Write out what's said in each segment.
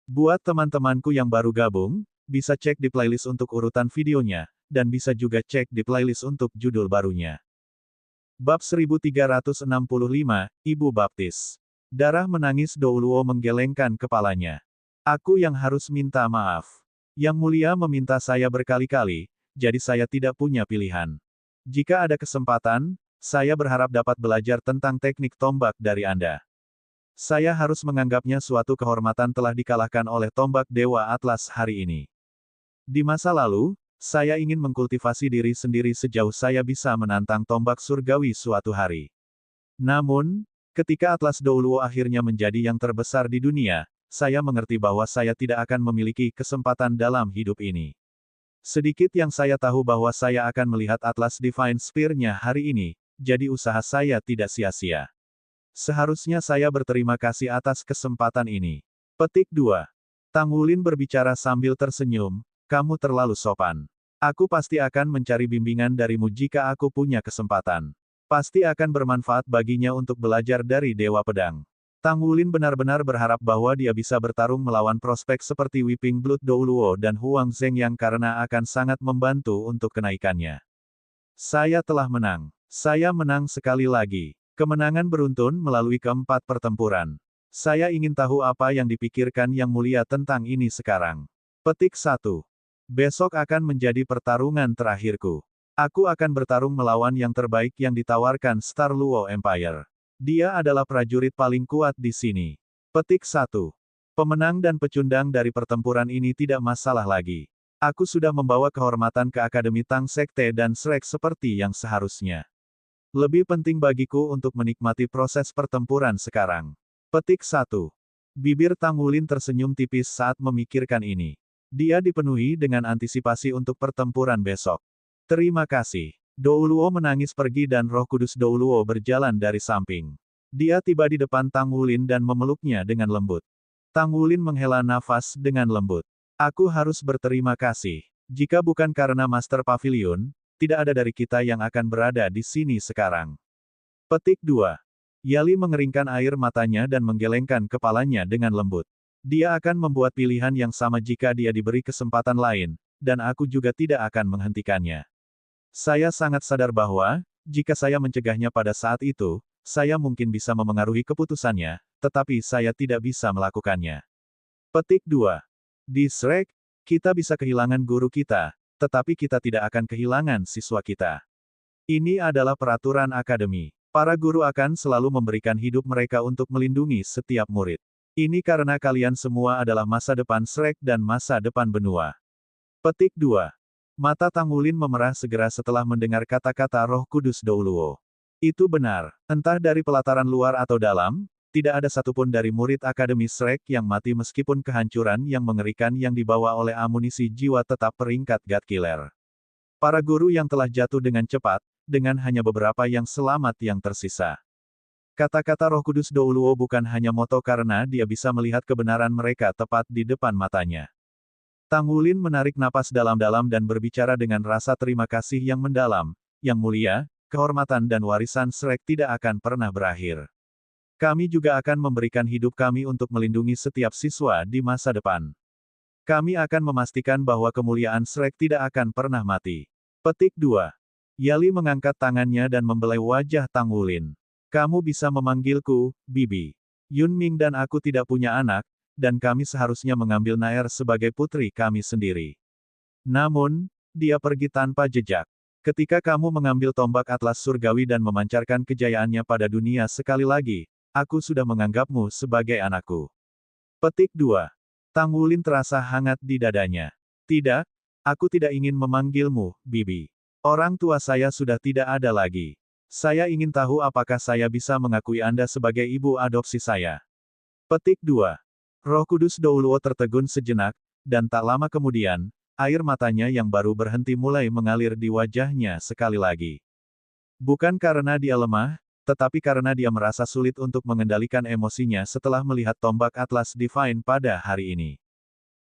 Buat teman-temanku yang baru gabung, bisa cek di playlist untuk urutan videonya, dan bisa juga cek di playlist untuk judul barunya. Bab 1365, Ibu Baptis. Darah menangis Douluo menggelengkan kepalanya. Aku yang harus minta maaf. Yang mulia meminta saya berkali-kali, jadi saya tidak punya pilihan. Jika ada kesempatan, saya berharap dapat belajar tentang teknik tombak dari Anda. Saya harus menganggapnya suatu kehormatan telah dikalahkan oleh tombak Dewa Atlas hari ini. Di masa lalu, saya ingin mengkultivasi diri sendiri sejauh saya bisa menantang tombak surgawi suatu hari. Namun, ketika Atlas Douluo akhirnya menjadi yang terbesar di dunia, saya mengerti bahwa saya tidak akan memiliki kesempatan dalam hidup ini. Sedikit yang saya tahu bahwa saya akan melihat Atlas Divine Spear-nya hari ini, jadi usaha saya tidak sia-sia. Seharusnya saya berterima kasih atas kesempatan ini. Petik 2. Tang Wulin berbicara sambil tersenyum, kamu terlalu sopan. Aku pasti akan mencari bimbingan darimu jika aku punya kesempatan. Pasti akan bermanfaat baginya untuk belajar dari Dewa Pedang. Tang Wulin benar-benar berharap bahwa dia bisa bertarung melawan prospek seperti Weeping Blood Douluo dan Huang Zhengyang karena akan sangat membantu untuk kenaikannya. Saya telah menang. Saya menang sekali lagi. Kemenangan beruntun melalui keempat pertempuran. Saya ingin tahu apa yang dipikirkan Yang Mulia tentang ini sekarang. Petik 1. Besok akan menjadi pertarungan terakhirku. Aku akan bertarung melawan yang terbaik yang ditawarkan Star Luo Empire. Dia adalah prajurit paling kuat di sini. Petik 1. Pemenang dan pecundang dari pertempuran ini tidak masalah lagi. Aku sudah membawa kehormatan ke Akademi Tang Sekte dan Shrek seperti yang seharusnya. Lebih penting bagiku untuk menikmati proses pertempuran sekarang. Petik 1. Bibir Tang Wulin tersenyum tipis saat memikirkan ini. Dia dipenuhi dengan antisipasi untuk pertempuran besok. Terima kasih. Douluo menangis pergi dan Roh Kudus Douluo berjalan dari samping. Dia tiba di depan Tang Wulin dan memeluknya dengan lembut. Tang Wulin menghela nafas dengan lembut. Aku harus berterima kasih. Jika bukan karena Master Pavilion, tidak ada dari kita yang akan berada di sini sekarang. Petik 2. Yali mengeringkan air matanya dan menggelengkan kepalanya dengan lembut. Dia akan membuat pilihan yang sama jika dia diberi kesempatan lain, dan aku juga tidak akan menghentikannya. Saya sangat sadar bahwa, jika saya mencegahnya pada saat itu, saya mungkin bisa memengaruhi keputusannya, tetapi saya tidak bisa melakukannya. Petik 2. Di Shrek, kita bisa kehilangan guru kita, tetapi kita tidak akan kehilangan siswa kita. Ini adalah peraturan akademi. Para guru akan selalu memberikan hidup mereka untuk melindungi setiap murid. Ini karena kalian semua adalah masa depan Shrek dan masa depan benua. Petik 2. Mata Tang Wulin memerah segera setelah mendengar kata-kata Roh Kudus Douluo. Itu benar. Entah dari pelataran luar atau dalam, tidak ada satupun dari murid Akademi Shrek yang mati meskipun kehancuran yang mengerikan yang dibawa oleh amunisi jiwa tetap peringkat God Killer. Para guru yang telah jatuh dengan cepat, dengan hanya beberapa yang selamat yang tersisa. Kata-kata Roh Kudus Douluo bukan hanya moto karena dia bisa melihat kebenaran mereka tepat di depan matanya. Tang Wulin menarik napas dalam-dalam dan berbicara dengan rasa terima kasih yang mendalam. Yang mulia, kehormatan dan warisan Shrek tidak akan pernah berakhir. Kami juga akan memberikan hidup kami untuk melindungi setiap siswa di masa depan. Kami akan memastikan bahwa kemuliaan Shrek tidak akan pernah mati. Petik 2. Yali mengangkat tangannya dan membelai wajah Tang Wulin. Kamu bisa memanggilku, Bibi. Yunming dan aku tidak punya anak, dan kami seharusnya mengambil Naer sebagai putri kami sendiri. Namun, dia pergi tanpa jejak. Ketika kamu mengambil tombak Atlas Surgawi dan memancarkan kejayaannya pada dunia sekali lagi, aku sudah menganggapmu sebagai anakku. Petik 2. Tang Wulin terasa hangat di dadanya. Tidak, aku tidak ingin memanggilmu, Bibi. Orang tua saya sudah tidak ada lagi. Saya ingin tahu apakah saya bisa mengakui Anda sebagai ibu adopsi saya. Petik 2. Roh Kudus Douluo tertegun sejenak, dan tak lama kemudian, air matanya yang baru berhenti mulai mengalir di wajahnya sekali lagi. Bukan karena dia lemah, tetapi karena dia merasa sulit untuk mengendalikan emosinya setelah melihat tombak Atlas Divine pada hari ini.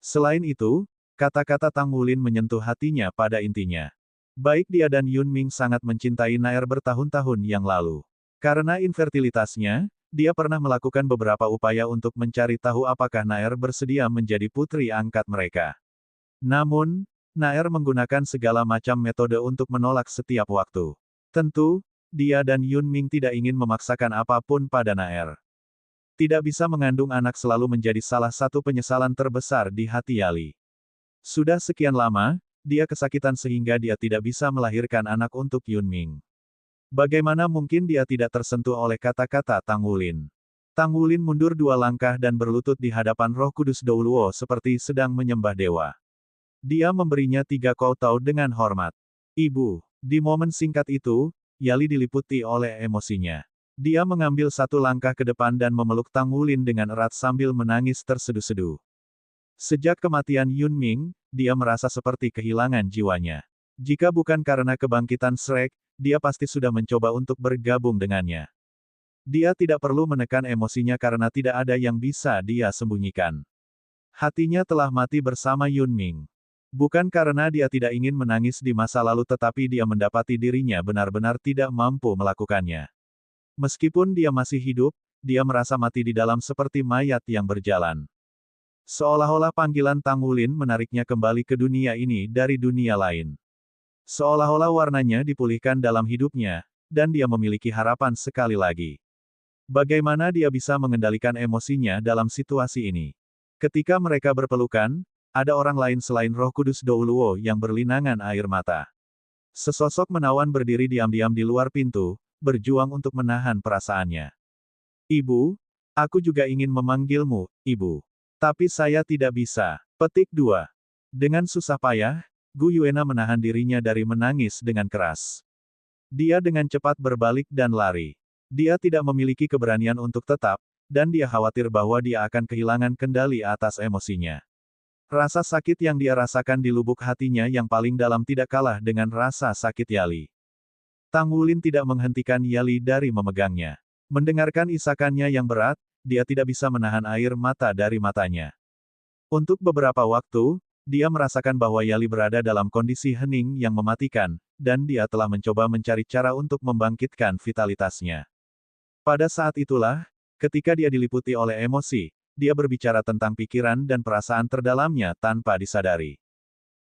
Selain itu, kata-kata Tang Wulin menyentuh hatinya pada intinya. Baik dia dan Yunming sangat mencintai Naer bertahun-tahun yang lalu. Karena infertilitasnya, dia pernah melakukan beberapa upaya untuk mencari tahu apakah Naer bersedia menjadi putri angkat mereka. Namun, Naer menggunakan segala macam metode untuk menolak setiap waktu. Tentu, dia dan Yun Ming tidak ingin memaksakan apapun pada Naer. Tidak bisa mengandung anak selalu menjadi salah satu penyesalan terbesar di hati Yali. Sudah sekian lama, dia kesakitan sehingga dia tidak bisa melahirkan anak untuk Yun Ming. Bagaimana mungkin dia tidak tersentuh oleh kata-kata Tang Wulin? Tang Wulin mundur 2 langkah dan berlutut di hadapan Roh Kudus Douluo seperti sedang menyembah dewa. Dia memberinya 3 koutao dengan hormat. Ibu, di momen singkat itu, Yali diliputi oleh emosinya. Dia mengambil 1 langkah ke depan dan memeluk Tang Wulin dengan erat sambil menangis terseduh-seduh. Sejak kematian Yun Ming, dia merasa seperti kehilangan jiwanya. Jika bukan karena kebangkitan Shrek, dia pasti sudah mencoba untuk bergabung dengannya. Dia tidak perlu menekan emosinya karena tidak ada yang bisa dia sembunyikan. Hatinya telah mati bersama Yun Ming. Bukan karena dia tidak ingin menangis di masa lalu tetapi dia mendapati dirinya benar-benar tidak mampu melakukannya. Meskipun dia masih hidup, dia merasa mati di dalam seperti mayat yang berjalan. Seolah-olah panggilan Tang Wulin menariknya kembali ke dunia ini dari dunia lain. Seolah-olah warnanya dipulihkan dalam hidupnya, dan dia memiliki harapan sekali lagi. Bagaimana dia bisa mengendalikan emosinya dalam situasi ini? Ketika mereka berpelukan, ada orang lain selain Roh Kudus Douluo yang berlinangan air mata. Sesosok menawan berdiri diam-diam di luar pintu, berjuang untuk menahan perasaannya. Ibu, aku juga ingin memanggilmu, Ibu. Tapi saya tidak bisa. Petik 2. Dengan susah payah, Gu Yuena menahan dirinya dari menangis dengan keras. Dia dengan cepat berbalik dan lari. Dia tidak memiliki keberanian untuk tetap, dan dia khawatir bahwa dia akan kehilangan kendali atas emosinya. Rasa sakit yang dia rasakan di lubuk hatinya yang paling dalam tidak kalah dengan rasa sakit Yali. Tang Wulin tidak menghentikan Yali dari memegangnya. Mendengarkan isakannya yang berat, dia tidak bisa menahan air mata dari matanya. Untuk beberapa waktu, dia merasakan bahwa Yali berada dalam kondisi hening yang mematikan, dan dia telah mencoba mencari cara untuk membangkitkan vitalitasnya. Pada saat itulah, ketika dia diliputi oleh emosi, dia berbicara tentang pikiran dan perasaan terdalamnya tanpa disadari.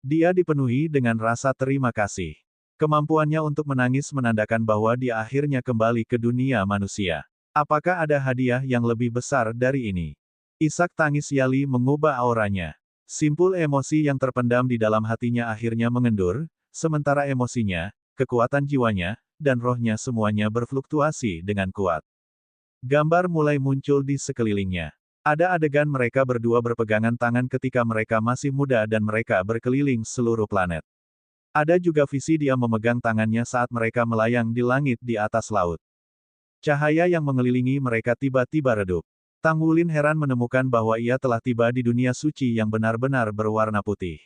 Dia dipenuhi dengan rasa terima kasih. Kemampuannya untuk menangis menandakan bahwa dia akhirnya kembali ke dunia manusia. Apakah ada hadiah yang lebih besar dari ini? Isak tangis Yali mengubah auranya. Simpul emosi yang terpendam di dalam hatinya akhirnya mengendur, sementara emosinya, kekuatan jiwanya, dan rohnya semuanya berfluktuasi dengan kuat. Gambar mulai muncul di sekelilingnya. Ada adegan mereka berdua berpegangan tangan ketika mereka masih muda dan mereka berkeliling seluruh planet. Ada juga visi dia memegang tangannya saat mereka melayang di langit di atas laut. Cahaya yang mengelilingi mereka tiba-tiba redup. Tang Wulin heran menemukan bahwa ia telah tiba di dunia suci yang benar-benar berwarna putih.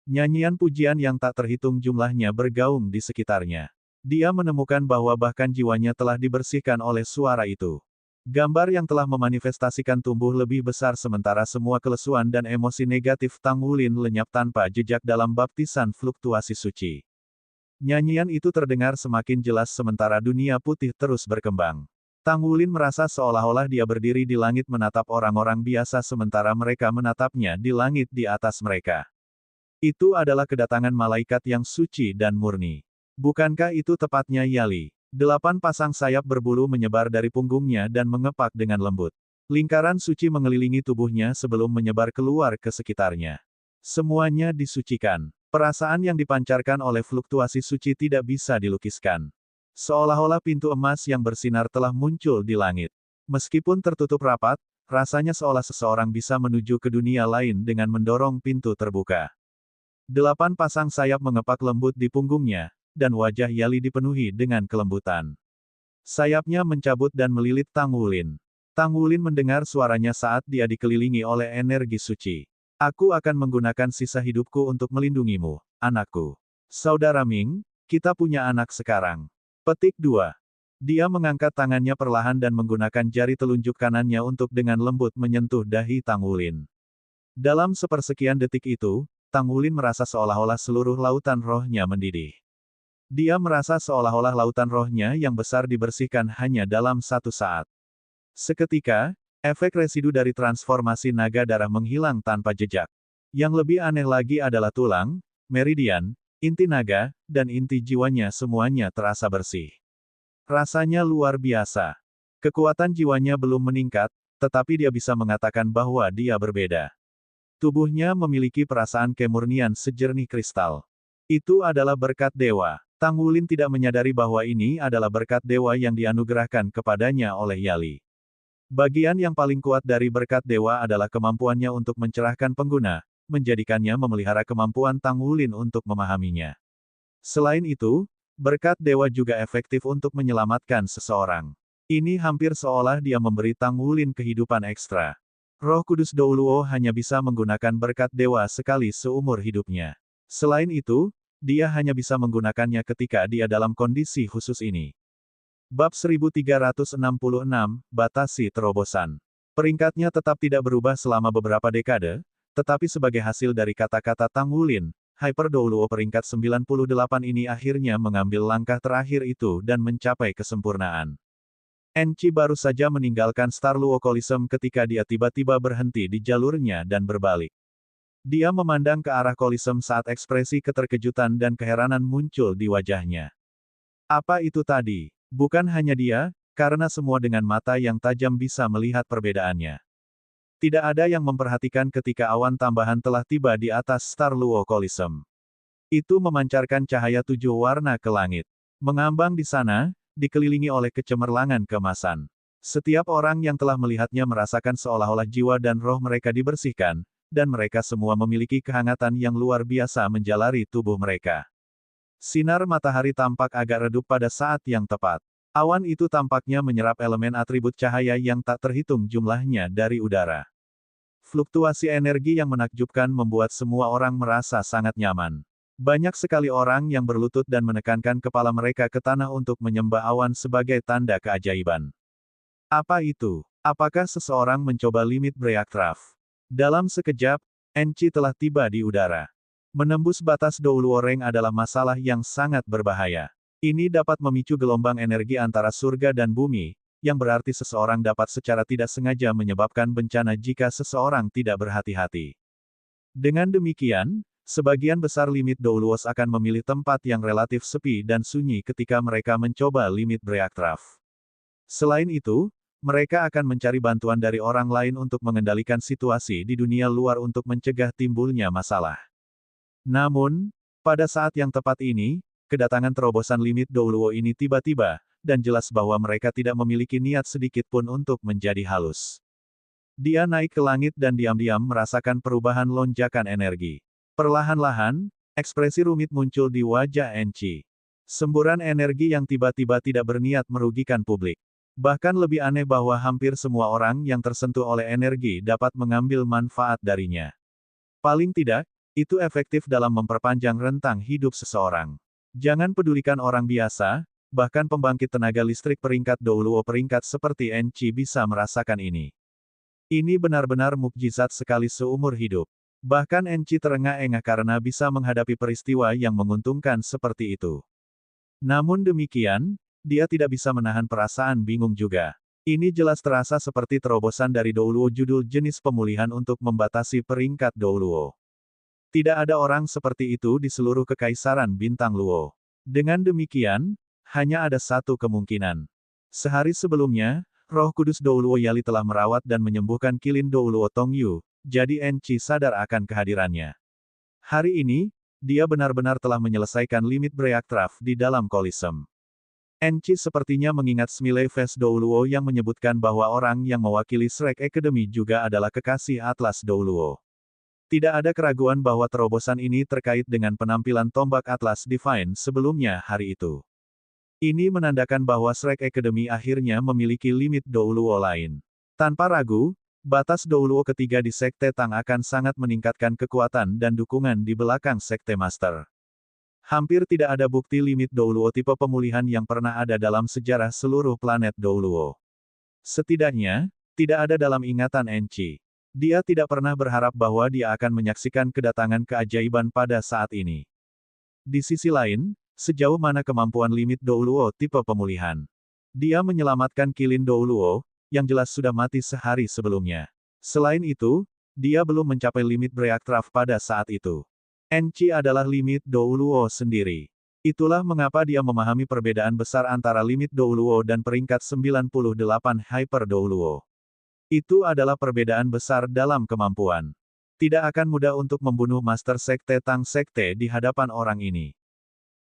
Nyanyian pujian yang tak terhitung jumlahnya bergaung di sekitarnya. Dia menemukan bahwa bahkan jiwanya telah dibersihkan oleh suara itu. Gambar yang telah memanifestasikan tumbuh lebih besar sementara semua kelesuan dan emosi negatif Tang Wulin lenyap tanpa jejak dalam baptisan fluktuasi suci. Nyanyian itu terdengar semakin jelas sementara dunia putih terus berkembang. Tang Wulin merasa seolah-olah dia berdiri di langit menatap orang-orang biasa sementara mereka menatapnya di langit di atas mereka. Itu adalah kedatangan malaikat yang suci dan murni. Bukankah itu tepatnya Yali? 8 pasang sayap berbulu menyebar dari punggungnya dan mengepak dengan lembut. Lingkaran suci mengelilingi tubuhnya sebelum menyebar keluar ke sekitarnya. Semuanya disucikan. Perasaan yang dipancarkan oleh fluktuasi suci tidak bisa dilukiskan. Seolah-olah pintu emas yang bersinar telah muncul di langit. Meskipun tertutup rapat, rasanya seolah seseorang bisa menuju ke dunia lain dengan mendorong pintu terbuka. 8 pasang sayap mengepak lembut di punggungnya, dan wajah Yali dipenuhi dengan kelembutan. Sayapnya mencabut dan melilit Tang Wulin. Tang Wulin mendengar suaranya saat dia dikelilingi oleh energi suci. Aku akan menggunakan sisa hidupku untuk melindungimu, anakku. Saudara Ming, kita punya anak sekarang. Petik 2. Dia mengangkat tangannya perlahan dan menggunakan jari telunjuk kanannya untuk dengan lembut menyentuh dahi Tang Wulin. Dalam sepersekian detik itu, Tang Wulin merasa seolah-olah seluruh lautan rohnya mendidih. Dia merasa seolah-olah lautan rohnya yang besar dibersihkan hanya dalam satu saat. Seketika, efek residu dari transformasi naga darah menghilang tanpa jejak. Yang lebih aneh lagi adalah tulang, meridian, inti naga, dan inti jiwanya semuanya terasa bersih. Rasanya luar biasa. Kekuatan jiwanya belum meningkat, tetapi dia bisa mengatakan bahwa dia berbeda. Tubuhnya memiliki perasaan kemurnian sejernih kristal. Itu adalah berkat dewa. Tang Wulin tidak menyadari bahwa ini adalah berkat dewa yang dianugerahkan kepadanya oleh Yali. Bagian yang paling kuat dari berkat dewa adalah kemampuannya untuk mencerahkan pengguna, menjadikannya memelihara kemampuan Tang Wulin untuk memahaminya. Selain itu, berkat dewa juga efektif untuk menyelamatkan seseorang. Ini hampir seolah dia memberi Tang Wulin kehidupan ekstra. Roh Kudus Douluo hanya bisa menggunakan berkat dewa sekali seumur hidupnya. Selain itu, dia hanya bisa menggunakannya ketika dia dalam kondisi khusus ini. Bab 1366, Batasi Terobosan. Peringkatnya tetap tidak berubah selama beberapa dekade, tetapi sebagai hasil dari kata-kata Tang Wulin, Hyper Douluo peringkat 98 ini akhirnya mengambil langkah terakhir itu dan mencapai kesempurnaan. Enchi baru saja meninggalkan Star Luo Coliseum ketika dia tiba-tiba berhenti di jalurnya dan berbalik. Dia memandang ke arah Coliseum saat ekspresi keterkejutan dan keheranan muncul di wajahnya. Apa itu tadi? Bukan hanya dia, karena semua dengan mata yang tajam bisa melihat perbedaannya. Tidak ada yang memperhatikan ketika awan tambahan telah tiba di atas Star Luo Coliseum. Itu memancarkan cahaya 7 warna ke langit. Mengambang di sana, dikelilingi oleh kecemerlangan kemasan. Setiap orang yang telah melihatnya merasakan seolah-olah jiwa dan roh mereka dibersihkan, dan mereka semua memiliki kehangatan yang luar biasa menjalari tubuh mereka. Sinar matahari tampak agak redup pada saat yang tepat. Awan itu tampaknya menyerap elemen atribut cahaya yang tak terhitung jumlahnya dari udara. Fluktuasi energi yang menakjubkan membuat semua orang merasa sangat nyaman. Banyak sekali orang yang berlutut dan menekankan kepala mereka ke tanah untuk menyembah awan sebagai tanda keajaiban. Apa itu? Apakah seseorang mencoba limit Breakcraft? Dalam sekejap, Enchi telah tiba di udara. Menembus batas Douluo Ring adalah masalah yang sangat berbahaya. Ini dapat memicu gelombang energi antara surga dan bumi, yang berarti seseorang dapat secara tidak sengaja menyebabkan bencana jika seseorang tidak berhati-hati. Dengan demikian, sebagian besar limit Douluos akan memilih tempat yang relatif sepi dan sunyi ketika mereka mencoba limit Breakcraft. Selain itu, mereka akan mencari bantuan dari orang lain untuk mengendalikan situasi di dunia luar untuk mencegah timbulnya masalah. Namun, pada saat yang tepat ini, kedatangan terobosan limit Douluo ini tiba-tiba, dan jelas bahwa mereka tidak memiliki niat sedikit pun untuk menjadi halus. Dia naik ke langit dan diam-diam merasakan perubahan lonjakan energi. Perlahan-lahan, ekspresi rumit muncul di wajah Enchi. Semburan energi yang tiba-tiba tidak berniat merugikan publik. Bahkan lebih aneh bahwa hampir semua orang yang tersentuh oleh energi dapat mengambil manfaat darinya. Paling tidak, itu efektif dalam memperpanjang rentang hidup seseorang. Jangan pedulikan orang biasa, bahkan pembangkit tenaga listrik peringkat Douluo peringkat seperti Enchi bisa merasakan ini. Ini benar-benar mukjizat sekali seumur hidup. Bahkan Enchi terengah-engah karena bisa menghadapi peristiwa yang menguntungkan seperti itu. Namun demikian, dia tidak bisa menahan perasaan bingung juga. Ini jelas terasa seperti terobosan dari Douluo judul jenis pemulihan untuk membatasi peringkat Douluo. Tidak ada orang seperti itu di seluruh kekaisaran bintang Luo. Dengan demikian, hanya ada satu kemungkinan. Sehari sebelumnya, Roh Kudus Douluo Yali telah merawat dan menyembuhkan Kilin Douluo Tongyu, jadi Enchi sadar akan kehadirannya. Hari ini, dia benar-benar telah menyelesaikan limit Breakcraft di dalam Coliseum. Enchi sepertinya mengingat Smiley Face Douluo yang menyebutkan bahwa orang yang mewakili Shrek Academy juga adalah kekasih Atlas Douluo. Tidak ada keraguan bahwa terobosan ini terkait dengan penampilan tombak Atlas Divine sebelumnya hari itu. Ini menandakan bahwa Shrek Academy akhirnya memiliki limit Douluo lain. Tanpa ragu, batas Douluo ketiga di Sekte Tang akan sangat meningkatkan kekuatan dan dukungan di belakang Sekte Master. Hampir tidak ada bukti limit Douluo tipe pemulihan yang pernah ada dalam sejarah seluruh planet Douluo. Setidaknya, tidak ada dalam ingatan Enchi. Dia tidak pernah berharap bahwa dia akan menyaksikan kedatangan keajaiban pada saat ini. Di sisi lain, sejauh mana kemampuan limit Douluo tipe pemulihan? Dia menyelamatkan Kilin Douluo, yang jelas sudah mati sehari sebelumnya. Selain itu, dia belum mencapai limit Breakcraft pada saat itu. Enchi adalah limit Douluo sendiri. Itulah mengapa dia memahami perbedaan besar antara limit Douluo dan peringkat 98 Hyper Douluo. Itu adalah perbedaan besar dalam kemampuan. Tidak akan mudah untuk membunuh Master Sekte Tang Sekte di hadapan orang ini.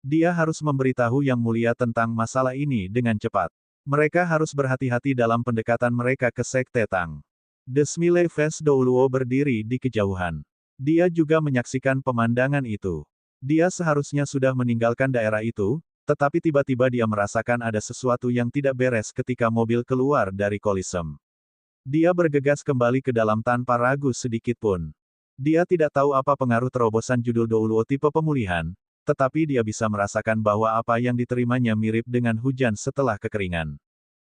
Dia harus memberitahu Yang Mulia tentang masalah ini dengan cepat. Mereka harus berhati-hati dalam pendekatan mereka ke Sekte Tang. Desmile Face Douluo berdiri di kejauhan. Dia juga menyaksikan pemandangan itu. Dia seharusnya sudah meninggalkan daerah itu, tetapi tiba-tiba dia merasakan ada sesuatu yang tidak beres ketika mobil keluar dari Coliseum. Dia bergegas kembali ke dalam tanpa ragu sedikit pun. Dia tidak tahu apa pengaruh terobosan judul Douluo tipe pemulihan, tetapi dia bisa merasakan bahwa apa yang diterimanya mirip dengan hujan setelah kekeringan.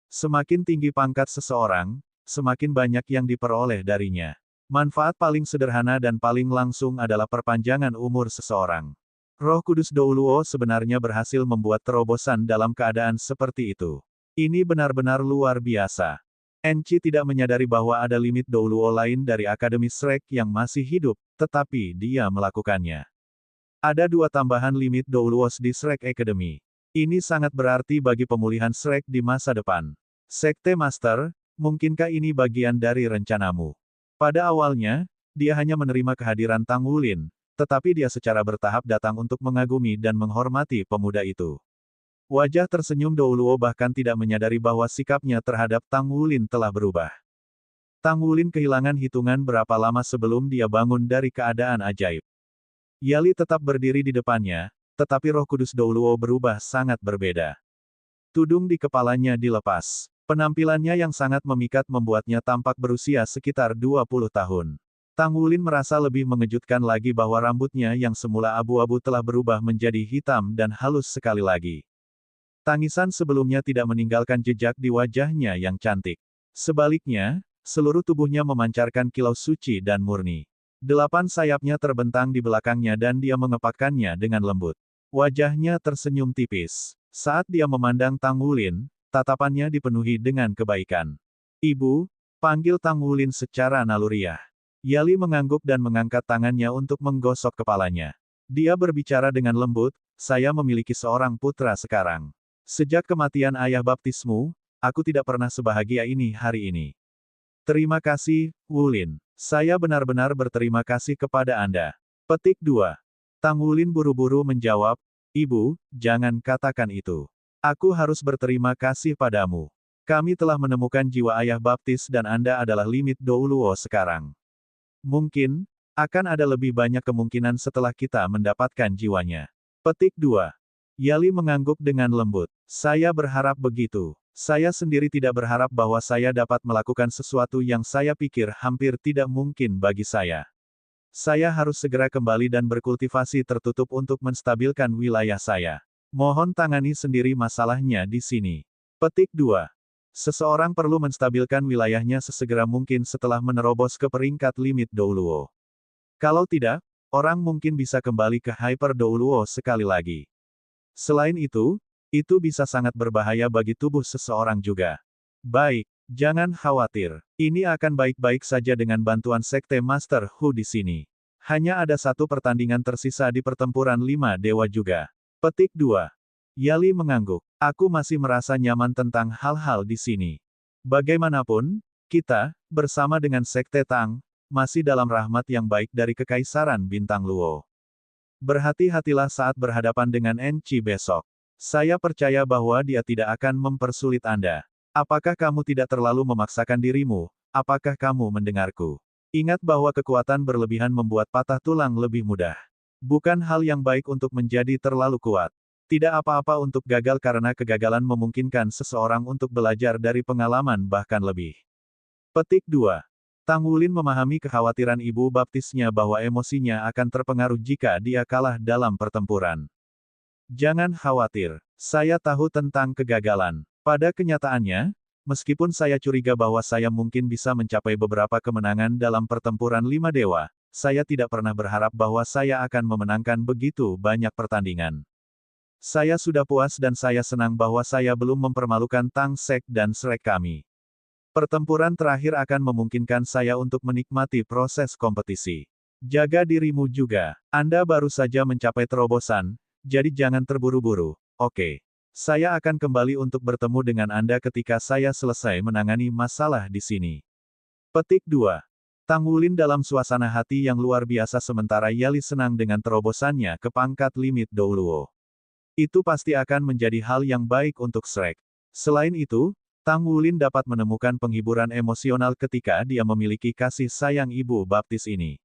Semakin tinggi pangkat seseorang, semakin banyak yang diperoleh darinya. Manfaat paling sederhana dan paling langsung adalah perpanjangan umur seseorang. Roh Kudus Douluo sebenarnya berhasil membuat terobosan dalam keadaan seperti itu. Ini benar-benar luar biasa. Enchi tidak menyadari bahwa ada limit Douluo lain dari Akademi Shrek yang masih hidup, tetapi dia melakukannya. Ada 2 tambahan limit Douluos di Shrek Academy. Ini sangat berarti bagi pemulihan Shrek di masa depan. Sekte Master, mungkinkah ini bagian dari rencanamu? Pada awalnya, dia hanya menerima kehadiran Tang Wulin, tetapi dia secara bertahap datang untuk mengagumi dan menghormati pemuda itu. Wajah tersenyum Douluo bahkan tidak menyadari bahwa sikapnya terhadap Tang Wulin telah berubah. Tang Wulin kehilangan hitungan berapa lama sebelum dia bangun dari keadaan ajaib. Yali tetap berdiri di depannya, tetapi Roh Kudus Douluo berubah sangat berbeda. Tudung di kepalanya dilepas. Penampilannya yang sangat memikat membuatnya tampak berusia sekitar 20 tahun. Tang Wulin merasa lebih mengejutkan lagi bahwa rambutnya yang semula abu-abu telah berubah menjadi hitam dan halus sekali lagi. Tangisan sebelumnya tidak meninggalkan jejak di wajahnya yang cantik. Sebaliknya, seluruh tubuhnya memancarkan kilau suci dan murni. 8 sayapnya terbentang di belakangnya dan dia mengepakkannya dengan lembut. Wajahnya tersenyum tipis. Saat dia memandang Tang Wulin, tatapannya dipenuhi dengan kebaikan. Ibu, panggil Tang Wulin secara naluriah. Yali mengangguk dan mengangkat tangannya untuk menggosok kepalanya. Dia berbicara dengan lembut, saya memiliki seorang putra sekarang. Sejak kematian ayah baptismu, aku tidak pernah sebahagia ini hari ini. Terima kasih, Wulin. Saya benar-benar berterima kasih kepada Anda. Petik 2. Tang Wulin buru-buru menjawab, Ibu, jangan katakan itu. Aku harus berterima kasih padamu. Kami telah menemukan jiwa ayah baptis dan Anda adalah limit Douluo sekarang. Mungkin, akan ada lebih banyak kemungkinan setelah kita mendapatkan jiwanya. Petik 2. Yali mengangguk dengan lembut. Saya berharap begitu. Saya sendiri tidak berharap bahwa saya dapat melakukan sesuatu yang saya pikir hampir tidak mungkin bagi saya. Saya harus segera kembali dan berkultivasi tertutup untuk menstabilkan wilayah saya. Mohon tangani sendiri masalahnya di sini. Petik 2. Seseorang perlu menstabilkan wilayahnya sesegera mungkin setelah menerobos ke peringkat limit Douluo. Kalau tidak, orang mungkin bisa kembali ke Hyper Douluo sekali lagi. Selain itu bisa sangat berbahaya bagi tubuh seseorang juga. Baik, jangan khawatir. Ini akan baik-baik saja dengan bantuan Sekte Master Hu di sini. Hanya ada 1 pertandingan tersisa di pertempuran 5 dewa juga. Petik 2. Yali mengangguk. Aku masih merasa nyaman tentang hal-hal di sini. Bagaimanapun, kita, bersama dengan Sekte Tang, masih dalam rahmat yang baik dari Kekaisaran Bintang Luo. Berhati-hatilah saat berhadapan dengan Enchi besok. Saya percaya bahwa dia tidak akan mempersulit Anda. Apakah kamu tidak terlalu memaksakan dirimu? Apakah kamu mendengarku? Ingat bahwa kekuatan berlebihan membuat patah tulang lebih mudah. Bukan hal yang baik untuk menjadi terlalu kuat. Tidak apa-apa untuk gagal karena kegagalan memungkinkan seseorang untuk belajar dari pengalaman bahkan lebih. Petik 2. Tang Wulin memahami kekhawatiran ibu baptisnya bahwa emosinya akan terpengaruh jika dia kalah dalam pertempuran. Jangan khawatir. Saya tahu tentang kegagalan. Pada kenyataannya, meskipun saya curiga bahwa saya mungkin bisa mencapai beberapa kemenangan dalam pertempuran 5 dewa, saya tidak pernah berharap bahwa saya akan memenangkan begitu banyak pertandingan. Saya sudah puas dan saya senang bahwa saya belum mempermalukan Tang Sek dan Shrek kami. Pertempuran terakhir akan memungkinkan saya untuk menikmati proses kompetisi. Jaga dirimu juga. Anda baru saja mencapai terobosan, jadi jangan terburu-buru, oke? Saya akan kembali untuk bertemu dengan Anda ketika saya selesai menangani masalah di sini. Petik 2. Tang Wulin dalam suasana hati yang luar biasa sementara Yali senang dengan terobosannya ke pangkat limit Douluo. Itu pasti akan menjadi hal yang baik untuk Shrek. Selain itu, Tang Wulin dapat menemukan penghiburan emosional ketika dia memiliki kasih sayang ibu baptis ini.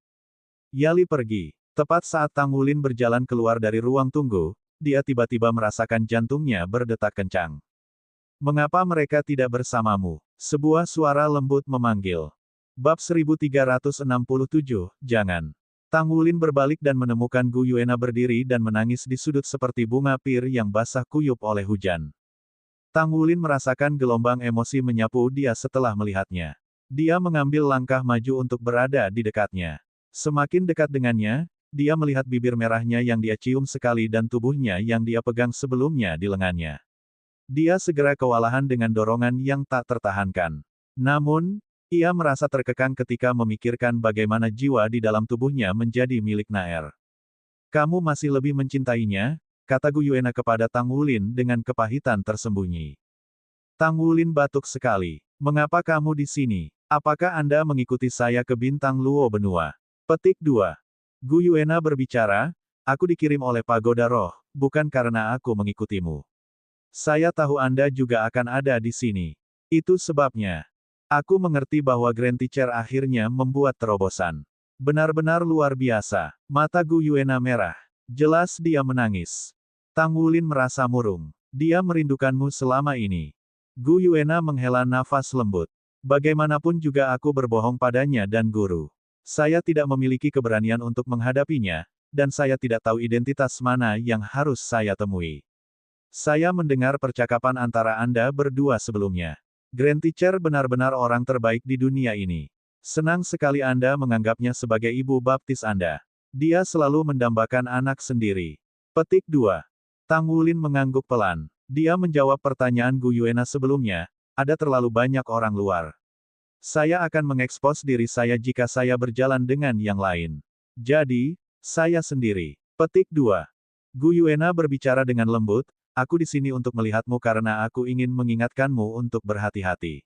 Yali pergi. Tepat saat Tang Wulin berjalan keluar dari ruang tunggu, dia tiba-tiba merasakan jantungnya berdetak kencang. Mengapa mereka tidak bersamamu? Sebuah suara lembut memanggil. Bab 1367, jangan. Tang Wulin berbalik dan menemukan Gu Yuena berdiri dan menangis di sudut seperti bunga pir yang basah kuyup oleh hujan. Tang Wulin merasakan gelombang emosi menyapu dia setelah melihatnya. Dia mengambil langkah maju untuk berada di dekatnya. Semakin dekat dengannya, dia melihat bibir merahnya yang dia cium sekali dan tubuhnya yang dia pegang sebelumnya di lengannya. Dia segera kewalahan dengan dorongan yang tak tertahankan. Namun, ia merasa terkekang ketika memikirkan bagaimana jiwa di dalam tubuhnya menjadi milik Naer. Kamu masih lebih mencintainya, kata Gu Yuena kepada Tang Wulin dengan kepahitan tersembunyi. Tang Wulin batuk sekali. Mengapa kamu di sini? Apakah Anda mengikuti saya ke bintang Luo benua? Petik 2. Gu Yuena berbicara, aku dikirim oleh Pagoda Roh, bukan karena aku mengikutimu. Saya tahu Anda juga akan ada di sini. Itu sebabnya. Aku mengerti bahwa Grand Teacher akhirnya membuat terobosan. Benar-benar luar biasa. Mata Gu Yuena merah. Jelas dia menangis. Tang Wulin merasa murung. Dia merindukanmu selama ini. Gu Yuena menghela nafas lembut. Bagaimanapun juga aku berbohong padanya dan guru. Saya tidak memiliki keberanian untuk menghadapinya, dan saya tidak tahu identitas mana yang harus saya temui. Saya mendengar percakapan antara Anda berdua sebelumnya. Grand Teacher benar-benar orang terbaik di dunia ini. Senang sekali Anda menganggapnya sebagai ibu baptis Anda. Dia selalu mendambakan anak sendiri. Petik 2. Tang Wulin mengangguk pelan. Dia menjawab pertanyaan Gu Yuena sebelumnya, ada terlalu banyak orang luar. Saya akan mengekspos diri saya jika saya berjalan dengan yang lain. Jadi, saya sendiri. Petik 2. Gu Yuena berbicara dengan lembut, aku di sini untuk melihatmu karena aku ingin mengingatkanmu untuk berhati-hati.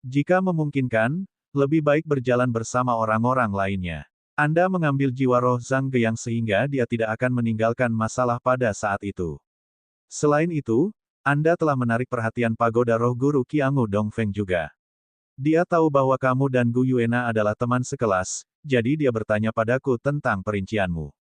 Jika memungkinkan, lebih baik berjalan bersama orang-orang lainnya. Anda mengambil jiwa roh Zhang Geyang sehingga dia tidak akan meninggalkan masalah pada saat itu. Selain itu, Anda telah menarik perhatian Pagoda Roh Guru Qiangu Dongfeng juga. Dia tahu bahwa kamu dan Gu Yuena adalah teman sekelas, jadi dia bertanya padaku tentang perincianmu.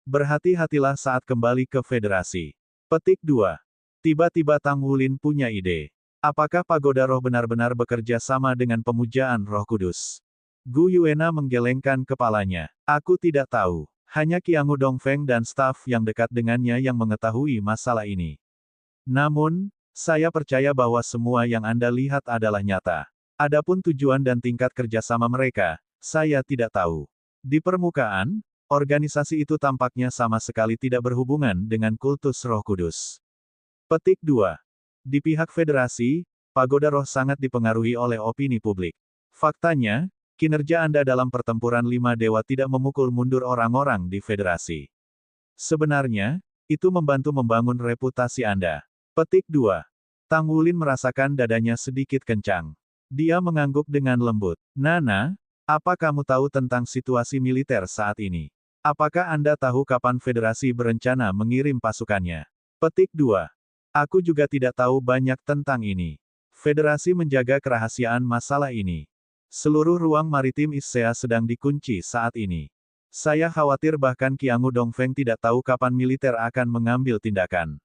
Berhati-hatilah saat kembali ke Federasi. Petik 2. Tiba-tiba Tang Wulin punya ide. Apakah Pagoda Roh benar-benar bekerja sama dengan pemujaan Roh Kudus? Gu Yuena menggelengkan kepalanya. Aku tidak tahu. Hanya Qiangu Dongfeng dan staf yang dekat dengannya yang mengetahui masalah ini. Namun, saya percaya bahwa semua yang Anda lihat adalah nyata. Adapun tujuan dan tingkat kerjasama mereka, saya tidak tahu. Di permukaan, organisasi itu tampaknya sama sekali tidak berhubungan dengan kultus Roh Kudus. Petik 2. Di pihak Federasi, Pagoda Roh sangat dipengaruhi oleh opini publik. Faktanya, kinerja Anda dalam pertempuran 5 dewa tidak memukul mundur orang-orang di Federasi. Sebenarnya, itu membantu membangun reputasi Anda. Petik 2. Tang Wulin merasakan dadanya sedikit kencang. Dia mengangguk dengan lembut. Nana, apa kamu tahu tentang situasi militer saat ini? Apakah Anda tahu kapan Federasi berencana mengirim pasukannya? Petik 2. Aku juga tidak tahu banyak tentang ini. Federasi menjaga kerahasiaan masalah ini. Seluruh ruang maritim Issea sedang dikunci saat ini. Saya khawatir bahkan Qiangu Dongfeng tidak tahu kapan militer akan mengambil tindakan.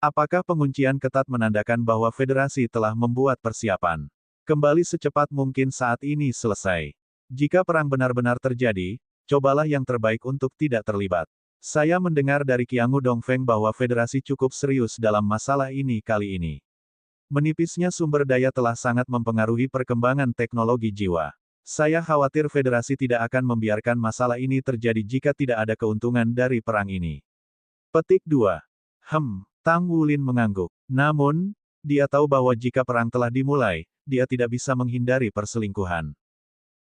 Apakah penguncian ketat menandakan bahwa Federasi telah membuat persiapan? Kembali secepat mungkin saat ini selesai. Jika perang benar-benar terjadi, cobalah yang terbaik untuk tidak terlibat. Saya mendengar dari Qiangu Dongfeng bahwa Federasi cukup serius dalam masalah ini kali ini. Menipisnya sumber daya telah sangat mempengaruhi perkembangan teknologi jiwa. Saya khawatir Federasi tidak akan membiarkan masalah ini terjadi jika tidak ada keuntungan dari perang ini. Petik 2. Tang Wulin mengangguk. Namun, dia tahu bahwa jika perang telah dimulai, dia tidak bisa menghindari perselingkuhan.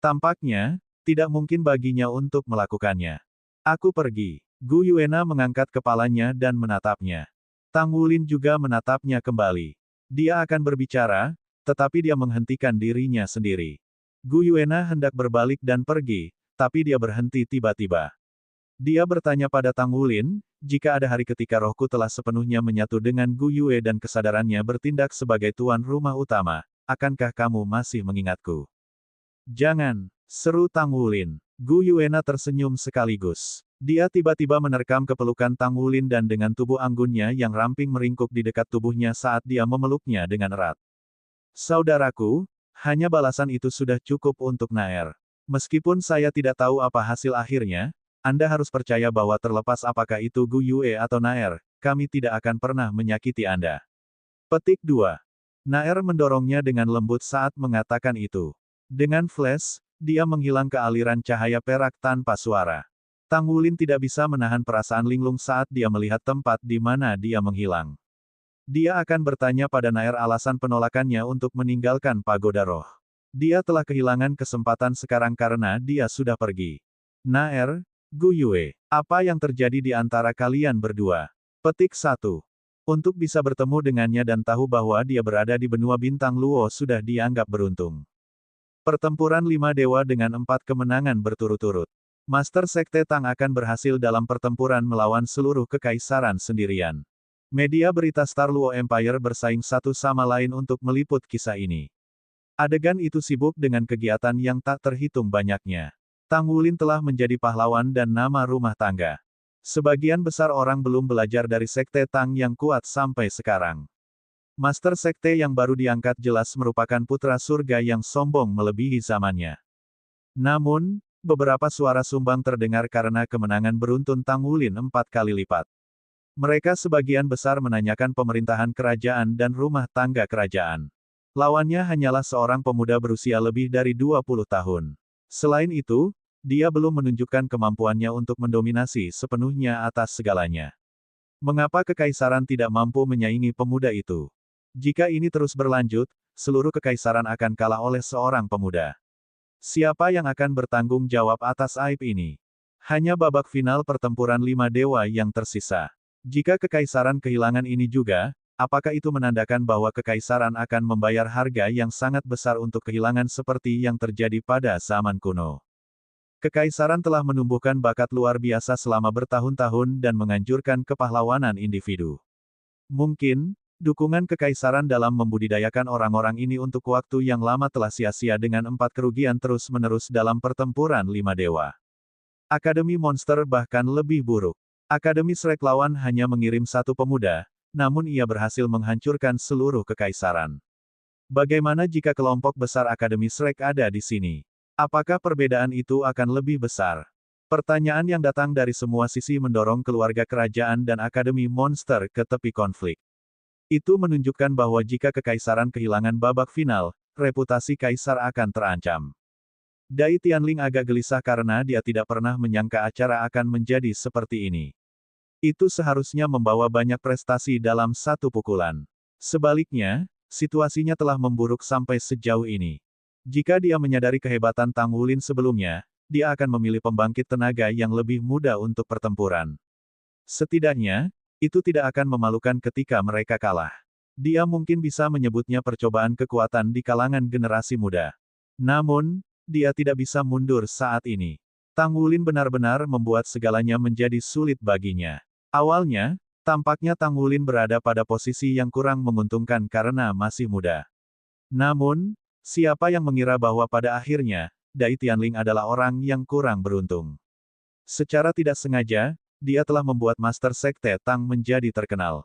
Tampaknya, tidak mungkin baginya untuk melakukannya. Aku pergi. Gu Yuena mengangkat kepalanya dan menatapnya. Tang Wulin juga menatapnya kembali. Dia akan berbicara, tetapi dia menghentikan dirinya sendiri. Gu Yuena hendak berbalik dan pergi, tapi dia berhenti tiba-tiba. Dia bertanya pada Tang Wulin, jika ada hari ketika rohku telah sepenuhnya menyatu dengan Gu Yue dan kesadarannya bertindak sebagai tuan rumah utama, akankah kamu masih mengingatku? Jangan, seru Tang Wulin. Gu Yuena tersenyum sekaligus. Dia tiba-tiba menerkam kepelukan Tang Wulin dan dengan tubuh anggunnya yang ramping meringkuk di dekat tubuhnya saat dia memeluknya dengan erat. Saudaraku, hanya balasan itu sudah cukup untuk Naer. Meskipun saya tidak tahu apa hasil akhirnya, Anda harus percaya bahwa terlepas apakah itu Gu Yue atau Naer, kami tidak akan pernah menyakiti Anda. Petik 2. Naer mendorongnya dengan lembut saat mengatakan itu. Dengan flash, dia menghilang ke aliran cahaya perak tanpa suara. Tang Wulin tidak bisa menahan perasaan linglung saat dia melihat tempat di mana dia menghilang. Dia akan bertanya pada Naer alasan penolakannya untuk meninggalkan pagoda roh. Dia telah kehilangan kesempatan sekarang karena dia sudah pergi. Naer, Gu Yue, apa yang terjadi di antara kalian berdua? Petik 1. Untuk bisa bertemu dengannya dan tahu bahwa dia berada di benua bintang Luo sudah dianggap beruntung. Pertempuran 5 dewa dengan 4 kemenangan berturut-turut. Master Sekte Tang akan berhasil dalam pertempuran melawan seluruh kekaisaran sendirian. Media berita Star Luo Empire bersaing satu sama lain untuk meliput kisah ini. Adegan itu sibuk dengan kegiatan yang tak terhitung banyaknya. Tang Wulin telah menjadi pahlawan dan nama rumah tangga. Sebagian besar orang belum belajar dari Sekte Tang yang kuat sampai sekarang. Master Sekte yang baru diangkat jelas merupakan putra surga yang sombong melebihi zamannya. Namun, beberapa suara sumbang terdengar karena kemenangan beruntun Tang Wulin 4 kali lipat. Mereka sebagian besar menanyakan pemerintahan kerajaan dan rumah tangga kerajaan. Lawannya hanyalah seorang pemuda berusia lebih dari 20 tahun. Selain itu, dia belum menunjukkan kemampuannya untuk mendominasi sepenuhnya atas segalanya. Mengapa kekaisaran tidak mampu menyaingi pemuda itu? Jika ini terus berlanjut, seluruh kekaisaran akan kalah oleh seorang pemuda. Siapa yang akan bertanggung jawab atas aib ini? Hanya babak final pertempuran 5 dewa yang tersisa. Jika kekaisaran kehilangan ini juga, apakah itu menandakan bahwa kekaisaran akan membayar harga yang sangat besar untuk kehilangan seperti yang terjadi pada zaman kuno? Kekaisaran telah menumbuhkan bakat luar biasa selama bertahun-tahun dan menganjurkan kepahlawanan individu. Mungkin, dukungan kekaisaran dalam membudidayakan orang-orang ini untuk waktu yang lama telah sia-sia dengan 4 kerugian terus-menerus dalam pertempuran 5 dewa. Akademi Monster bahkan lebih buruk. Akademi Shrek lawan hanya mengirim 1 pemuda, namun ia berhasil menghancurkan seluruh kekaisaran. Bagaimana jika kelompok besar Akademi Shrek ada di sini? Apakah perbedaan itu akan lebih besar? Pertanyaan yang datang dari semua sisi mendorong keluarga kerajaan dan Akademi Monster ke tepi konflik. Itu menunjukkan bahwa jika kekaisaran kehilangan babak final, reputasi kaisar akan terancam. Dai Tianling agak gelisah karena dia tidak pernah menyangka acara akan menjadi seperti ini. Itu seharusnya membawa banyak prestasi dalam satu pukulan. Sebaliknya, situasinya telah memburuk sampai sejauh ini. Jika dia menyadari kehebatan Tang Wulin sebelumnya, dia akan memilih pembangkit tenaga yang lebih muda untuk pertempuran. Setidaknya, itu tidak akan memalukan ketika mereka kalah. Dia mungkin bisa menyebutnya percobaan kekuatan di kalangan generasi muda. Namun, dia tidak bisa mundur saat ini. Tang Wulin benar-benar membuat segalanya menjadi sulit baginya. Awalnya, tampaknya Tang Wulin berada pada posisi yang kurang menguntungkan karena masih muda. Namun, siapa yang mengira bahwa pada akhirnya, Dai Tianling adalah orang yang kurang beruntung. Secara tidak sengaja, dia telah membuat Master Sekte Tang menjadi terkenal.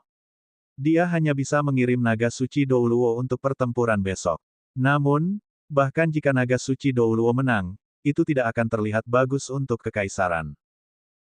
Dia hanya bisa mengirim naga suci Douluo untuk pertempuran besok. Namun, bahkan jika naga suci Douluo menang, itu tidak akan terlihat bagus untuk kekaisaran.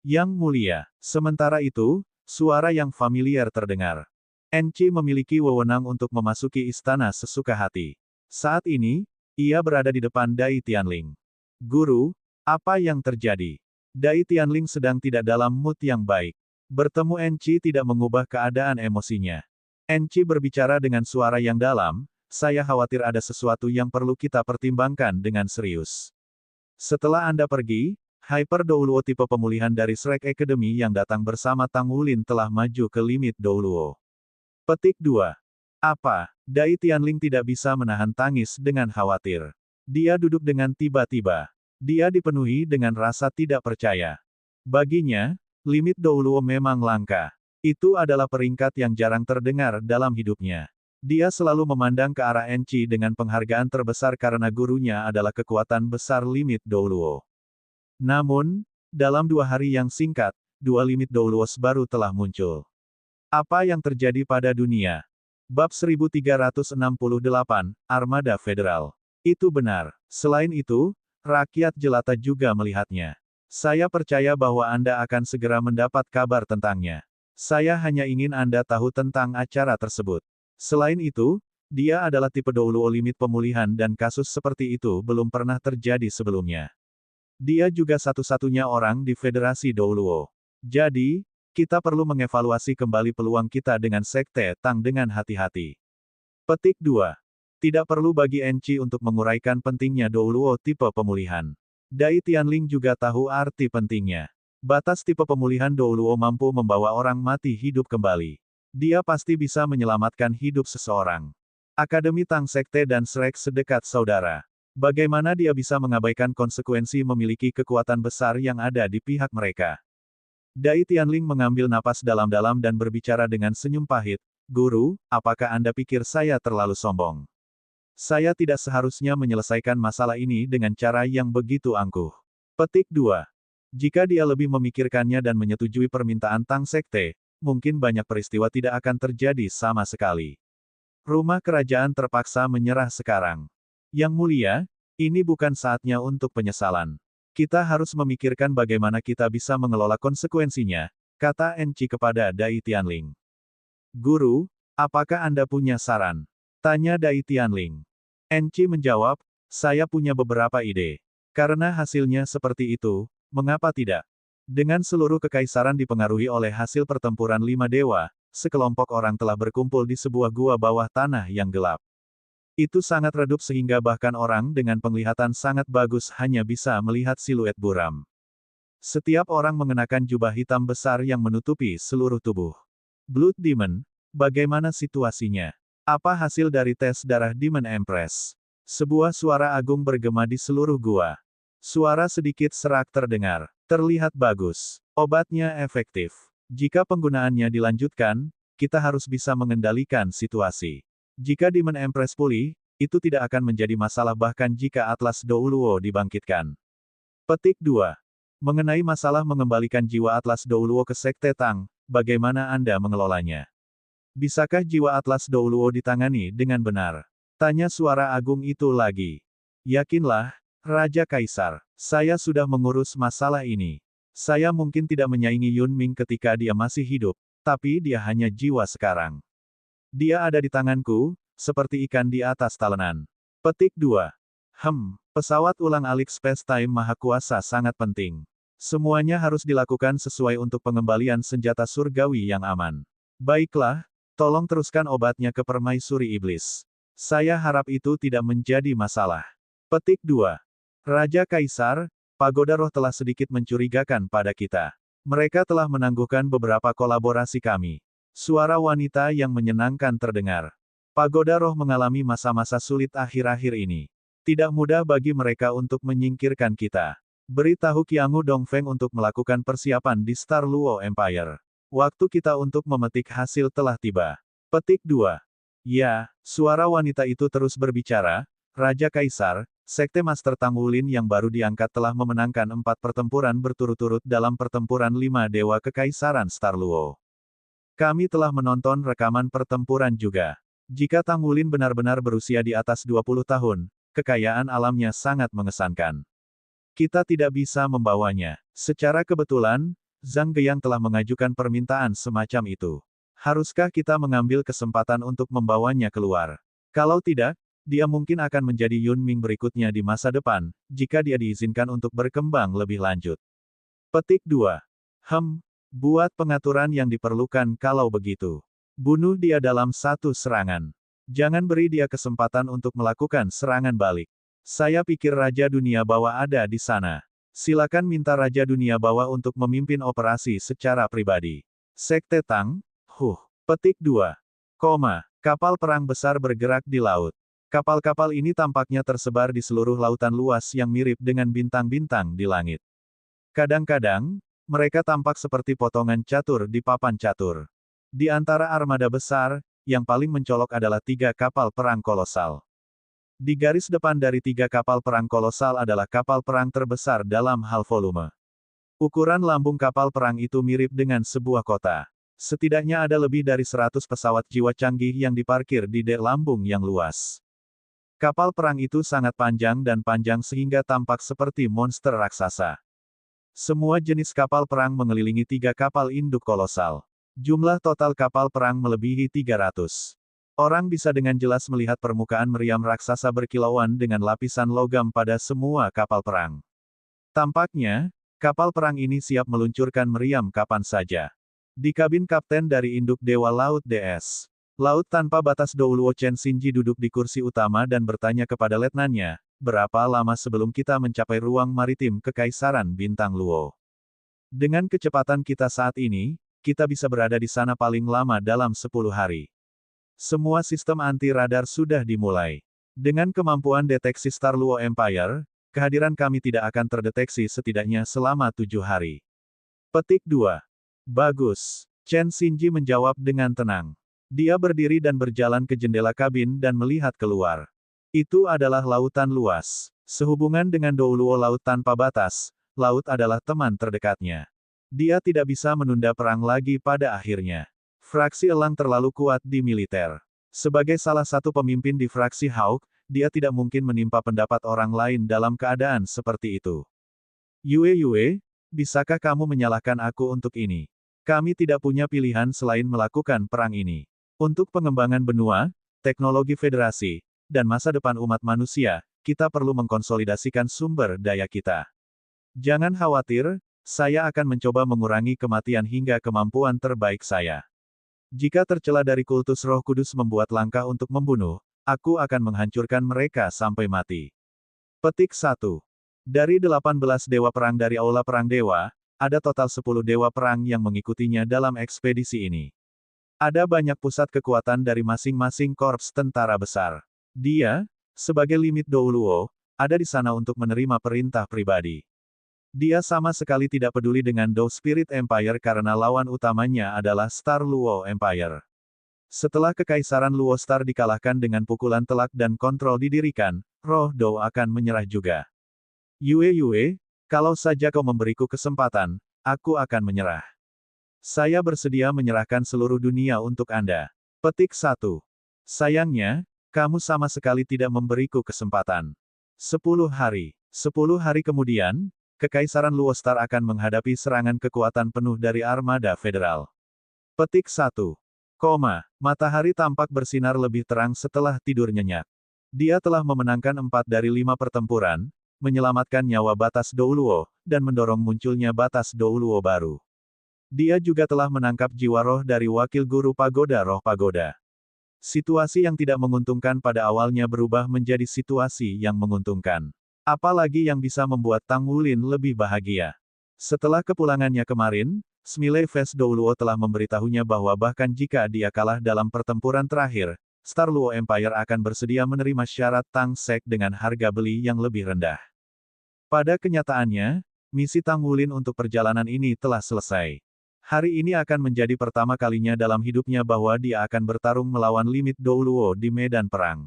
Yang mulia, sementara itu, suara yang familiar terdengar. Enci memiliki wewenang untuk memasuki istana sesuka hati. Saat ini, ia berada di depan Dai Tianling. Guru, apa yang terjadi? Dai Tianling sedang tidak dalam mood yang baik. Bertemu Enci tidak mengubah keadaan emosinya. Enci berbicara dengan suara yang dalam, saya khawatir ada sesuatu yang perlu kita pertimbangkan dengan serius. Setelah Anda pergi, Hyper Douluo tipe pemulihan dari Shrek Academy yang datang bersama Tang Wulin telah maju ke limit Douluo. Petik 2. Apa? Dai Tianling tidak bisa menahan tangis dengan khawatir. Dia duduk dengan tiba-tiba. Dia dipenuhi dengan rasa tidak percaya. Baginya, limit Douluo memang langka. Itu adalah peringkat yang jarang terdengar dalam hidupnya. Dia selalu memandang ke arah Enci dengan penghargaan terbesar karena gurunya adalah kekuatan besar limit Douluo. Namun, dalam 2 hari yang singkat, 2 limit Douluo baru telah muncul. Apa yang terjadi pada dunia? Bab 1368, Armada Federal. Itu benar. Selain itu, rakyat jelata juga melihatnya. Saya percaya bahwa Anda akan segera mendapat kabar tentangnya. Saya hanya ingin Anda tahu tentang acara tersebut. Selain itu, dia adalah tipe Douluo limit pemulihan dan kasus seperti itu belum pernah terjadi sebelumnya. Dia juga satu-satunya orang di Federasi Douluo. Jadi, kita perlu mengevaluasi kembali peluang kita dengan Sekte Tang dengan hati-hati. Petik 2. Tidak perlu bagi Enci untuk menguraikan pentingnya Douluo tipe pemulihan. Dai Tianling juga tahu arti pentingnya. Batas tipe pemulihan Douluo mampu membawa orang mati hidup kembali. Dia pasti bisa menyelamatkan hidup seseorang. Akademi Tang Sekte dan Shrek sedekat saudara. Bagaimana dia bisa mengabaikan konsekuensi memiliki kekuatan besar yang ada di pihak mereka? Dai Tianling mengambil napas dalam-dalam dan berbicara dengan senyum pahit. Guru, apakah Anda pikir saya terlalu sombong? Saya tidak seharusnya menyelesaikan masalah ini dengan cara yang begitu angkuh. Petik 2. Jika dia lebih memikirkannya dan menyetujui permintaan Tang Sekte, mungkin banyak peristiwa tidak akan terjadi sama sekali. Rumah kerajaan terpaksa menyerah sekarang. Yang mulia, ini bukan saatnya untuk penyesalan. Kita harus memikirkan bagaimana kita bisa mengelola konsekuensinya, kata Enci kepada Dai Tianling. Guru, apakah Anda punya saran? Tanya Dai Tianling. Enci menjawab, saya punya beberapa ide. Karena hasilnya seperti itu, mengapa tidak? Dengan seluruh kekaisaran dipengaruhi oleh hasil pertempuran 5 dewa, sekelompok orang telah berkumpul di sebuah gua bawah tanah yang gelap. Itu sangat redup sehingga bahkan orang dengan penglihatan sangat bagus hanya bisa melihat siluet buram. Setiap orang mengenakan jubah hitam besar yang menutupi seluruh tubuh. Blood Demon, bagaimana situasinya? Apa hasil dari tes darah Demon Empress? Sebuah suara agung bergema di seluruh gua. Suara sedikit serak terdengar. Terlihat bagus. Obatnya efektif. Jika penggunaannya dilanjutkan, kita harus bisa mengendalikan situasi. Jika Demon Empress pulih, itu tidak akan menjadi masalah bahkan jika Atlas Douluo dibangkitkan. Petik 2. Mengenai masalah mengembalikan jiwa Atlas Douluo ke Sekte Tang, bagaimana Anda mengelolanya? Bisakah jiwa Atlas Douluo ditangani dengan benar? Tanya suara agung itu lagi. Yakinlah, Raja Kaisar, saya sudah mengurus masalah ini. Saya mungkin tidak menyaingi Yun Ming ketika dia masih hidup, tapi dia hanya jiwa sekarang. Dia ada di tanganku, seperti ikan di atas talenan. Petik 2. Pesawat ulang-alik Space Time Maha Kuasa sangat penting. Semuanya harus dilakukan sesuai untuk pengembalian senjata surgawi yang aman. Baiklah, tolong teruskan obatnya ke Permaisuri Iblis. Saya harap itu tidak menjadi masalah. Petik 2. Raja Kaisar, Pagoda Roh telah sedikit mencurigakan pada kita. Mereka telah menangguhkan beberapa kolaborasi kami. Suara wanita yang menyenangkan terdengar. Pagoda Roh mengalami masa-masa sulit akhir-akhir ini. Tidak mudah bagi mereka untuk menyingkirkan kita. Beritahu Qiangu Dongfeng untuk melakukan persiapan di Star Luo Empire. Waktu kita untuk memetik hasil telah tiba. Petik 2. Ya, suara wanita itu terus berbicara. Raja Kaisar, Sekte Master Tang Wulin yang baru diangkat telah memenangkan 4 pertempuran berturut-turut dalam pertempuran 5 Dewa Kekaisaran Star Luo. Kami telah menonton rekaman pertempuran juga. Jika Tang Wulin benar-benar berusia di atas 20 tahun, kekayaan alamnya sangat mengesankan. Kita tidak bisa membawanya. Secara kebetulan, Zhang Geyang telah mengajukan permintaan semacam itu. Haruskah kita mengambil kesempatan untuk membawanya keluar? Kalau tidak, dia mungkin akan menjadi Yun Ming berikutnya di masa depan, jika dia diizinkan untuk berkembang lebih lanjut. Petik 2. Buat pengaturan yang diperlukan kalau begitu. Bunuh dia dalam satu serangan. Jangan beri dia kesempatan untuk melakukan serangan balik. Saya pikir Raja Dunia Bawah ada di sana. Silakan minta Raja Dunia Bawah untuk memimpin operasi secara pribadi. Sekte Tang, Petik 2. Kapal perang besar bergerak di laut. Kapal-kapal ini tampaknya tersebar di seluruh lautan luas yang mirip dengan bintang-bintang di langit. Kadang-kadang, mereka tampak seperti potongan catur di papan catur. Di antara armada besar, yang paling mencolok adalah 3 kapal perang kolosal. Di garis depan dari 3 kapal perang kolosal adalah kapal perang terbesar dalam hal volume. Ukuran lambung kapal perang itu mirip dengan sebuah kota. Setidaknya ada lebih dari 100 pesawat jiwa canggih yang diparkir di dek lambung yang luas. Kapal perang itu sangat panjang dan panjang sehingga tampak seperti monster raksasa. Semua jenis kapal perang mengelilingi 3 kapal induk kolosal. Jumlah total kapal perang melebihi 300. Orang bisa dengan jelas melihat permukaan meriam raksasa berkilauan dengan lapisan logam pada semua kapal perang. Tampaknya, kapal perang ini siap meluncurkan meriam kapan saja. Di kabin kapten dari induk Dewa Laut DS. Laut tanpa batas Douluo Chen Xinji duduk di kursi utama dan bertanya kepada letnannya, berapa lama sebelum kita mencapai ruang maritim Kekaisaran Bintang Luo? Dengan kecepatan kita saat ini, kita bisa berada di sana paling lama dalam 10 hari. Semua sistem anti-radar sudah dimulai. Dengan kemampuan deteksi Star Luo Empire, kehadiran kami tidak akan terdeteksi setidaknya selama 7 hari. Petik 2. Bagus. Chen Xinji menjawab dengan tenang. Dia berdiri dan berjalan ke jendela kabin dan melihat keluar. Itu adalah lautan luas. Sehubungan dengan Douluo Laut Tanpa Batas, laut adalah teman terdekatnya. Dia tidak bisa menunda perang lagi pada akhirnya. Fraksi Elang terlalu kuat di militer. Sebagai salah satu pemimpin di fraksi Hawk, dia tidak mungkin menimpa pendapat orang lain dalam keadaan seperti itu. Yue, bisakah kamu menyalahkan aku untuk ini? Kami tidak punya pilihan selain melakukan perang ini. Untuk pengembangan benua, teknologi federasi, dan masa depan umat manusia, kita perlu mengkonsolidasikan sumber daya kita. Jangan khawatir, saya akan mencoba mengurangi kematian hingga kemampuan terbaik saya. Jika tercela dari kultus Roh Kudus membuat langkah untuk membunuh, aku akan menghancurkan mereka sampai mati. Petik 1. Dari 18 dewa perang dari Aula Perang Dewa, ada total 10 dewa perang yang mengikutinya dalam ekspedisi ini. Ada banyak pusat kekuatan dari masing-masing korps tentara besar. Dia, sebagai limit Douluo, ada di sana untuk menerima perintah pribadi. Dia sama sekali tidak peduli dengan Dou Spirit Empire karena lawan utamanya adalah Star Luo Empire. Setelah Kekaisaran Luo Star dikalahkan dengan pukulan telak dan kontrol didirikan, roh Dou akan menyerah juga. Yue, kalau saja kau memberiku kesempatan, aku akan menyerah. Saya bersedia menyerahkan seluruh dunia untuk Anda. Petik 1. Sayangnya, kamu sama sekali tidak memberiku kesempatan. 10 hari. 10 hari kemudian, Kekaisaran Luo Star akan menghadapi serangan kekuatan penuh dari armada federal. Petik 1. Matahari tampak bersinar lebih terang setelah tidur nyenyak. Dia telah memenangkan 4 dari 5 pertempuran, menyelamatkan nyawa batas Douluo, dan mendorong munculnya batas Douluo baru. Dia juga telah menangkap jiwa roh dari wakil guru pagoda roh pagoda. Situasi yang tidak menguntungkan pada awalnya berubah menjadi situasi yang menguntungkan. Apalagi yang bisa membuat Tang Wulin lebih bahagia. Setelah kepulangannya kemarin, Smiley Face Douluo telah memberitahunya bahwa bahkan jika dia kalah dalam pertempuran terakhir, Star Luo Empire akan bersedia menerima syarat Tang Sek dengan harga beli yang lebih rendah. Pada kenyataannya, misi Tang Wulin untuk perjalanan ini telah selesai. Hari ini akan menjadi pertama kalinya dalam hidupnya bahwa dia akan bertarung melawan limit Douluo di medan perang.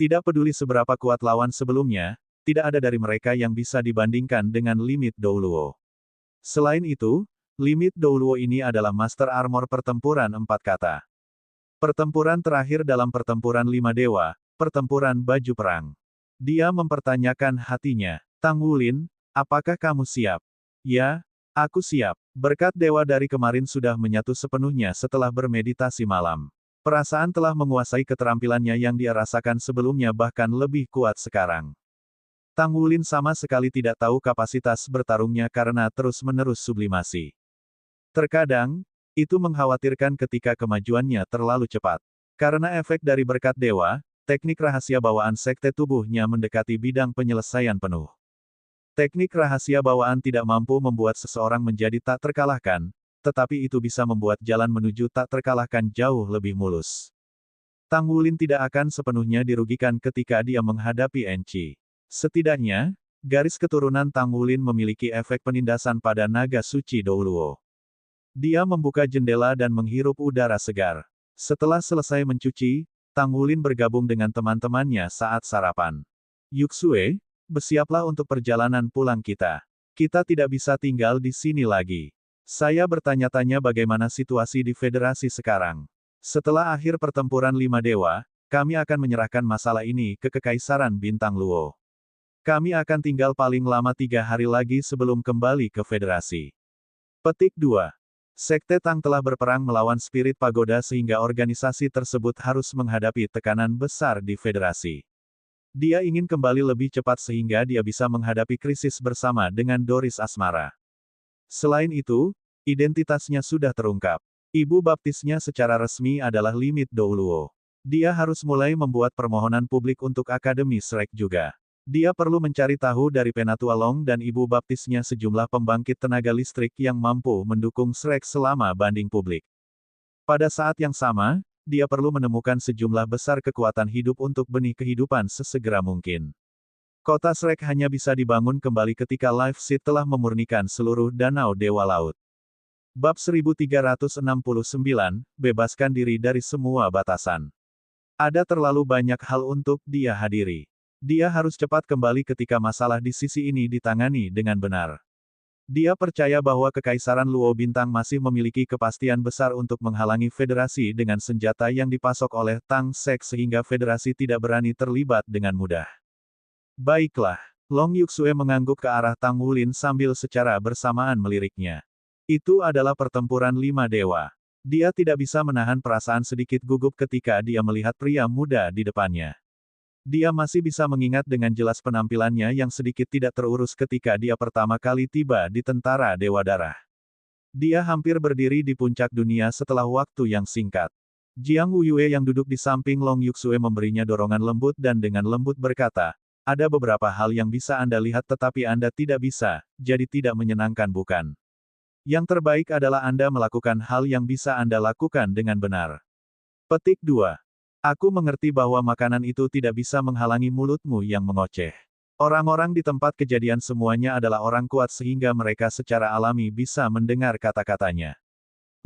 Tidak peduli seberapa kuat lawan sebelumnya, tidak ada dari mereka yang bisa dibandingkan dengan limit Douluo. Selain itu, limit Douluo ini adalah Master Armor pertempuran 4 kata. Pertempuran terakhir dalam pertempuran 5 dewa, pertempuran baju perang. Dia mempertanyakan hatinya. Tang Wulin, apakah kamu siap? Ya, aku siap. Berkat dewa dari kemarin sudah menyatu sepenuhnya setelah bermeditasi malam. Perasaan telah menguasai keterampilannya yang dia rasakan sebelumnya bahkan lebih kuat sekarang. Tang Wulin sama sekali tidak tahu kapasitas bertarungnya karena terus-menerus sublimasi. Terkadang, Itu mengkhawatirkan ketika kemajuannya terlalu cepat. Karena efek dari berkat dewa, teknik rahasia bawaan sekte tubuhnya mendekati bidang penyelesaian penuh. Teknik rahasia bawaan tidak mampu membuat seseorang menjadi tak terkalahkan, tetapi itu bisa membuat jalan menuju tak terkalahkan jauh lebih mulus. Tang Wulin tidak akan sepenuhnya dirugikan ketika dia menghadapi Enci. Setidaknya, garis keturunan Tang Wulin memiliki efek penindasan pada naga suci Douluo. Dia membuka jendela dan menghirup udara segar. Setelah selesai mencuci, Tang Wulin bergabung dengan teman-temannya saat sarapan. Yuxue, bersiaplah untuk perjalanan pulang kita. Kita tidak bisa tinggal di sini lagi. Saya bertanya-tanya bagaimana situasi di federasi sekarang. Setelah akhir pertempuran lima dewa, kami akan menyerahkan masalah ini ke Kekaisaran Bintang Luo. Kami akan tinggal paling lama 3 hari lagi sebelum kembali ke federasi. Petik 2. Sekte Tang telah berperang melawan spirit pagoda sehingga organisasi tersebut harus menghadapi tekanan besar di federasi. Dia ingin kembali lebih cepat sehingga dia bisa menghadapi krisis bersama dengan Doris Asmara. Selain itu, identitasnya sudah terungkap. Ibu baptisnya secara resmi adalah Limit Douluo. Dia harus mulai membuat permohonan publik untuk Akademi Shrek juga. Dia perlu mencari tahu dari Penatua Long dan ibu baptisnya sejumlah pembangkit tenaga listrik yang mampu mendukung Shrek selama banding publik. Pada saat yang sama, dia perlu menemukan sejumlah besar kekuatan hidup untuk benih kehidupan sesegera mungkin. Kota Shrek hanya bisa dibangun kembali ketika Life Seed telah memurnikan seluruh danau Dewa Laut. Bab 1369, bebaskan diri dari semua batasan. Ada terlalu banyak hal untuk dia hadiri. Dia harus cepat kembali ketika masalah di sisi ini ditangani dengan benar. Dia percaya bahwa Kekaisaran Luo Bintang masih memiliki kepastian besar untuk menghalangi federasi dengan senjata yang dipasok oleh Tang Sek sehingga federasi tidak berani terlibat dengan mudah. Baiklah, Long Yuxue mengangguk ke arah Tang Wulin sambil secara bersamaan meliriknya. Itu adalah pertempuran lima dewa. Dia tidak bisa menahan perasaan sedikit gugup ketika dia melihat pria muda di depannya. Dia masih bisa mengingat dengan jelas penampilannya yang sedikit tidak terurus ketika dia pertama kali tiba di tentara Dewa Darah. Dia hampir berdiri di puncak dunia setelah waktu yang singkat. Jiang Wuyue yang duduk di samping Long Yuxue memberinya dorongan lembut dan dengan lembut berkata, ada beberapa hal yang bisa Anda lihat tetapi Anda tidak bisa, jadi tidak menyenangkan bukan? Yang terbaik adalah Anda melakukan hal yang bisa Anda lakukan dengan benar. Petik 2. Aku mengerti bahwa makanan itu tidak bisa menghalangi mulutmu yang mengoceh. Orang-orang di tempat kejadian semuanya adalah orang kuat sehingga mereka secara alami bisa mendengar kata-katanya.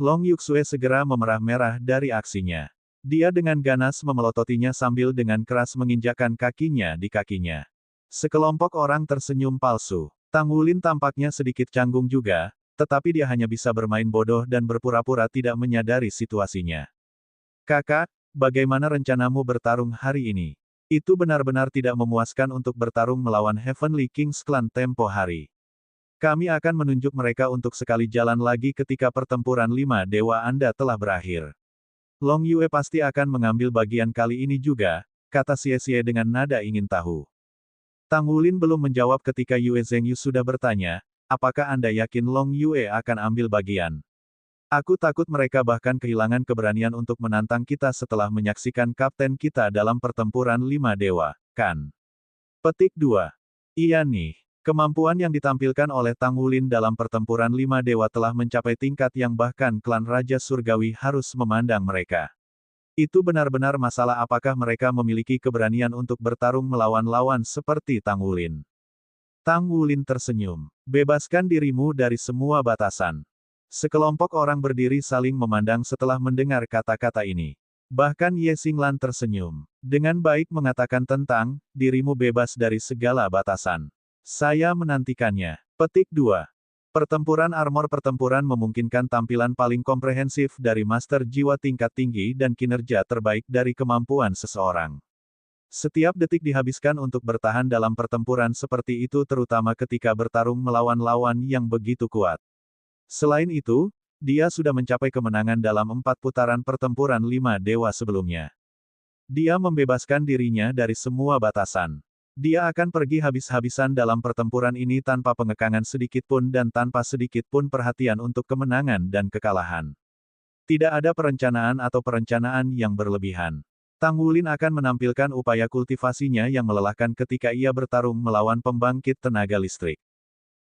Long Yuxue segera memerah-merah dari aksinya. Dia dengan ganas memelototinya sambil dengan keras menginjakkan kakinya di kakinya. Sekelompok orang tersenyum palsu. Tang Wulin tampaknya sedikit canggung juga, tetapi dia hanya bisa bermain bodoh dan berpura-pura tidak menyadari situasinya. Kakak, bagaimana rencanamu bertarung hari ini? Itu benar-benar tidak memuaskan untuk bertarung melawan Heavenly Kings Clan tempo hari. Kami akan menunjuk mereka untuk sekali jalan lagi ketika pertempuran lima dewa Anda telah berakhir. Long Yue pasti akan mengambil bagian kali ini juga, kata Xie dengan nada ingin tahu. Tang Wulin belum menjawab ketika Yue Zhengyu sudah bertanya, apakah Anda yakin Long Yue akan ambil bagian? Aku takut mereka bahkan kehilangan keberanian untuk menantang kita setelah menyaksikan kapten kita dalam pertempuran lima dewa, kan? Petik 2. Iya nih. Kemampuan yang ditampilkan oleh Tang Wulin dalam pertempuran lima dewa telah mencapai tingkat yang bahkan klan Raja Surgawi harus memandang mereka. Itu benar-benar masalah apakah mereka memiliki keberanian untuk bertarung melawan lawan seperti Tang Wulin. Tang Wulin tersenyum. Bebaskan dirimu dari semua batasan. Sekelompok orang berdiri saling memandang setelah mendengar kata-kata ini. Bahkan Ye Xinglan tersenyum. Dengan baik mengatakan tentang, dirimu bebas dari segala batasan. Saya menantikannya. Petik 2. Pertempuran armor pertempuran memungkinkan tampilan paling komprehensif dari master jiwa tingkat tinggi dan kinerja terbaik dari kemampuan seseorang. Setiap detik dihabiskan untuk bertahan dalam pertempuran seperti itu terutama ketika bertarung melawan lawan yang begitu kuat. Selain itu, dia sudah mencapai kemenangan dalam 4 putaran pertempuran 5 dewa sebelumnya. Dia membebaskan dirinya dari semua batasan. Dia akan pergi habis-habisan dalam pertempuran ini tanpa pengekangan sedikit pun dan tanpa sedikit pun perhatian untuk kemenangan dan kekalahan. Tidak ada perencanaan atau perencanaan yang berlebihan. Tang Wulin akan menampilkan upaya kultivasinya yang melelahkan ketika ia bertarung melawan pembangkit tenaga listrik.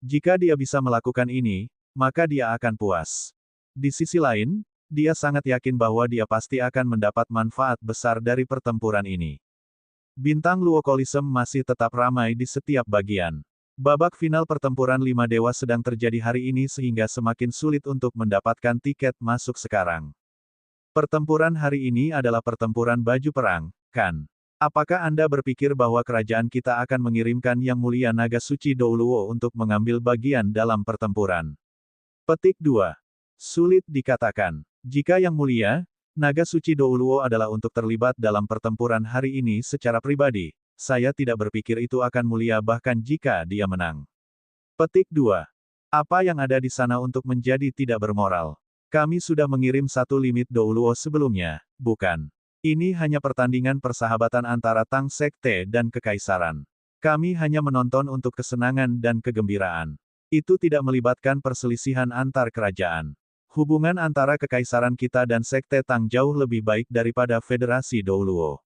Jika dia bisa melakukan ini, maka dia akan puas. Di sisi lain, dia sangat yakin bahwa dia pasti akan mendapat manfaat besar dari pertempuran ini. Bintang Luo Coliseum masih tetap ramai di setiap bagian. Babak final pertempuran 5 dewa sedang terjadi hari ini sehingga semakin sulit untuk mendapatkan tiket masuk sekarang. Pertempuran hari ini adalah pertempuran baju perang, kan? Apakah Anda berpikir bahwa kerajaan kita akan mengirimkan Yang Mulia Naga Suci Douluo untuk mengambil bagian dalam pertempuran? Petik 2. Sulit dikatakan. Jika Yang Mulia, Naga Suci Douluo adalah untuk terlibat dalam pertempuran hari ini secara pribadi, saya tidak berpikir itu akan mulia bahkan jika dia menang. Petik 2. Apa yang ada di sana untuk menjadi tidak bermoral? Kami sudah mengirim satu limit Douluo sebelumnya, bukan? Ini hanya pertandingan persahabatan antara Tang Sekte dan Kekaisaran. Kami hanya menonton untuk kesenangan dan kegembiraan. Itu tidak melibatkan perselisihan antar kerajaan. Hubungan antara Kekaisaran kita dan Sekte Tang jauh lebih baik daripada Federasi Douluo.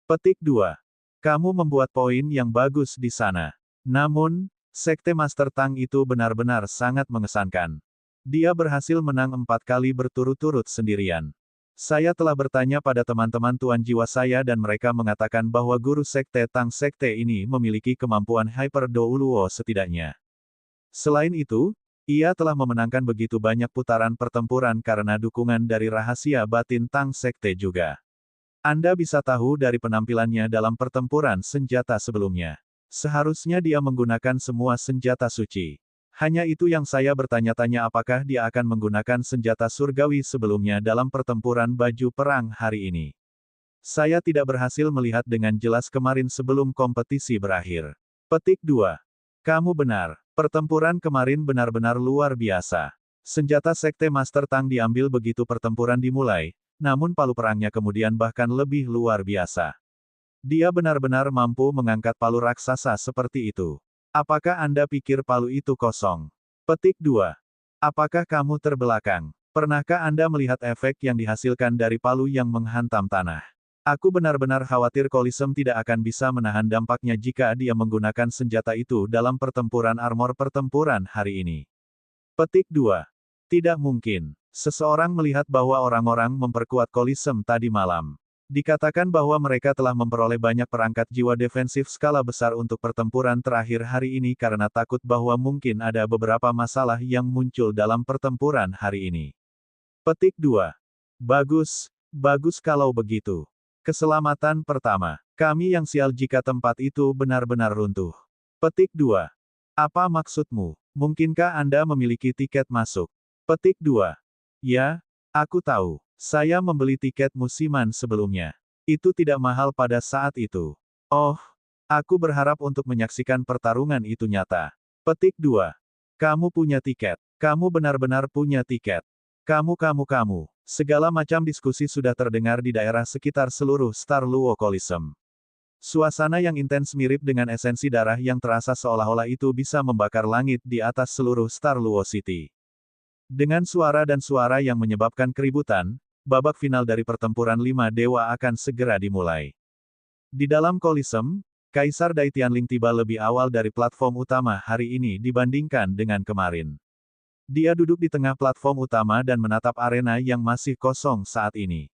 Petik 2. Kamu membuat poin yang bagus di sana. Namun, Sekte Master Tang itu benar-benar sangat mengesankan. Dia berhasil menang 4 kali berturut-turut sendirian. Saya telah bertanya pada teman-teman Tuan Jiwa saya dan mereka mengatakan bahwa guru Sekte Tang Sekte ini memiliki kemampuan Hyper Douluo setidaknya. Selain itu, ia telah memenangkan begitu banyak putaran pertempuran karena dukungan dari rahasia batin Tang Sekte juga. Anda bisa tahu dari penampilannya dalam pertempuran senjata sebelumnya. Seharusnya dia menggunakan semua senjata suci. Hanya itu yang saya bertanya-tanya apakah dia akan menggunakan senjata surgawi sebelumnya dalam pertempuran baju perang hari ini. Saya tidak berhasil melihat dengan jelas kemarin sebelum kompetisi berakhir. Petik 2. Kamu benar. Pertempuran kemarin benar-benar luar biasa. Senjata Sekte Master Tang diambil begitu pertempuran dimulai, namun palu perangnya kemudian bahkan lebih luar biasa. Dia benar-benar mampu mengangkat palu raksasa seperti itu. Apakah Anda pikir palu itu kosong? Petik 2. Apakah kamu terbelakang? Pernahkah Anda melihat efek yang dihasilkan dari palu yang menghantam tanah? Aku benar-benar khawatir Coliseum tidak akan bisa menahan dampaknya jika dia menggunakan senjata itu dalam pertempuran armor pertempuran hari ini. Petik 2. Tidak mungkin. Seseorang melihat bahwa orang-orang memperkuat Coliseum tadi malam. Dikatakan bahwa mereka telah memperoleh banyak perangkat jiwa defensif skala besar untuk pertempuran terakhir hari ini karena takut bahwa mungkin ada beberapa masalah yang muncul dalam pertempuran hari ini. Petik 2. Bagus, bagus kalau begitu. Keselamatan pertama. Kami yang sial jika tempat itu benar-benar runtuh. Petik 2. Apa maksudmu? Mungkinkah Anda memiliki tiket masuk? Petik 2. Ya, aku tahu. Saya membeli tiket musiman sebelumnya. Itu tidak mahal pada saat itu. Oh, aku berharap untuk menyaksikan pertarungan itu nyata. Petik 2. Kamu punya tiket. Kamu benar-benar punya tiket. Kamu. Segala macam diskusi sudah terdengar di daerah sekitar seluruh Star Luo Coliseum. Suasana yang intens mirip dengan esensi darah yang terasa seolah-olah itu bisa membakar langit di atas seluruh Star Luo City. Dengan suara dan suara yang menyebabkan keributan, babak final dari pertempuran 5 dewa akan segera dimulai. Di dalam Coliseum, Kaisar Dai Tianling tiba lebih awal dari platform utama hari ini dibandingkan dengan kemarin. Dia duduk di tengah platform utama dan menatap arena yang masih kosong saat ini.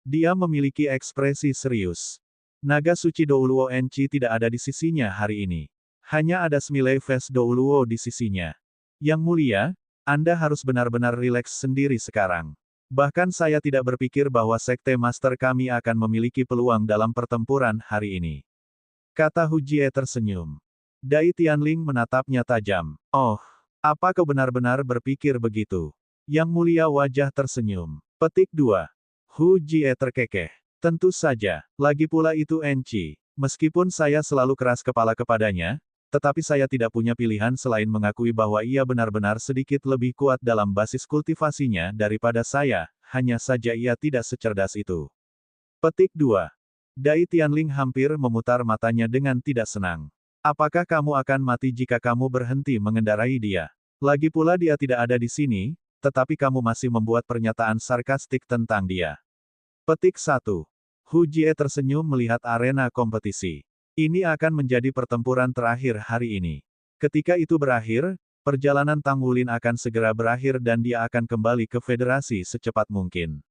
Dia memiliki ekspresi serius. Naga suci Douluo Enchi tidak ada di sisinya hari ini. Hanya ada Smiley Face Douluo di sisinya. Yang mulia, Anda harus benar-benar rileks sendiri sekarang. Bahkan saya tidak berpikir bahwa Sekte Master kami akan memiliki peluang dalam pertempuran hari ini. Kata Hu Jie tersenyum. Dai Tianling menatapnya tajam. Oh, apa kau benar-benar berpikir begitu? Yang mulia wajah tersenyum. Petik 2. Hu Jie terkekeh. Tentu saja, lagi pula itu Enchi. Meskipun saya selalu keras kepala kepadanya, tetapi saya tidak punya pilihan selain mengakui bahwa ia benar-benar sedikit lebih kuat dalam basis kultivasinya daripada saya, hanya saja ia tidak secerdas itu. Petik 2. Dai Tianling hampir memutar matanya dengan tidak senang. Apakah kamu akan mati jika kamu berhenti mengendarai dia? Lagi pula dia tidak ada di sini, tetapi kamu masih membuat pernyataan sarkastik tentang dia. Petik 1. Hu Jie tersenyum melihat arena kompetisi. Ini akan menjadi pertempuran terakhir hari ini. Ketika itu berakhir, perjalanan Tang Wulin akan segera berakhir dan dia akan kembali ke federasi secepat mungkin.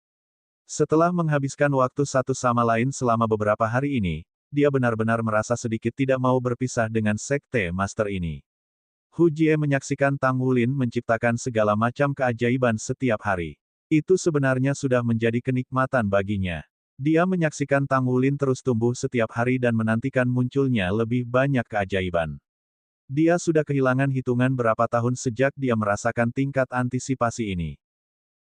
Setelah menghabiskan waktu satu sama lain selama beberapa hari ini, dia benar-benar merasa sedikit tidak mau berpisah dengan sekte master ini. Hu Jie menyaksikan Tang Wulin menciptakan segala macam keajaiban setiap hari. Itu sebenarnya sudah menjadi kenikmatan baginya. Dia menyaksikan Tang Wulin terus tumbuh setiap hari dan menantikan munculnya lebih banyak keajaiban. Dia sudah kehilangan hitungan berapa tahun sejak dia merasakan tingkat antisipasi ini.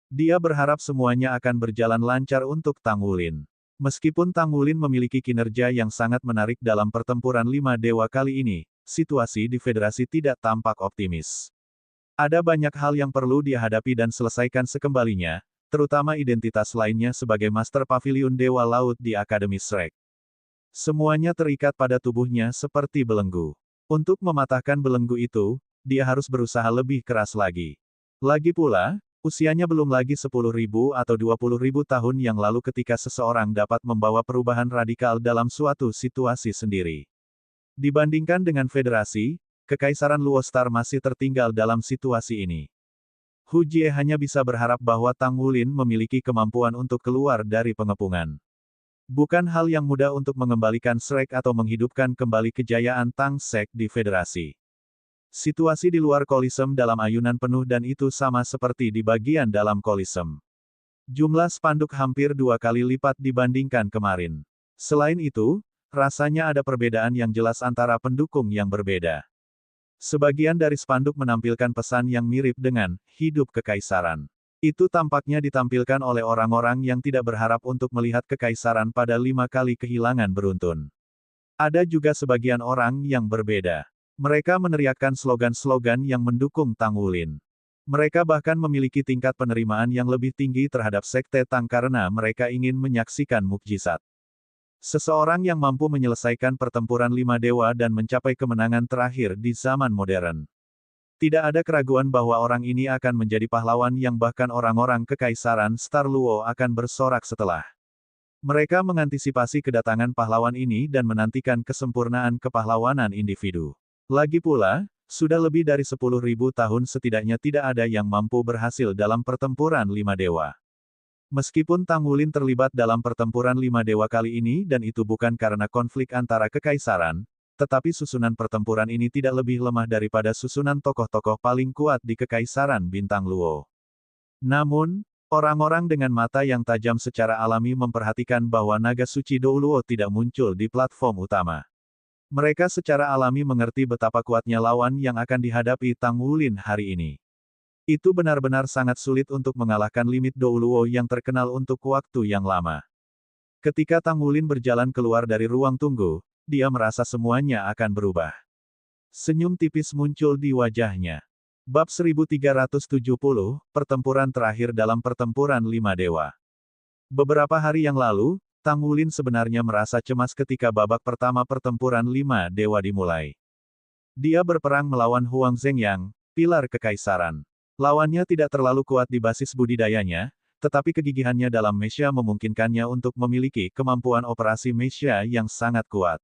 Dia berharap semuanya akan berjalan lancar untuk Tang Wulin. Meskipun Tang Wulin memiliki kinerja yang sangat menarik dalam pertempuran 5 dewa kali ini, situasi di federasi tidak tampak optimis. Ada banyak hal yang perlu dia hadapi dan selesaikan sekembalinya, terutama identitas lainnya sebagai Master Pavilion Dewa Laut di Akademi Shrek. Semuanya terikat pada tubuhnya seperti belenggu. Untuk mematahkan belenggu itu, dia harus berusaha lebih keras lagi. Lagi pula, usianya belum lagi 10.000 atau 20.000 tahun yang lalu ketika seseorang dapat membawa perubahan radikal dalam suatu situasi sendiri. Dibandingkan dengan federasi, Kekaisaran Luostar masih tertinggal dalam situasi ini. Hu Jie hanya bisa berharap bahwa Tang Wulin memiliki kemampuan untuk keluar dari pengepungan. Bukan hal yang mudah untuk mengembalikan Shrek atau menghidupkan kembali kejayaan Tang Sek di federasi. Situasi di luar Kolisem dalam ayunan penuh dan itu sama seperti di bagian dalam Kolisem. Jumlah spanduk hampir 2 kali lipat dibandingkan kemarin. Selain itu, rasanya ada perbedaan yang jelas antara pendukung yang berbeda. Sebagian dari spanduk menampilkan pesan yang mirip dengan "Hidup Kekaisaran". Itu tampaknya ditampilkan oleh orang-orang yang tidak berharap untuk melihat kekaisaran pada 5 kali kehilangan beruntun. Ada juga sebagian orang yang berbeda. Mereka meneriakkan slogan-slogan yang mendukung Tang Wulin. Mereka bahkan memiliki tingkat penerimaan yang lebih tinggi terhadap Sekte Tang karena mereka ingin menyaksikan mukjizat. Seseorang yang mampu menyelesaikan pertempuran 5 dewa dan mencapai kemenangan terakhir di zaman modern. Tidak ada keraguan bahwa orang ini akan menjadi pahlawan yang bahkan orang-orang Kekaisaran Star Luo akan bersorak setelah. Mereka mengantisipasi kedatangan pahlawan ini dan menantikan kesempurnaan kepahlawanan individu. Lagi pula, sudah lebih dari 10.000 tahun setidaknya tidak ada yang mampu berhasil dalam pertempuran 5 dewa. Meskipun Tang Wulin terlibat dalam pertempuran 5 dewa kali ini dan itu bukan karena konflik antara kekaisaran, tetapi susunan pertempuran ini tidak lebih lemah daripada susunan tokoh-tokoh paling kuat di Kekaisaran Bintang Luo. Namun, orang-orang dengan mata yang tajam secara alami memperhatikan bahwa naga suci Dou Luo tidak muncul di platform utama. Mereka secara alami mengerti betapa kuatnya lawan yang akan dihadapi Tang Wulin hari ini. Itu benar-benar sangat sulit untuk mengalahkan limit Dou Luo yang terkenal untuk waktu yang lama. Ketika Tang Wulin berjalan keluar dari ruang tunggu, dia merasa semuanya akan berubah. Senyum tipis muncul di wajahnya. Bab 1370, Pertempuran Terakhir dalam Pertempuran 5 Dewa. Beberapa hari yang lalu, Tang Wulin sebenarnya merasa cemas ketika babak pertama pertempuran 5 Dewa dimulai. Dia berperang melawan Huang Zhengyang, pilar kekaisaran. Lawannya tidak terlalu kuat di basis budidayanya, tetapi kegigihannya dalam Mesya memungkinkannya untuk memiliki kemampuan operasi Mesya yang sangat kuat.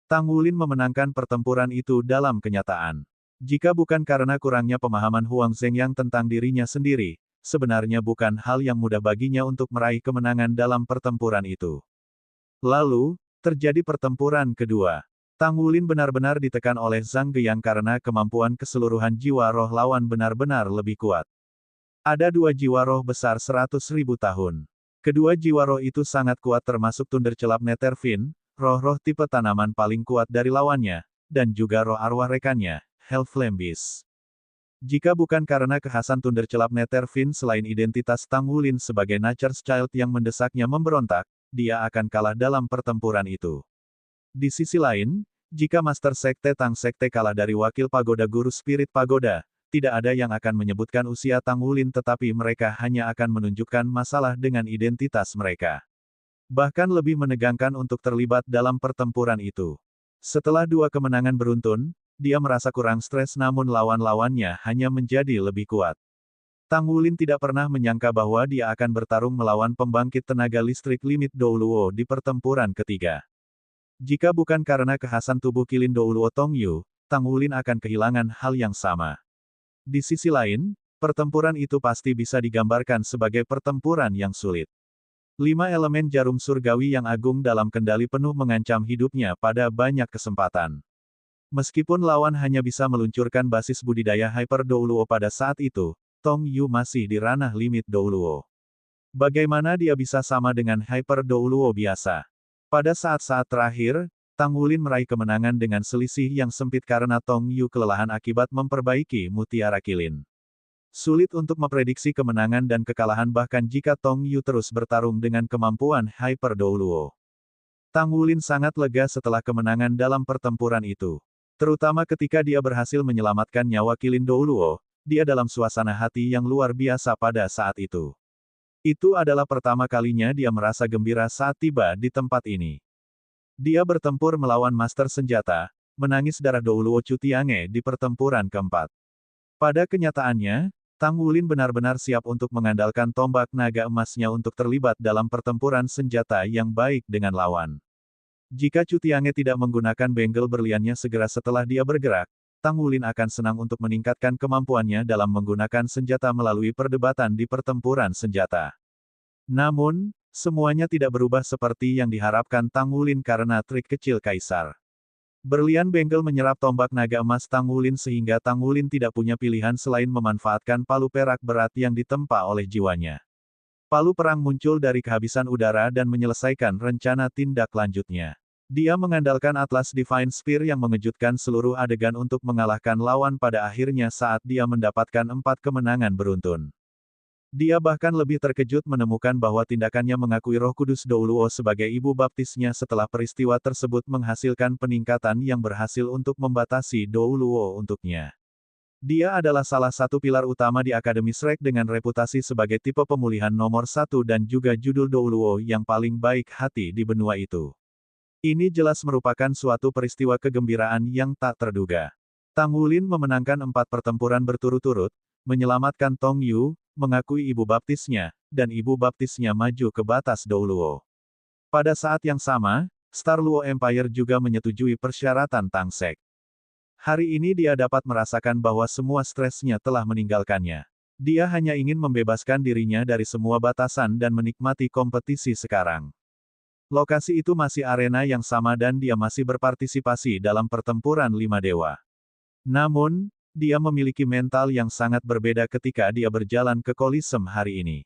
Tang Wulin memenangkan pertempuran itu dalam kenyataan. Jika bukan karena kurangnya pemahaman Huang Zhengyang tentang dirinya sendiri, sebenarnya bukan hal yang mudah baginya untuk meraih kemenangan dalam pertempuran itu. Lalu, terjadi pertempuran kedua. Tang Wulin benar-benar ditekan oleh Zhang Geyang karena kemampuan keseluruhan jiwa roh lawan benar-benar lebih kuat. Ada 2 jiwa roh besar 100.000 tahun. Kedua jiwa roh itu sangat kuat termasuk Thundercelap Netherfin, roh-roh tipe tanaman paling kuat dari lawannya, dan juga roh arwah rekannya, Hellflame Beast. Jika bukan karena kekhasan Thundercelap Netherfin selain identitas Tang Wulin sebagai Nature's Child yang mendesaknya memberontak, dia akan kalah dalam pertempuran itu. Di sisi lain, jika Master Sekte Tang Sekte kalah dari wakil pagoda Guru Spirit Pagoda, tidak ada yang akan menyebutkan usia Tang Wulin tetapi mereka hanya akan menunjukkan masalah dengan identitas mereka. Bahkan lebih menegangkan untuk terlibat dalam pertempuran itu. Setelah 2 kemenangan beruntun, dia merasa kurang stres namun lawan-lawannya hanya menjadi lebih kuat. Tang Wulin tidak pernah menyangka bahwa dia akan bertarung melawan pembangkit tenaga listrik limit Douluo di pertempuran ketiga. Jika bukan karena kekhasan tubuh Kilin Douluo Tongyu, Tang Wulin akan kehilangan hal yang sama. Di sisi lain, pertempuran itu pasti bisa digambarkan sebagai pertempuran yang sulit. 5 elemen jarum surgawi yang agung dalam kendali penuh mengancam hidupnya pada banyak kesempatan. Meskipun lawan hanya bisa meluncurkan basis budidaya Hyper Douluo pada saat itu, Tong Yu masih di ranah limit Douluo. Bagaimana dia bisa sama dengan Hyper Douluo biasa? Pada saat-saat terakhir, Tang Wulin meraih kemenangan dengan selisih yang sempit karena Tong Yu kelelahan akibat memperbaiki mutiara kilin. Sulit untuk memprediksi kemenangan dan kekalahan bahkan jika Tong Yu terus bertarung dengan kemampuan Hyper Douluo. Tang Wulin sangat lega setelah kemenangan dalam pertempuran itu. Terutama ketika dia berhasil menyelamatkan nyawa Kilin Douluo, dia dalam suasana hati yang luar biasa pada saat itu. Itu adalah pertama kalinya dia merasa gembira saat tiba di tempat ini. Dia bertempur melawan Master Senjata, menangis darah Douluo Cutiange di pertempuran keempat. Pada kenyataannya, Tang Wulin benar-benar siap untuk mengandalkan tombak naga emasnya untuk terlibat dalam pertempuran senjata yang baik dengan lawan. Jika Cutiange tidak menggunakan benggel berliannya segera setelah dia bergerak, Tang Wulin akan senang untuk meningkatkan kemampuannya dalam menggunakan senjata melalui perdebatan di pertempuran senjata. Namun, semuanya tidak berubah seperti yang diharapkan Tang Wulin karena trik kecil Kaisar. Berlian benggel menyerap tombak naga emas Tang Wulin sehingga Tang Wulin tidak punya pilihan selain memanfaatkan palu perak berat yang ditempa oleh jiwanya. Palu perang muncul dari kehabisan udara dan menyelesaikan rencana tindak lanjutnya. Dia mengandalkan Atlas Divine Spear yang mengejutkan seluruh adegan untuk mengalahkan lawan pada akhirnya saat dia mendapatkan 4 kemenangan beruntun. Dia bahkan lebih terkejut menemukan bahwa tindakannya mengakui Roh Kudus Douluo sebagai ibu baptisnya setelah peristiwa tersebut menghasilkan peningkatan yang berhasil untuk membatasi Douluo untuknya. Dia adalah salah satu pilar utama di Akademi Shrek dengan reputasi sebagai tipe pemulihan nomor 1 dan juga judul Douluo yang paling baik hati di benua itu. Ini jelas merupakan suatu peristiwa kegembiraan yang tak terduga. Tang Wulin memenangkan 4 pertempuran berturut-turut, menyelamatkan Tong Yu, mengakui ibu baptisnya, dan ibu baptisnya maju ke batas Douluo. Pada saat yang sama, Star Luo Empire juga menyetujui persyaratan Tang Sek. Hari ini dia dapat merasakan bahwa semua stresnya telah meninggalkannya. Dia hanya ingin membebaskan dirinya dari semua batasan dan menikmati kompetisi sekarang. Lokasi itu masih arena yang sama dan dia masih berpartisipasi dalam pertempuran 5 dewa. Namun, dia memiliki mental yang sangat berbeda ketika dia berjalan ke Kolisem hari ini.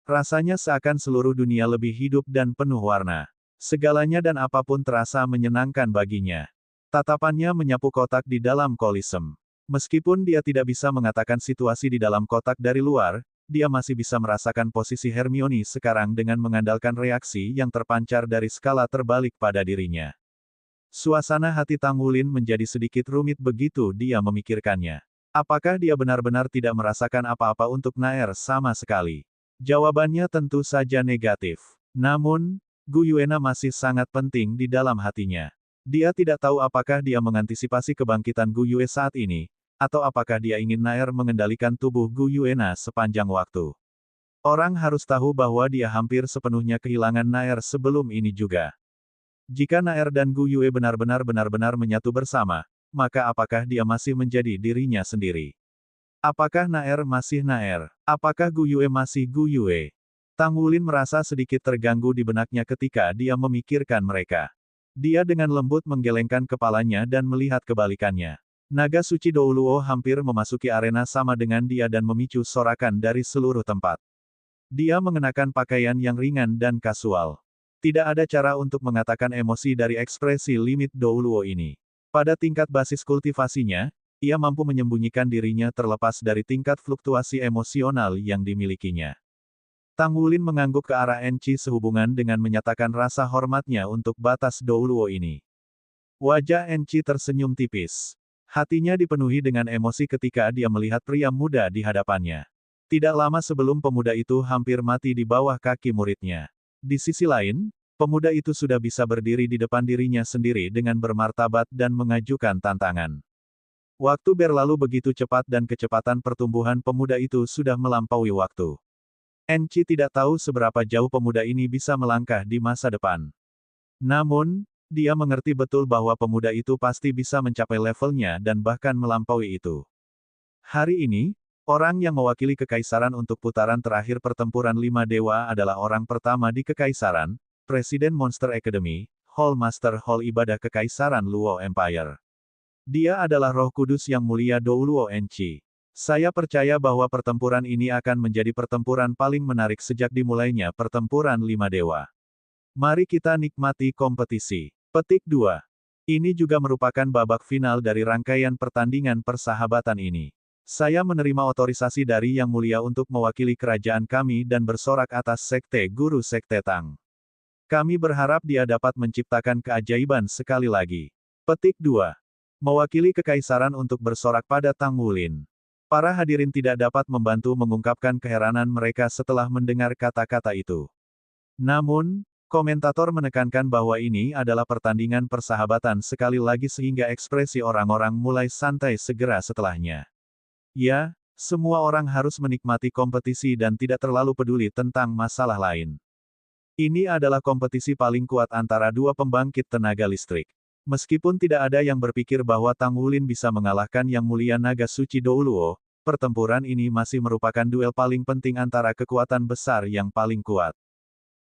Rasanya seakan seluruh dunia lebih hidup dan penuh warna. Segalanya dan apapun terasa menyenangkan baginya. Tatapannya menyapu kotak di dalam Kolisem. Meskipun dia tidak bisa mengatakan situasi di dalam kotak dari luar, dia masih bisa merasakan posisi Hermione sekarang dengan mengandalkan reaksi yang terpancar dari skala terbalik pada dirinya. Suasana hati Tang Wulin menjadi sedikit rumit begitu dia memikirkannya. Apakah dia benar-benar tidak merasakan apa-apa untuk Naer sama sekali? Jawabannya tentu saja negatif. Namun, Gu Yuena masih sangat penting di dalam hatinya. Dia tidak tahu apakah dia mengantisipasi kebangkitan Gu Yue saat ini, atau apakah dia ingin Naer mengendalikan tubuh Gu Yuena sepanjang waktu. Orang harus tahu bahwa dia hampir sepenuhnya kehilangan Naer sebelum ini juga. Jika Naer dan Gu Yue benar-benar menyatu bersama, maka apakah dia masih menjadi dirinya sendiri? Apakah Naer masih Naer? Apakah Gu Yue masih Gu Yue? Tang Wulin merasa sedikit terganggu di benaknya ketika dia memikirkan mereka. Dia dengan lembut menggelengkan kepalanya dan melihat kebalikannya. Naga suci Douluo hampir memasuki arena sama dengan dia dan memicu sorakan dari seluruh tempat. Dia mengenakan pakaian yang ringan dan kasual. Tidak ada cara untuk mengatakan emosi dari ekspresi limit Douluo ini. Pada tingkat basis kultivasinya, ia mampu menyembunyikan dirinya terlepas dari tingkat fluktuasi emosional yang dimilikinya. Tang Wulin mengangguk ke arah Enci sehubungan dengan menyatakan rasa hormatnya untuk batas Douluo ini. Wajah Enci tersenyum tipis. Hatinya dipenuhi dengan emosi ketika dia melihat pria muda di hadapannya. Tidak lama sebelum pemuda itu hampir mati di bawah kaki muridnya. Di sisi lain, pemuda itu sudah bisa berdiri di depan dirinya sendiri dengan bermartabat dan mengajukan tantangan. Waktu berlalu begitu cepat dan kecepatan pertumbuhan pemuda itu sudah melampaui waktu. Enci tidak tahu seberapa jauh pemuda ini bisa melangkah di masa depan. Namun, dia mengerti betul bahwa pemuda itu pasti bisa mencapai levelnya dan bahkan melampaui itu. Hari ini, orang yang mewakili kekaisaran untuk putaran terakhir pertempuran lima dewa adalah orang pertama di kekaisaran, Presiden Monster Academy, Hall Master Hall Ibadah Kekaisaran Luo Empire. Dia adalah Roh Kudus yang mulia Douluo Enci. Saya percaya bahwa pertempuran ini akan menjadi pertempuran paling menarik sejak dimulainya pertempuran lima dewa. Mari kita nikmati kompetisi. Petik 2. Ini juga merupakan babak final dari rangkaian pertandingan persahabatan ini. Saya menerima otorisasi dari Yang Mulia untuk mewakili kerajaan kami dan bersorak atas Sekte Guru Sekte Tang. Kami berharap dia dapat menciptakan keajaiban sekali lagi. Petik 2. Mewakili kekaisaran untuk bersorak pada Tang Wulin. Para hadirin tidak dapat membantu mengungkapkan keheranan mereka setelah mendengar kata-kata itu. Namun, komentator menekankan bahwa ini adalah pertandingan persahabatan sekali lagi sehingga ekspresi orang-orang mulai santai segera setelahnya. Ya, semua orang harus menikmati kompetisi dan tidak terlalu peduli tentang masalah lain. Ini adalah kompetisi paling kuat antara dua pembangkit tenaga listrik. Meskipun tidak ada yang berpikir bahwa Tang Wulin bisa mengalahkan Yang Mulia Naga Suci Douluo, pertempuran ini masih merupakan duel paling penting antara kekuatan besar yang paling kuat.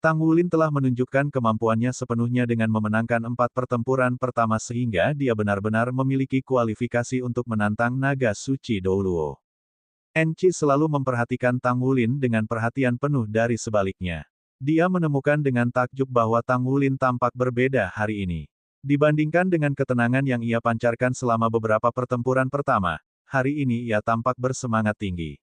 Tang Wulin telah menunjukkan kemampuannya sepenuhnya dengan memenangkan 4 pertempuran pertama sehingga dia benar-benar memiliki kualifikasi untuk menantang Naga Suci Douluo. Enci selalu memperhatikan Tang Wulin dengan perhatian penuh dari sebaliknya. Dia menemukan dengan takjub bahwa Tang Wulin tampak berbeda hari ini. Dibandingkan dengan ketenangan yang ia pancarkan selama beberapa pertempuran pertama, hari ini ia tampak bersemangat tinggi.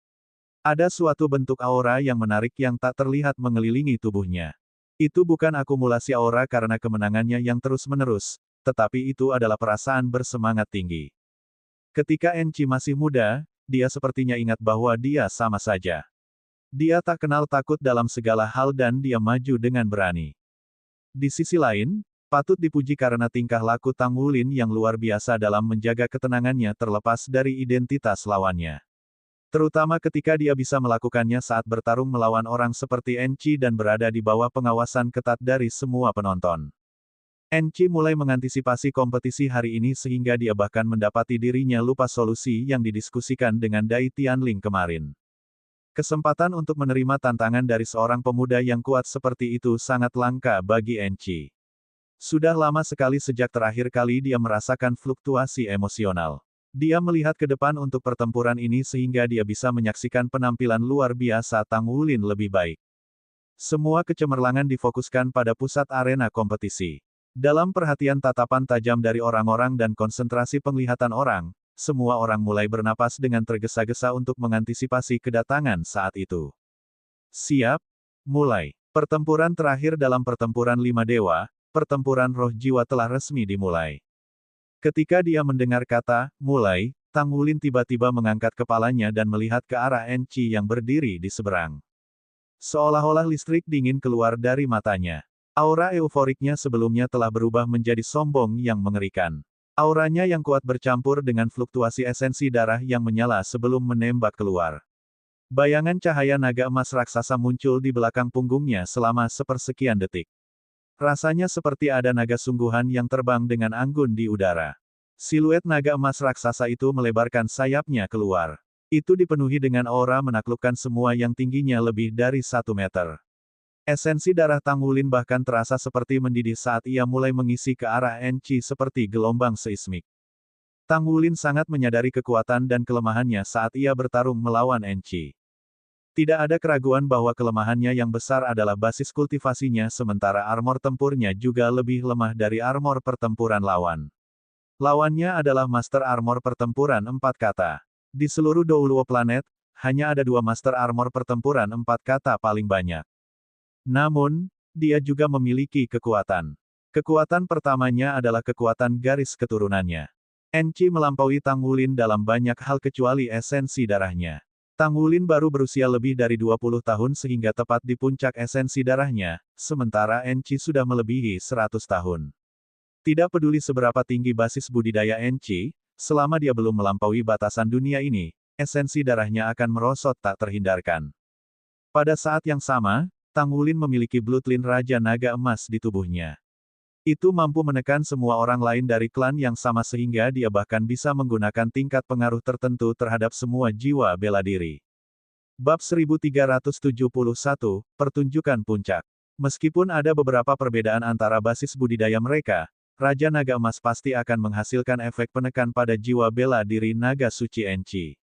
Ada suatu bentuk aura yang menarik yang tak terlihat mengelilingi tubuhnya. Itu bukan akumulasi aura karena kemenangannya yang terus-menerus, tetapi itu adalah perasaan bersemangat tinggi. Ketika Enci masih muda, dia sepertinya ingat bahwa dia sama saja. Dia tak kenal takut dalam segala hal dan dia maju dengan berani. Di sisi lain, patut dipuji karena tingkah laku Tang Wulin yang luar biasa dalam menjaga ketenangannya terlepas dari identitas lawannya. Terutama ketika dia bisa melakukannya saat bertarung melawan orang seperti Enci dan berada di bawah pengawasan ketat dari semua penonton. Enci mulai mengantisipasi kompetisi hari ini sehingga dia bahkan mendapati dirinya lupa solusi yang didiskusikan dengan Dai Tianling kemarin. Kesempatan untuk menerima tantangan dari seorang pemuda yang kuat seperti itu sangat langka bagi Enci. Sudah lama sekali sejak terakhir kali dia merasakan fluktuasi emosional. Dia melihat ke depan untuk pertempuran ini sehingga dia bisa menyaksikan penampilan luar biasa Tang Wulin lebih baik. Semua kecemerlangan difokuskan pada pusat arena kompetisi. Dalam perhatian tatapan tajam dari orang-orang dan konsentrasi penglihatan orang, semua orang mulai bernapas dengan tergesa-gesa untuk mengantisipasi kedatangan saat itu. Siap? Mulai. Pertempuran terakhir dalam pertempuran lima dewa, pertempuran roh jiwa telah resmi dimulai. Ketika dia mendengar kata, mulai, Tang Wulin tiba-tiba mengangkat kepalanya dan melihat ke arah Enci yang berdiri di seberang. Seolah-olah listrik dingin keluar dari matanya. Aura euforiknya sebelumnya telah berubah menjadi sombong yang mengerikan. Auranya yang kuat bercampur dengan fluktuasi esensi darah yang menyala sebelum menembak keluar. Bayangan cahaya naga emas raksasa muncul di belakang punggungnya selama sepersekian detik. Rasanya seperti ada naga sungguhan yang terbang dengan anggun di udara. Siluet naga emas raksasa itu melebarkan sayapnya keluar. Itu dipenuhi dengan aura menaklukkan semua yang tingginya lebih dari 1 meter. Esensi darah Tang Wulin bahkan terasa seperti mendidih saat ia mulai mengisi ke arah Enci seperti gelombang seismik. Tang Wulin sangat menyadari kekuatan dan kelemahannya saat ia bertarung melawan Enci. Tidak ada keraguan bahwa kelemahannya yang besar adalah basis kultivasinya sementara armor tempurnya juga lebih lemah dari armor pertempuran lawan. Lawannya adalah Master Armor Pertempuran 4 kata. Di seluruh Douluo planet, hanya ada 2 Master Armor Pertempuran 4 kata paling banyak. Namun, dia juga memiliki kekuatan. Kekuatan pertamanya adalah kekuatan garis keturunannya. Enci melampaui Tang Wulin dalam banyak hal kecuali esensi darahnya. Tang Wulin baru berusia lebih dari 20 tahun sehingga tepat di puncak esensi darahnya, sementara Enci sudah melebihi 100 tahun. Tidak peduli seberapa tinggi basis budidaya Enci, selama dia belum melampaui batasan dunia ini, esensi darahnya akan merosot tak terhindarkan. Pada saat yang sama, Tang Wulin memiliki bloodline Raja Naga Emas di tubuhnya. Itu mampu menekan semua orang lain dari klan yang sama sehingga dia bahkan bisa menggunakan tingkat pengaruh tertentu terhadap semua jiwa bela diri. Bab 1371, Pertunjukan Puncak. Meskipun ada beberapa perbedaan antara basis budidaya mereka, Raja Naga Emas pasti akan menghasilkan efek penekan pada jiwa bela diri naga suci Enchi.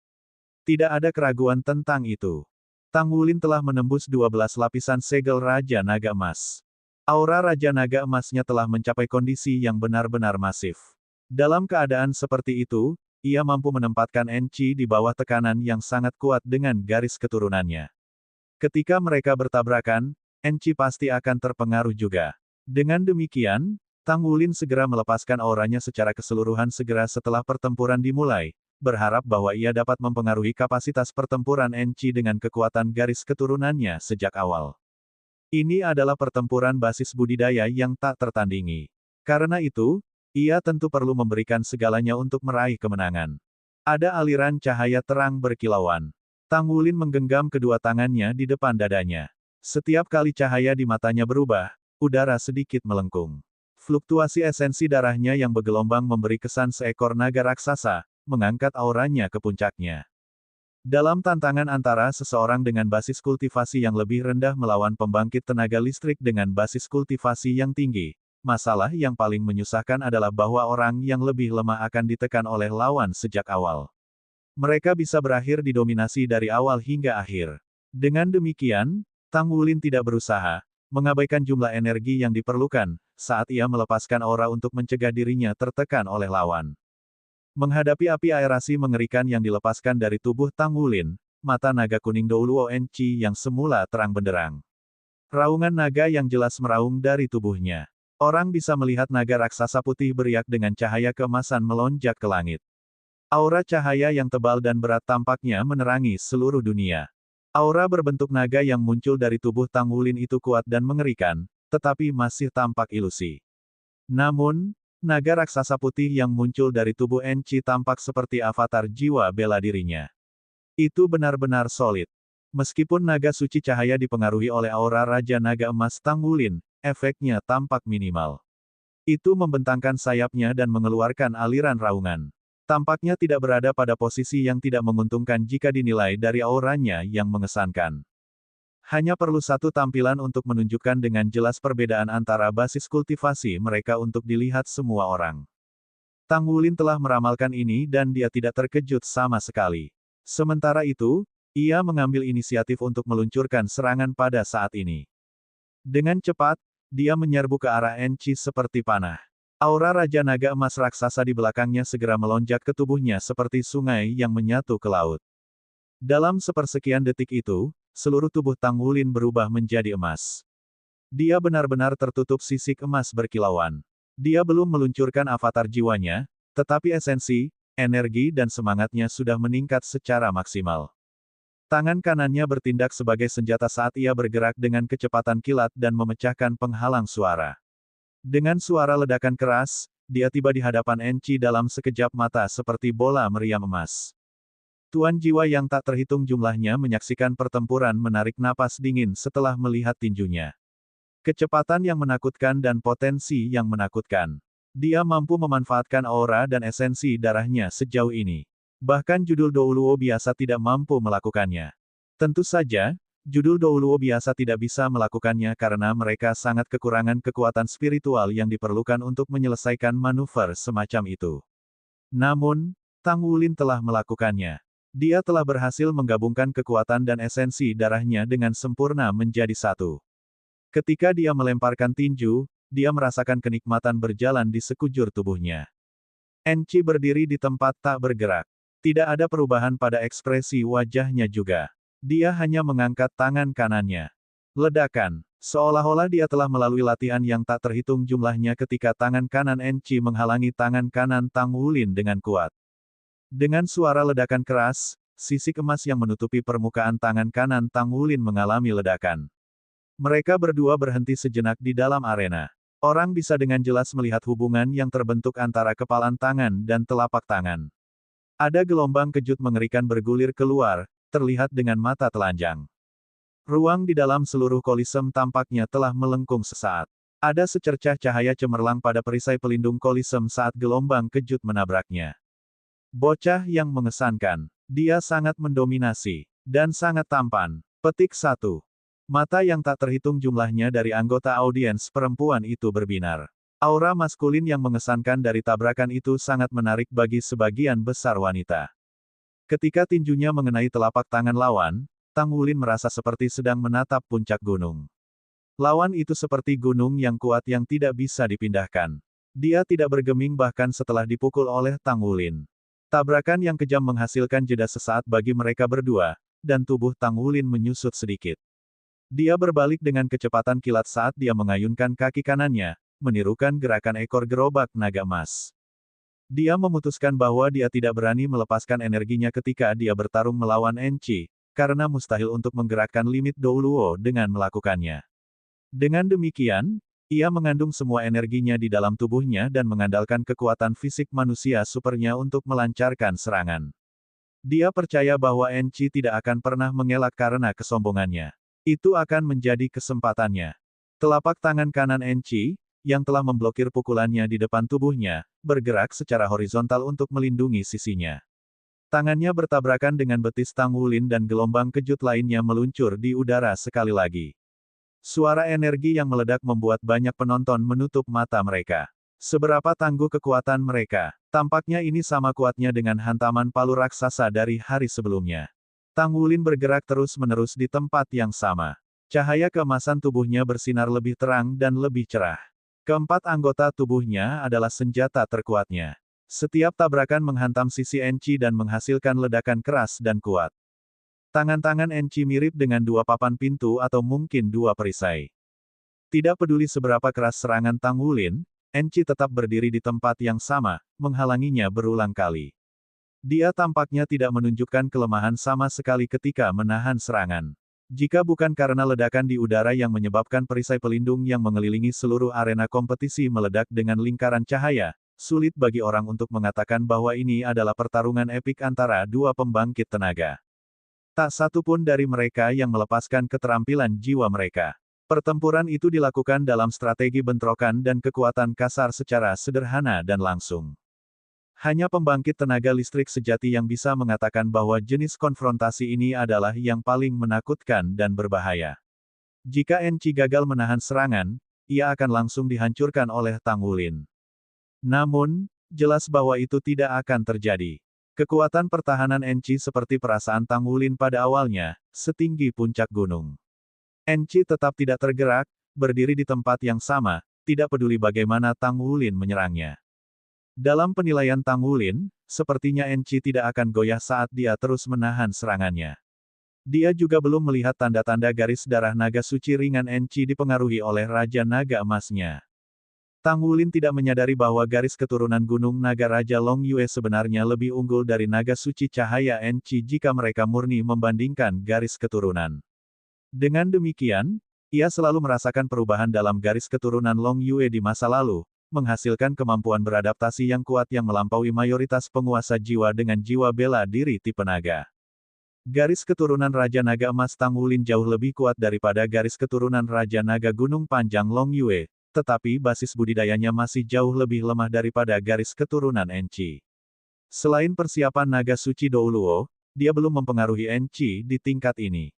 Tidak ada keraguan tentang itu. Tang Wulin telah menembus 12 lapisan segel Raja Naga Emas. Aura Raja Naga Emasnya telah mencapai kondisi yang benar-benar masif. Dalam keadaan seperti itu, ia mampu menempatkan Enchi di bawah tekanan yang sangat kuat dengan garis keturunannya. Ketika mereka bertabrakan, Enchi pasti akan terpengaruh juga. Dengan demikian, Tang Wulin segera melepaskan auranya secara keseluruhan segera setelah pertempuran dimulai, berharap bahwa ia dapat mempengaruhi kapasitas pertempuran Enchi dengan kekuatan garis keturunannya sejak awal. Ini adalah pertempuran basis budidaya yang tak tertandingi. Karena itu, ia tentu perlu memberikan segalanya untuk meraih kemenangan. Ada aliran cahaya terang berkilauan. Tang Wulin menggenggam kedua tangannya di depan dadanya. Setiap kali cahaya di matanya berubah, udara sedikit melengkung. Fluktuasi esensi darahnya yang bergelombang memberi kesan seekor naga raksasa, mengangkat auranya ke puncaknya. Dalam tantangan antara seseorang dengan basis kultivasi yang lebih rendah melawan pembangkit tenaga listrik dengan basis kultivasi yang tinggi, masalah yang paling menyusahkan adalah bahwa orang yang lebih lemah akan ditekan oleh lawan sejak awal. Mereka bisa berakhir didominasi dari awal hingga akhir. Dengan demikian, Tang Wulin tidak berusaha mengabaikan jumlah energi yang diperlukan saat ia melepaskan aura untuk mencegah dirinya tertekan oleh lawan. Menghadapi api aerasi mengerikan yang dilepaskan dari tubuh Tang Wulin, mata naga kuning Douluo Enchi yang semula terang benderang. Raungan naga yang jelas meraung dari tubuhnya. Orang bisa melihat naga raksasa putih beriak dengan cahaya keemasan melonjak ke langit. Aura cahaya yang tebal dan berat tampaknya menerangi seluruh dunia. Aura berbentuk naga yang muncul dari tubuh Tang Wulin itu kuat dan mengerikan, tetapi masih tampak ilusi. Namun, naga raksasa putih yang muncul dari tubuh Enchi tampak seperti avatar jiwa bela dirinya. Itu benar-benar solid. Meskipun naga suci cahaya dipengaruhi oleh aura Raja Naga Emas Tang Wulin, efeknya tampak minimal. Itu membentangkan sayapnya dan mengeluarkan aliran raungan. Tampaknya tidak berada pada posisi yang tidak menguntungkan jika dinilai dari auranya yang mengesankan. Hanya perlu satu tampilan untuk menunjukkan dengan jelas perbedaan antara basis kultivasi mereka untuk dilihat semua orang. Tang Wulin telah meramalkan ini dan dia tidak terkejut sama sekali. Sementara itu, ia mengambil inisiatif untuk meluncurkan serangan pada saat ini. Dengan cepat, dia menyerbu ke arah Enchi seperti panah. Aura Raja Naga Emas raksasa di belakangnya segera melonjak ke tubuhnya seperti sungai yang menyatu ke laut. Dalam sepersekian detik itu, seluruh tubuh Tang Wulin berubah menjadi emas. Dia benar-benar tertutup sisik emas berkilauan. Dia belum meluncurkan avatar jiwanya, tetapi esensi, energi dan semangatnya sudah meningkat secara maksimal. Tangan kanannya bertindak sebagai senjata saat ia bergerak dengan kecepatan kilat dan memecahkan penghalang suara. Dengan suara ledakan keras, dia tiba di hadapan Enchi dalam sekejap mata seperti bola meriam emas. Tuan jiwa yang tak terhitung jumlahnya menyaksikan pertempuran menarik napas dingin setelah melihat tinjunya. Kecepatan yang menakutkan dan potensi yang menakutkan. Dia mampu memanfaatkan aura dan esensi darahnya sejauh ini. Bahkan judul Douluo biasa tidak mampu melakukannya. Tentu saja, judul Douluo biasa tidak bisa melakukannya karena mereka sangat kekurangan kekuatan spiritual yang diperlukan untuk menyelesaikan manuver semacam itu. Namun, Tang Wulin telah melakukannya. Dia telah berhasil menggabungkan kekuatan dan esensi darahnya dengan sempurna menjadi satu. Ketika dia melemparkan tinju, dia merasakan kenikmatan berjalan di sekujur tubuhnya. Enchi berdiri di tempat tak bergerak. Tidak ada perubahan pada ekspresi wajahnya juga. Dia hanya mengangkat tangan kanannya. Ledakan. Seolah-olah dia telah melalui latihan yang tak terhitung jumlahnya ketika tangan kanan Enchi menghalangi tangan kanan Tang Wulin dengan kuat. Dengan suara ledakan keras, sisik emas yang menutupi permukaan tangan kanan Tang Wulin mengalami ledakan. Mereka berdua berhenti sejenak di dalam arena. Orang bisa dengan jelas melihat hubungan yang terbentuk antara kepalan tangan dan telapak tangan. Ada gelombang kejut mengerikan bergulir keluar, terlihat dengan mata telanjang. Ruang di dalam seluruh kolisem tampaknya telah melengkung sesaat. Ada secercah cahaya cemerlang pada perisai pelindung kolisem saat gelombang kejut menabraknya. Bocah yang mengesankan. Dia sangat mendominasi. Dan sangat tampan. Petik 1. Mata yang tak terhitung jumlahnya dari anggota audiens perempuan itu berbinar. Aura maskulin yang mengesankan dari tabrakan itu sangat menarik bagi sebagian besar wanita. Ketika tinjunya mengenai telapak tangan lawan, Tang Wulin merasa seperti sedang menatap puncak gunung. Lawan itu seperti gunung yang kuat yang tidak bisa dipindahkan. Dia tidak bergeming bahkan setelah dipukul oleh Tang Wulin. Tabrakan yang kejam menghasilkan jeda sesaat bagi mereka berdua, dan tubuh Tang Wulin menyusut sedikit. Dia berbalik dengan kecepatan kilat saat dia mengayunkan kaki kanannya, menirukan gerakan ekor gerobak naga emas. Dia memutuskan bahwa dia tidak berani melepaskan energinya ketika dia bertarung melawan Enchi, karena mustahil untuk menggerakkan limit Douluo dengan melakukannya. Dengan demikian, ia mengandung semua energinya di dalam tubuhnya dan mengandalkan kekuatan fisik manusia supernya untuk melancarkan serangan. Dia percaya bahwa Enchi tidak akan pernah mengelak karena kesombongannya. Itu akan menjadi kesempatannya. Telapak tangan kanan Enchi, yang telah memblokir pukulannya di depan tubuhnya, bergerak secara horizontal untuk melindungi sisinya. Tangannya bertabrakan dengan betis Tang Wulin dan gelombang kejut lainnya meluncur di udara sekali lagi. Suara energi yang meledak membuat banyak penonton menutup mata mereka. Seberapa tangguh kekuatan mereka? Tampaknya ini sama kuatnya dengan hantaman palu raksasa dari hari sebelumnya. Tang Wulin bergerak terus-menerus di tempat yang sama. Cahaya keemasan tubuhnya bersinar lebih terang dan lebih cerah. Keempat anggota tubuhnya adalah senjata terkuatnya. Setiap tabrakan menghantam sisi Enchi dan menghasilkan ledakan keras dan kuat. Tangan-tangan Enchi mirip dengan dua papan pintu atau mungkin dua perisai. Tidak peduli seberapa keras serangan Tang Wulin, Enchi tetap berdiri di tempat yang sama, menghalanginya berulang kali. Dia tampaknya tidak menunjukkan kelemahan sama sekali ketika menahan serangan. Jika bukan karena ledakan di udara yang menyebabkan perisai pelindung yang mengelilingi seluruh arena kompetisi meledak dengan lingkaran cahaya, sulit bagi orang untuk mengatakan bahwa ini adalah pertarungan epik antara dua pembangkit tenaga. Tak satu pun dari mereka yang melepaskan keterampilan jiwa mereka. Pertempuran itu dilakukan dalam strategi bentrokan dan kekuatan kasar secara sederhana dan langsung. Hanya pembangkit tenaga listrik sejati yang bisa mengatakan bahwa jenis konfrontasi ini adalah yang paling menakutkan dan berbahaya. Jika Enchi gagal menahan serangan, ia akan langsung dihancurkan oleh Tang Wulin. Namun, jelas bahwa itu tidak akan terjadi. Kekuatan pertahanan Enchi seperti perasaan Tang Wulin pada awalnya, setinggi puncak gunung. Enchi tetap tidak tergerak, berdiri di tempat yang sama, tidak peduli bagaimana Tang Wulin menyerangnya. Dalam penilaian Tang Wulin, sepertinya Enchi tidak akan goyah saat dia terus menahan serangannya. Dia juga belum melihat tanda-tanda garis darah naga suci ringan Enchi dipengaruhi oleh Raja Naga Emasnya. Tang Wulin tidak menyadari bahwa garis keturunan Gunung Naga Raja Long Yue sebenarnya lebih unggul dari naga suci cahaya Enchi jika mereka murni membandingkan garis keturunan. Dengan demikian, ia selalu merasakan perubahan dalam garis keturunan Long Yue di masa lalu, menghasilkan kemampuan beradaptasi yang kuat yang melampaui mayoritas penguasa jiwa dengan jiwa bela diri tipe naga. Garis keturunan Raja Naga Emas Tang Wulin jauh lebih kuat daripada garis keturunan Raja Naga Gunung Panjang Long Yue, tetapi basis budidayanya masih jauh lebih lemah daripada garis keturunan Enchi. Selain persiapan naga suci Douluo, dia belum mempengaruhi Enchi di tingkat ini.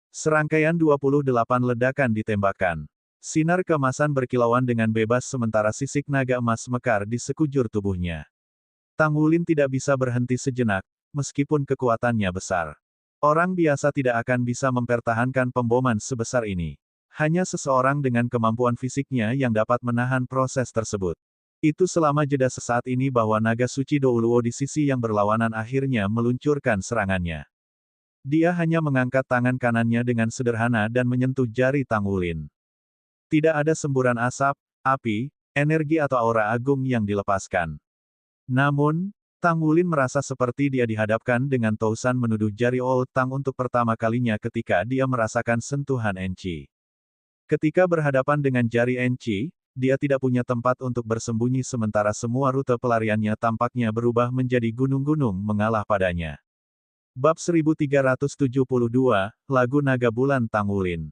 Serangkaian 28 ledakan ditembakkan. Sinar keemasan berkilauan dengan bebas sementara sisik naga emas mekar di sekujur tubuhnya. Tang Wulin tidak bisa berhenti sejenak, meskipun kekuatannya besar. Orang biasa tidak akan bisa mempertahankan pemboman sebesar ini. Hanya seseorang dengan kemampuan fisiknya yang dapat menahan proses tersebut. Itu selama jeda sesaat ini bahwa naga suci Douluo di sisi yang berlawanan akhirnya meluncurkan serangannya. Dia hanya mengangkat tangan kanannya dengan sederhana dan menyentuh jari Tang Wulin. Tidak ada semburan asap, api, energi atau aura agung yang dilepaskan. Namun, Tang Wulin merasa seperti dia dihadapkan dengan Tousan menuduh jari Old Tang untuk pertama kalinya ketika dia merasakan sentuhan Enchi. Ketika berhadapan dengan jari Enchi, dia tidak punya tempat untuk bersembunyi sementara semua rute pelariannya tampaknya berubah menjadi gunung-gunung mengalah padanya. Bab 1372, Lagu Naga Bulan Tangulin.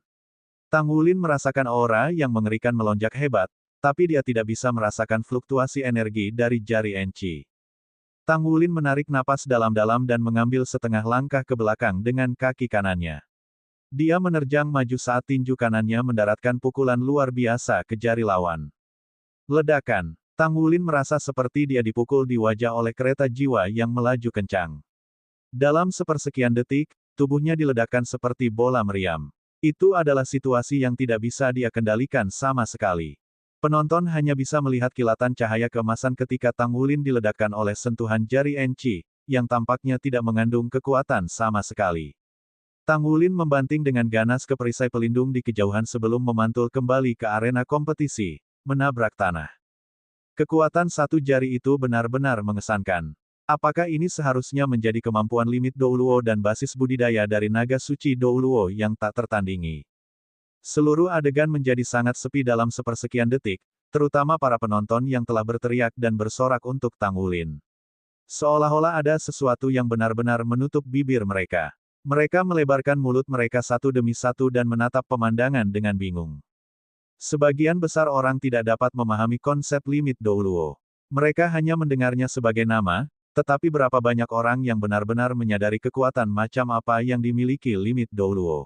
Tangulin merasakan aura yang mengerikan melonjak hebat, tapi dia tidak bisa merasakan fluktuasi energi dari jari Enchi. Tangulin menarik napas dalam-dalam dan mengambil setengah langkah ke belakang dengan kaki kanannya. Dia menerjang maju saat tinju kanannya mendaratkan pukulan luar biasa ke jari lawan. Ledakan. Tangulin merasa seperti dia dipukul di wajah oleh kereta jiwa yang melaju kencang. Dalam sepersekian detik, tubuhnya diledakkan seperti bola meriam. Itu adalah situasi yang tidak bisa dia kendalikan sama sekali. Penonton hanya bisa melihat kilatan cahaya keemasan ketika Tangulin diledakkan oleh sentuhan jari Enchi, yang tampaknya tidak mengandung kekuatan sama sekali. Tangulin membanting dengan ganas ke perisai pelindung di kejauhan sebelum memantul kembali ke arena kompetisi, menabrak tanah. Kekuatan satu jari itu benar-benar mengesankan. Apakah ini seharusnya menjadi kemampuan limit Douluo dan basis budidaya dari naga suci Douluo yang tak tertandingi? Seluruh adegan menjadi sangat sepi dalam sepersekian detik, terutama para penonton yang telah berteriak dan bersorak untuk Tangulin. Seolah-olah ada sesuatu yang benar-benar menutup bibir mereka. Mereka melebarkan mulut mereka satu demi satu dan menatap pemandangan dengan bingung. Sebagian besar orang tidak dapat memahami konsep limit Douluo. Mereka hanya mendengarnya sebagai nama, tetapi berapa banyak orang yang benar-benar menyadari kekuatan macam apa yang dimiliki limit Douluo.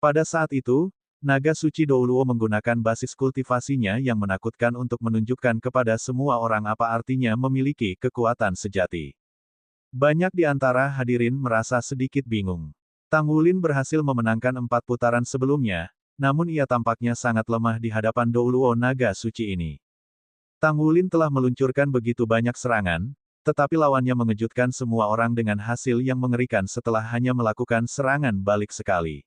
Pada saat itu, naga suci Douluo menggunakan basis kultivasinya yang menakutkan untuk menunjukkan kepada semua orang apa artinya memiliki kekuatan sejati. Banyak di antara hadirin merasa sedikit bingung. Tangulin berhasil memenangkan 4 putaran sebelumnya, namun ia tampaknya sangat lemah di hadapan Douluo naga suci ini. Tangulin telah meluncurkan begitu banyak serangan, tetapi lawannya mengejutkan semua orang dengan hasil yang mengerikan setelah hanya melakukan serangan balik sekali.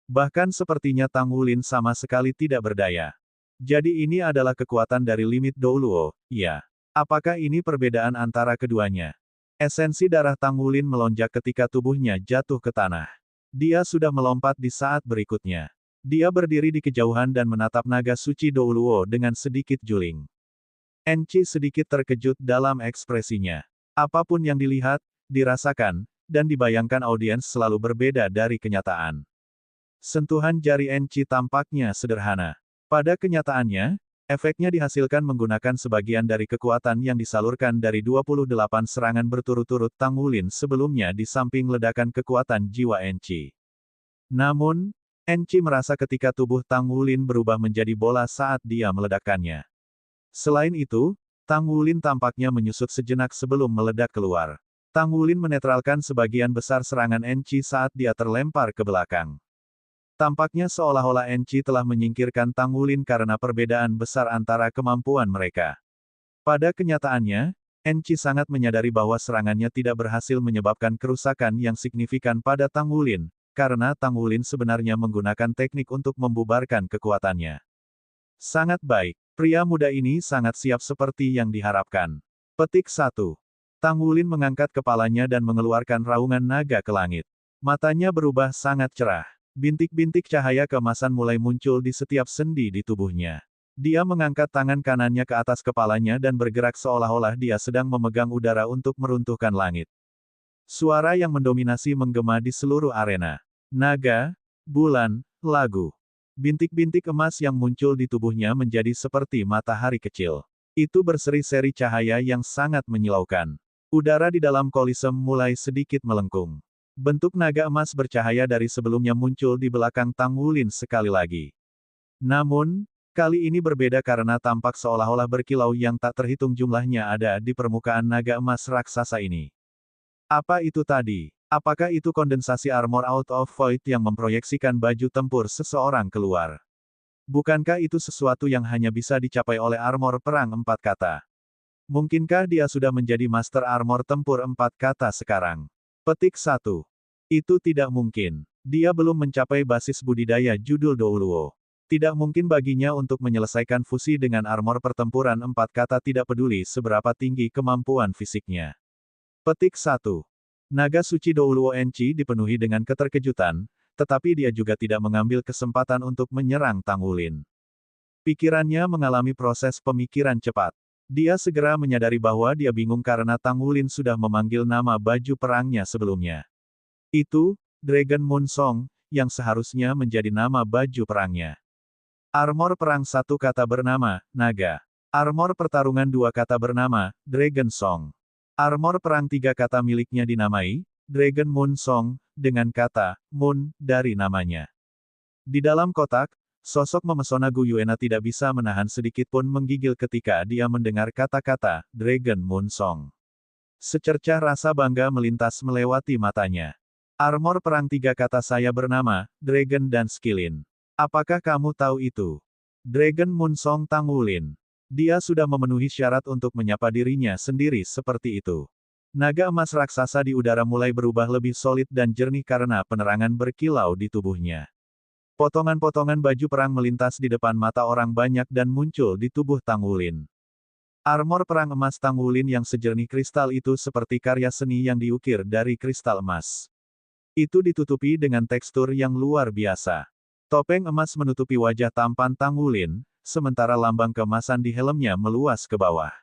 Bahkan sepertinya Tangulin sama sekali tidak berdaya. Jadi ini adalah kekuatan dari limit Douluo, ya. Apakah ini perbedaan antara keduanya? Esensi darah Tangulin melonjak ketika tubuhnya jatuh ke tanah. Dia sudah melompat di saat berikutnya. Dia berdiri di kejauhan dan menatap naga suci Douluo dengan sedikit juling. Enchi sedikit terkejut dalam ekspresinya. Apapun yang dilihat, dirasakan, dan dibayangkan audiens selalu berbeda dari kenyataan. Sentuhan jari Enchi tampaknya sederhana. Pada kenyataannya, efeknya dihasilkan menggunakan sebagian dari kekuatan yang disalurkan dari 28 serangan berturut-turut Tangulin sebelumnya di samping ledakan kekuatan jiwa Enchi. Namun, Enchi merasa ketika tubuh Tangulin berubah menjadi bola saat dia meledakkannya. Selain itu, Tangulin tampaknya menyusut sejenak sebelum meledak keluar. Tangulin menetralkan sebagian besar serangan Enchi saat dia terlempar ke belakang. Tampaknya seolah-olah Enchi telah menyingkirkan Tangulin karena perbedaan besar antara kemampuan mereka. Pada kenyataannya, Enchi sangat menyadari bahwa serangannya tidak berhasil menyebabkan kerusakan yang signifikan pada Tangulin, karena Tangulin sebenarnya menggunakan teknik untuk membubarkan kekuatannya. Sangat baik, pria muda ini sangat siap seperti yang diharapkan. Petik 1. Tangulin mengangkat kepalanya dan mengeluarkan raungan naga ke langit. Matanya berubah sangat cerah. Bintik-bintik cahaya keemasan mulai muncul di setiap sendi di tubuhnya. Dia mengangkat tangan kanannya ke atas kepalanya dan bergerak seolah-olah dia sedang memegang udara untuk meruntuhkan langit. Suara yang mendominasi menggema di seluruh arena. Naga, bulan, lagu. Bintik-bintik emas yang muncul di tubuhnya menjadi seperti matahari kecil. Itu berseri-seri cahaya yang sangat menyilaukan. Udara di dalam kolisem mulai sedikit melengkung. Bentuk naga emas bercahaya dari sebelumnya muncul di belakang Tangulin sekali lagi. Namun, kali ini berbeda karena tampak seolah-olah berkilau yang tak terhitung jumlahnya ada di permukaan naga emas raksasa ini. Apa itu tadi? Apakah itu kondensasi armor out of void yang memproyeksikan baju tempur seseorang keluar? Bukankah itu sesuatu yang hanya bisa dicapai oleh armor perang 4 kata? Mungkinkah dia sudah menjadi master armor tempur 4 kata sekarang? Petik 1. Itu tidak mungkin. Dia belum mencapai basis budidaya judul Douluo. Tidak mungkin baginya untuk menyelesaikan fusi dengan armor pertempuran 4 kata tidak peduli seberapa tinggi kemampuan fisiknya. Petik 1. Naga suci Douluo Enchi dipenuhi dengan keterkejutan, tetapi dia juga tidak mengambil kesempatan untuk menyerang Tangulin. Pikirannya mengalami proses pemikiran cepat. Dia segera menyadari bahwa dia bingung karena Tang Wulin sudah memanggil nama baju perangnya sebelumnya. Itu, Dragon Moon Song, yang seharusnya menjadi nama baju perangnya. Armor perang satu kata bernama, naga. Armor pertarungan dua kata bernama, Dragon Song. Armor perang tiga kata miliknya dinamai, Dragon Moon Song, dengan kata, Moon, dari namanya. Di dalam kotak, sosok memesona Gu Yuena tidak bisa menahan sedikit pun menggigil ketika dia mendengar kata-kata, Dragon Moon Song. Secercah rasa bangga melintas melewati matanya. Armor perang tiga kata saya bernama, Dragon dan Skillin. Apakah kamu tahu itu? Dragon Moon Song Tang Wulin. Dia sudah memenuhi syarat untuk menyapa dirinya sendiri seperti itu. Naga emas raksasa di udara mulai berubah lebih solid dan jernih karena penerangan berkilau di tubuhnya. Potongan-potongan baju perang melintas di depan mata orang banyak dan muncul di tubuh Tang Wulin. Armor perang emas Tang Wulin yang sejernih kristal itu seperti karya seni yang diukir dari kristal emas. Itu ditutupi dengan tekstur yang luar biasa. Topeng emas menutupi wajah tampan Tang Wulin, sementara lambang keemasan di helmnya meluas ke bawah.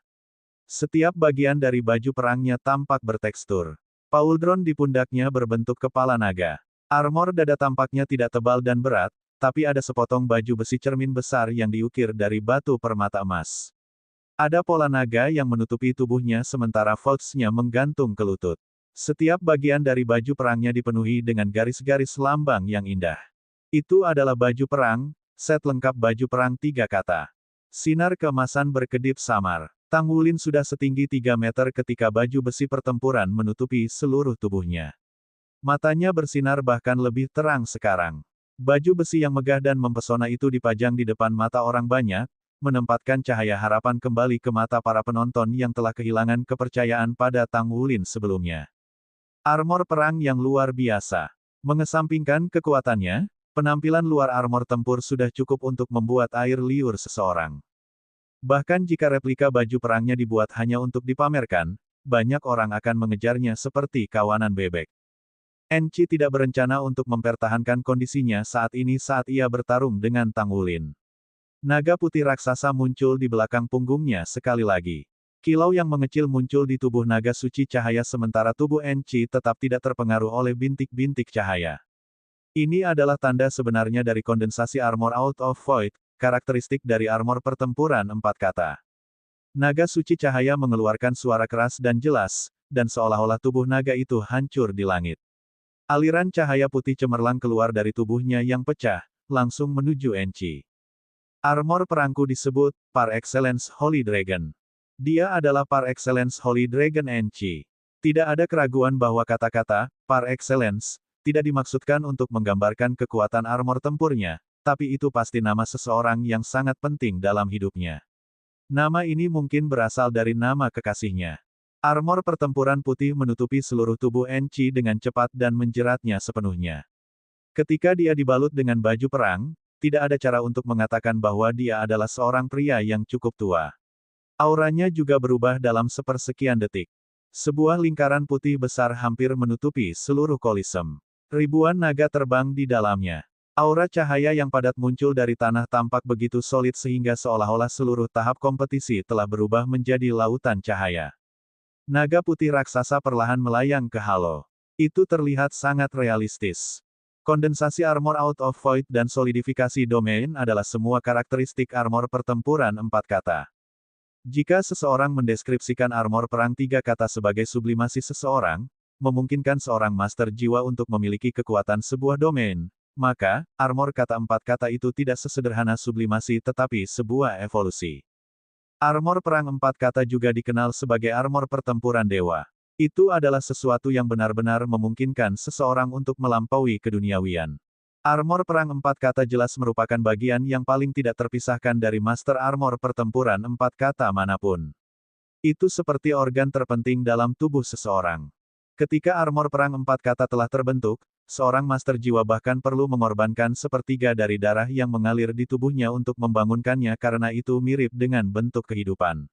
Setiap bagian dari baju perangnya tampak bertekstur. Pauldron di pundaknya berbentuk kepala naga. Armor dada tampaknya tidak tebal dan berat, tapi ada sepotong baju besi cermin besar yang diukir dari batu permata emas. Ada pola naga yang menutupi tubuhnya sementara folds-nya menggantung ke lutut. Setiap bagian dari baju perangnya dipenuhi dengan garis-garis lambang yang indah. Itu adalah baju perang, set lengkap baju perang tiga kata. Sinar keemasan berkedip samar. Tang Wulin sudah setinggi 3 meter ketika baju besi pertempuran menutupi seluruh tubuhnya. Matanya bersinar bahkan lebih terang sekarang. Baju besi yang megah dan mempesona itu dipajang di depan mata orang banyak, menempatkan cahaya harapan kembali ke mata para penonton yang telah kehilangan kepercayaan pada Tang Wulin sebelumnya. Armor perang yang luar biasa. Mengesampingkan kekuatannya, penampilan luar armor tempur sudah cukup untuk membuat air liur seseorang. Bahkan jika replika baju perangnya dibuat hanya untuk dipamerkan, banyak orang akan mengejarnya seperti kawanan bebek. Enchi tidak berencana untuk mempertahankan kondisinya saat ini saat ia bertarung dengan Tang Wulin. Naga putih raksasa muncul di belakang punggungnya sekali lagi. Kilau yang mengecil muncul di tubuh naga suci cahaya sementara tubuh Enchi tetap tidak terpengaruh oleh bintik-bintik cahaya. Ini adalah tanda sebenarnya dari kondensasi armor out of void, karakteristik dari armor pertempuran 4 kata. Naga suci cahaya mengeluarkan suara keras dan jelas, dan seolah-olah tubuh naga itu hancur di langit. Aliran cahaya putih cemerlang keluar dari tubuhnya yang pecah, langsung menuju Enchi. Armor perangku disebut, par excellence Holy Dragon. Dia adalah par excellence Holy Dragon Enchi. Tidak ada keraguan bahwa kata-kata, par excellence, tidak dimaksudkan untuk menggambarkan kekuatan armor tempurnya, tapi itu pasti nama seseorang yang sangat penting dalam hidupnya. Nama ini mungkin berasal dari nama kekasihnya. Armor pertempuran putih menutupi seluruh tubuh Enchi dengan cepat dan menjeratnya sepenuhnya. Ketika dia dibalut dengan baju perang, tidak ada cara untuk mengatakan bahwa dia adalah seorang pria yang cukup tua. Auranya juga berubah dalam sepersekian detik. Sebuah lingkaran putih besar hampir menutupi seluruh kolisem. Ribuan naga terbang di dalamnya. Aura cahaya yang padat muncul dari tanah tampak begitu solid sehingga seolah-olah seluruh tahap kompetisi telah berubah menjadi lautan cahaya. Naga putih raksasa perlahan melayang ke halo. Itu terlihat sangat realistis. Kondensasi armor out of void dan solidifikasi domain adalah semua karakteristik armor pertempuran 4 kata. Jika seseorang mendeskripsikan armor perang 3 kata sebagai sublimasi seseorang, memungkinkan seorang master jiwa untuk memiliki kekuatan sebuah domain, maka, armor kata 4 kata itu tidak sesederhana sublimasi tetapi sebuah evolusi. Armor perang 4 kata juga dikenal sebagai armor pertempuran dewa. Itu adalah sesuatu yang benar-benar memungkinkan seseorang untuk melampaui keduniawian. Armor perang 4 kata jelas merupakan bagian yang paling tidak terpisahkan dari master armor pertempuran 4 kata manapun. Itu seperti organ terpenting dalam tubuh seseorang. Ketika armor perang 4 kata telah terbentuk, seorang master jiwa bahkan perlu mengorbankan sepertiga dari darah yang mengalir di tubuhnya untuk membangunkannya karena itu mirip dengan bentuk kehidupan.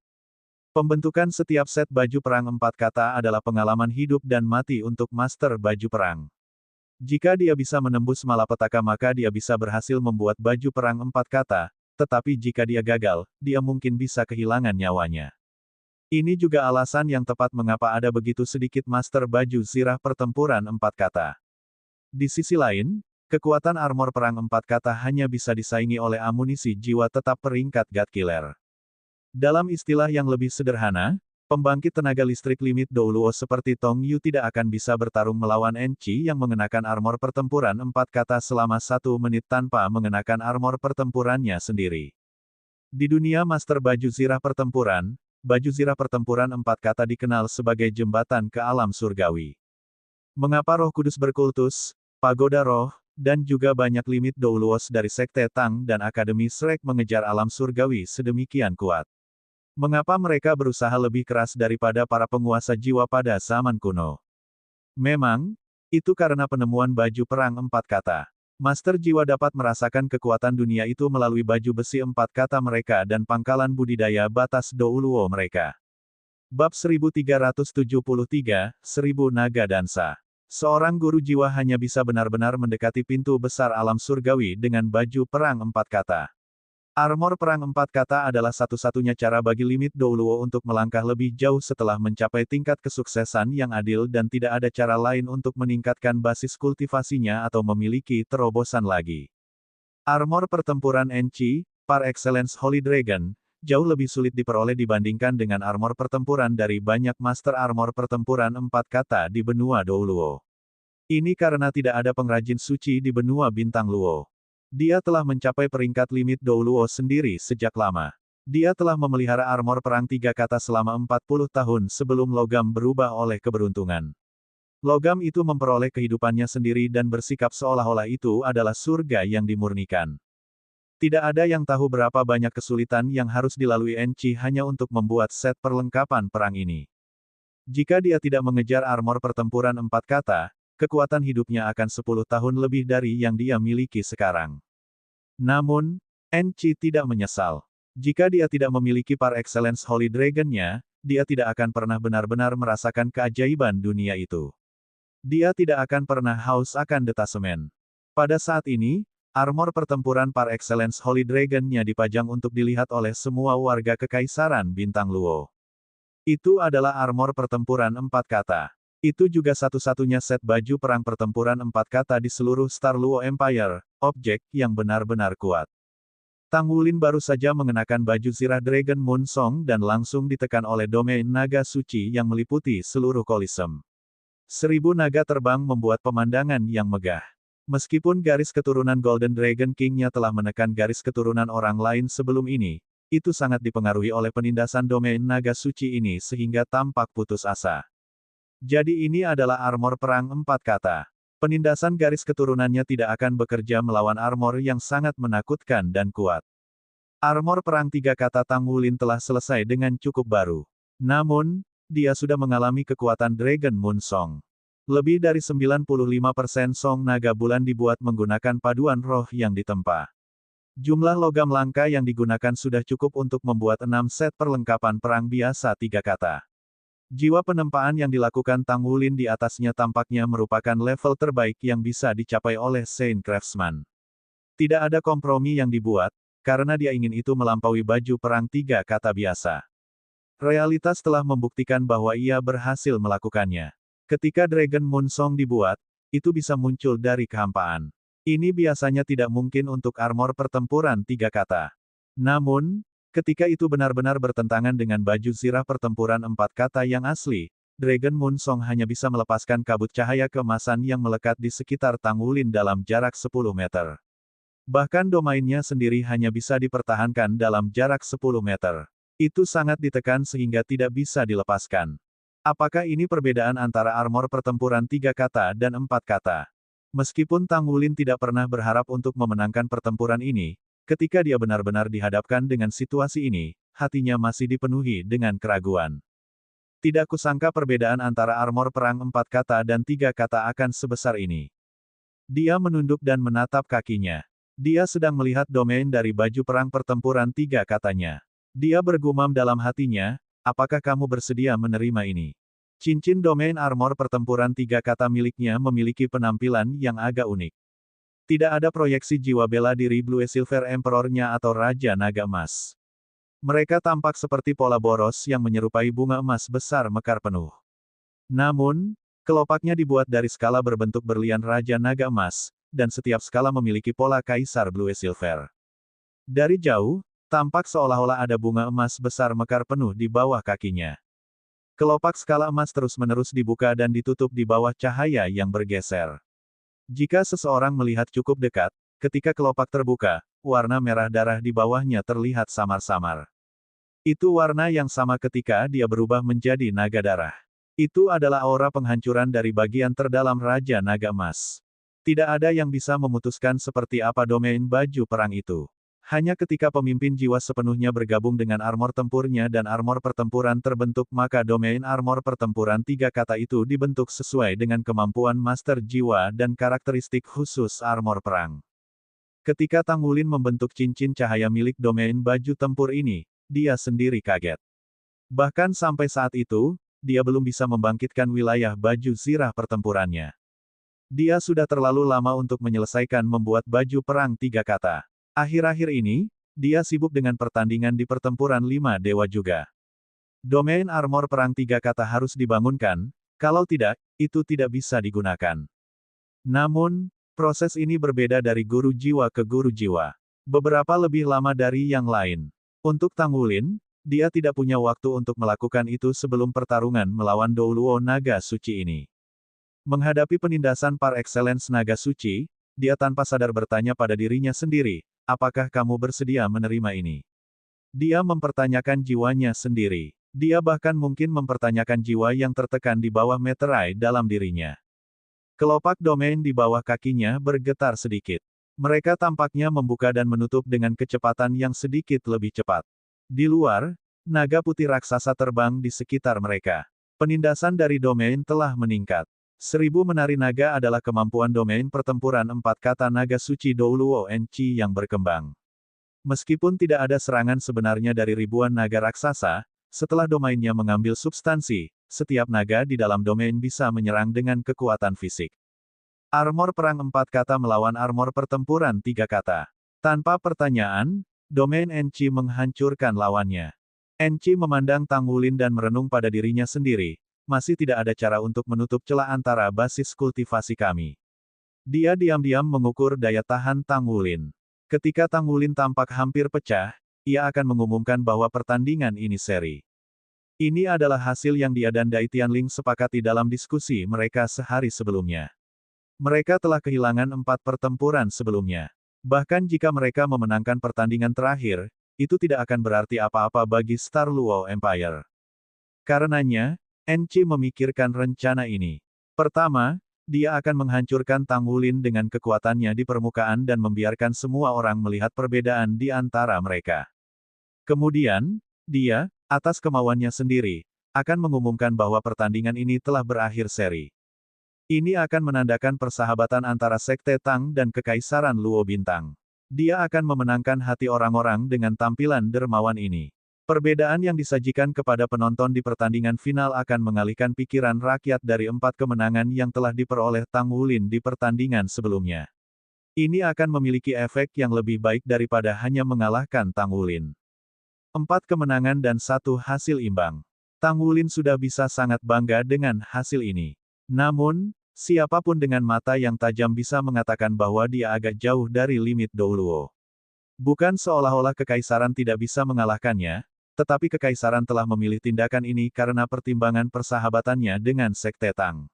Pembentukan setiap set baju perang 4 kata adalah pengalaman hidup dan mati untuk master baju perang. Jika dia bisa menembus malapetaka maka dia bisa berhasil membuat baju perang 4 kata, tetapi jika dia gagal, dia mungkin bisa kehilangan nyawanya. Ini juga alasan yang tepat mengapa ada begitu sedikit master baju zirah pertempuran 4 kata. Di sisi lain, kekuatan armor perang 4 kata hanya bisa disaingi oleh amunisi jiwa tetap peringkat God Killer. Dalam istilah yang lebih sederhana, pembangkit tenaga listrik limit Douluo seperti Tong Yu tidak akan bisa bertarung melawan Enchi yang mengenakan armor pertempuran 4 kata selama 1 menit tanpa mengenakan armor pertempurannya sendiri. Di dunia master baju zirah pertempuran, baju zirah pertempuran 4 kata dikenal sebagai jembatan ke alam surgawi. Mengapa Roh Kudus berkultus, pagoda roh, dan juga banyak limit Douluos dari Sekte Tang dan Akademi Shrek mengejar alam surgawi sedemikian kuat? Mengapa mereka berusaha lebih keras daripada para penguasa jiwa pada zaman kuno? Memang, itu karena penemuan baju perang 4 kata. Master jiwa dapat merasakan kekuatan dunia itu melalui baju besi 4 kata mereka dan pangkalan budidaya batas Douluo mereka. Bab 1373, 1000 Naga Dansa. Seorang guru jiwa hanya bisa benar-benar mendekati pintu besar alam surgawi dengan baju perang 4 kata. Armor perang 4 kata adalah satu-satunya cara bagi limit Douluo untuk melangkah lebih jauh setelah mencapai tingkat kesuksesan yang adil dan tidak ada cara lain untuk meningkatkan basis kultivasinya atau memiliki terobosan lagi. Armor pertempuran Enchi, par excellence Holy Dragon, jauh lebih sulit diperoleh dibandingkan dengan armor pertempuran dari banyak master armor pertempuran 4 kata di benua Douluo. Ini karena tidak ada pengrajin suci di benua bintang Luo. Dia telah mencapai peringkat limit Douluo sendiri sejak lama. Dia telah memelihara armor perang 3 kata selama 40 tahun sebelum logam berubah oleh keberuntungan. Logam itu memperoleh kehidupannya sendiri dan bersikap seolah-olah itu adalah surga yang dimurnikan. Tidak ada yang tahu berapa banyak kesulitan yang harus dilalui Enchi hanya untuk membuat set perlengkapan perang ini. Jika dia tidak mengejar armor pertempuran 4 kata, kekuatan hidupnya akan 10 tahun lebih dari yang dia miliki sekarang. Namun, Enchi tidak menyesal. Jika dia tidak memiliki par excellence Holy Dragon-nya, dia tidak akan pernah benar-benar merasakan keajaiban dunia itu. Dia tidak akan pernah haus akan detasemen. Pada saat ini, armor pertempuran par excellence Holy Dragon-nya dipajang untuk dilihat oleh semua warga Kekaisaran Bintang Luo. Itu adalah armor pertempuran 4 kata. Itu juga satu-satunya set baju perang pertempuran 4 kata di seluruh Star Luo Empire, objek yang benar-benar kuat. Tang Wulin baru saja mengenakan baju zirah Dragon Moon Song dan langsung ditekan oleh domain naga suci yang meliputi seluruh Kolisem. 1000 naga terbang membuat pemandangan yang megah. Meskipun garis keturunan Golden Dragon King-nya telah menekan garis keturunan orang lain sebelum ini, itu sangat dipengaruhi oleh penindasan domain naga suci ini sehingga tampak putus asa. Jadi ini adalah armor perang 4 kata. Penindasan garis keturunannya tidak akan bekerja melawan armor yang sangat menakutkan dan kuat. Armor perang 3 kata Tang Wulin telah selesai dengan cukup baru. Namun, dia sudah mengalami kekuatan Dragon Moon Song. Lebih dari 95% Song Naga Bulan dibuat menggunakan paduan roh yang ditempa. Jumlah logam langka yang digunakan sudah cukup untuk membuat 6 set perlengkapan perang biasa 3 kata. Jiwa penempaan yang dilakukan Tang Wulin di atasnya tampaknya merupakan level terbaik yang bisa dicapai oleh Saint Craftsman. Tidak ada kompromi yang dibuat, karena dia ingin itu melampaui baju perang 3 kata biasa. Realitas telah membuktikan bahwa ia berhasil melakukannya. Ketika Dragon Moon Song dibuat, itu bisa muncul dari kehampaan. Ini biasanya tidak mungkin untuk armor pertempuran 3 kata. Namun, ketika itu benar-benar bertentangan dengan baju zirah pertempuran 4 kata yang asli, Dragon Moon Song hanya bisa melepaskan kabut cahaya keemasan yang melekat di sekitar Tang Wulin dalam jarak 10 meter. Bahkan domainnya sendiri hanya bisa dipertahankan dalam jarak 10 meter. Itu sangat ditekan sehingga tidak bisa dilepaskan. Apakah ini perbedaan antara armor pertempuran 3 kata dan 4 kata? Meskipun Tang Wulin tidak pernah berharap untuk memenangkan pertempuran ini, ketika dia benar-benar dihadapkan dengan situasi ini, hatinya masih dipenuhi dengan keraguan. Tidak kusangka perbedaan antara armor perang 4 kata dan 3 kata akan sebesar ini. Dia menunduk dan menatap kakinya. Dia sedang melihat domain dari baju perang pertempuran 3 katanya. Dia bergumam dalam hatinya, apakah kamu bersedia menerima ini? Cincin domain armor pertempuran 3 kata miliknya memiliki penampilan yang agak unik. Tidak ada proyeksi jiwa bela diri Blue Silver Emperor-nya atau Raja Naga Emas. Mereka tampak seperti pola boros yang menyerupai bunga emas besar mekar penuh. Namun, kelopaknya dibuat dari skala berbentuk berlian Raja Naga Emas, dan setiap skala memiliki pola Kaisar Blue Silver. Dari jauh, tampak seolah-olah ada bunga emas besar mekar penuh di bawah kakinya. Kelopak skala emas terus-menerus dibuka dan ditutup di bawah cahaya yang bergeser. Jika seseorang melihat cukup dekat, ketika kelopak terbuka, warna merah darah di bawahnya terlihat samar-samar. Itu warna yang sama ketika dia berubah menjadi naga darah. Itu adalah aura penghancuran dari bagian terdalam Raja Naga Emas. Tidak ada yang bisa memutuskan seperti apa domain baju perang itu. Hanya ketika pemimpin jiwa sepenuhnya bergabung dengan armor tempurnya dan armor pertempuran terbentuk maka domain armor pertempuran 3 kata itu dibentuk sesuai dengan kemampuan master jiwa dan karakteristik khusus armor perang. Ketika Tang Wulin membentuk cincin cahaya milik domain baju tempur ini, dia sendiri kaget. Bahkan sampai saat itu, dia belum bisa membangkitkan wilayah baju zirah pertempurannya. Dia sudah terlalu lama untuk menyelesaikan membuat baju perang 3 kata. Akhir-akhir ini, dia sibuk dengan pertandingan di pertempuran 5 dewa juga. Domain armor perang 3 kata harus dibangunkan, kalau tidak, itu tidak bisa digunakan. Namun, proses ini berbeda dari guru jiwa ke guru jiwa. Beberapa lebih lama dari yang lain. Untuk Tang Wulin, dia tidak punya waktu untuk melakukan itu sebelum pertarungan melawan Douluo Naga Suci ini. Menghadapi penindasan par excellence Naga Suci, dia tanpa sadar bertanya pada dirinya sendiri, apakah kamu bersedia menerima ini? Dia mempertanyakan jiwanya sendiri. Dia bahkan mungkin mempertanyakan jiwa yang tertekan di bawah meterai dalam dirinya. Kelopak domain di bawah kakinya bergetar sedikit. Mereka tampaknya membuka dan menutup dengan kecepatan yang sedikit lebih cepat. Di luar, naga putih raksasa terbang di sekitar mereka. Penindasan dari domain telah meningkat. 1000 menari naga adalah kemampuan domain pertempuran 4 kata naga suci Douluo Enchi yang berkembang. Meskipun tidak ada serangan sebenarnya dari ribuan naga raksasa, setelah domainnya mengambil substansi, setiap naga di dalam domain bisa menyerang dengan kekuatan fisik. Armor perang 4 kata melawan armor pertempuran 3 kata. Tanpa pertanyaan, domain Enchi menghancurkan lawannya. Enchi memandang Tang Wulin dan merenung pada dirinya sendiri. Masih tidak ada cara untuk menutup celah antara basis kultivasi kami. Dia diam-diam mengukur daya tahan Tang Wulin. Ketika Tang Wulin tampak hampir pecah, ia akan mengumumkan bahwa pertandingan ini seri. Ini adalah hasil yang dia dan Dai Tianling sepakati dalam diskusi mereka sehari sebelumnya. Mereka telah kehilangan 4 pertempuran sebelumnya. Bahkan jika mereka memenangkan pertandingan terakhir, itu tidak akan berarti apa-apa bagi Star Luo Empire. Karenanya, Enchi memikirkan rencana ini. Pertama, dia akan menghancurkan Tang Wulin dengan kekuatannya di permukaan dan membiarkan semua orang melihat perbedaan di antara mereka. Kemudian, dia, atas kemauannya sendiri, akan mengumumkan bahwa pertandingan ini telah berakhir seri. Ini akan menandakan persahabatan antara Sekte Tang dan Kekaisaran Luo Bintang. Dia akan memenangkan hati orang-orang dengan tampilan dermawan ini. Perbedaan yang disajikan kepada penonton di pertandingan final akan mengalihkan pikiran rakyat dari 4 kemenangan yang telah diperoleh Tang Wulin di pertandingan sebelumnya. Ini akan memiliki efek yang lebih baik daripada hanya mengalahkan Tang Wulin. 4 kemenangan dan 1 hasil imbang. Tang Wulin sudah bisa sangat bangga dengan hasil ini. Namun, siapapun dengan mata yang tajam bisa mengatakan bahwa dia agak jauh dari limit Douluo. Bukan seolah-olah kekaisaran tidak bisa mengalahkannya, tetapi kekaisaran telah memilih tindakan ini karena pertimbangan persahabatannya dengan Sekte Tang.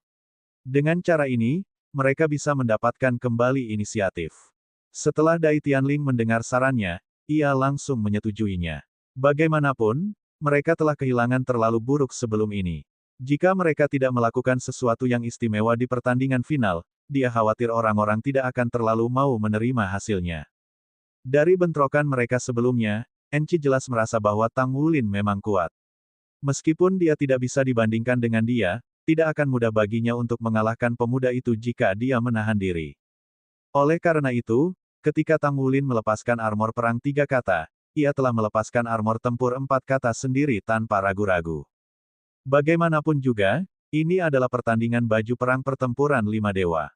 Dengan cara ini, mereka bisa mendapatkan kembali inisiatif. Setelah Dai Tianling mendengar sarannya, ia langsung menyetujuinya. Bagaimanapun, mereka telah kehilangan terlalu buruk sebelum ini. Jika mereka tidak melakukan sesuatu yang istimewa di pertandingan final, dia khawatir orang-orang tidak akan terlalu mau menerima hasilnya. Dari bentrokan mereka sebelumnya, Enchi jelas merasa bahwa Tang Wulin memang kuat. Meskipun dia tidak bisa dibandingkan dengan dia, tidak akan mudah baginya untuk mengalahkan pemuda itu jika dia menahan diri. Oleh karena itu, ketika Tang Wulin melepaskan armor perang 3 kata, ia telah melepaskan armor tempur 4 kata sendiri tanpa ragu-ragu. Bagaimanapun juga, ini adalah pertandingan baju perang pertempuran 5 dewa.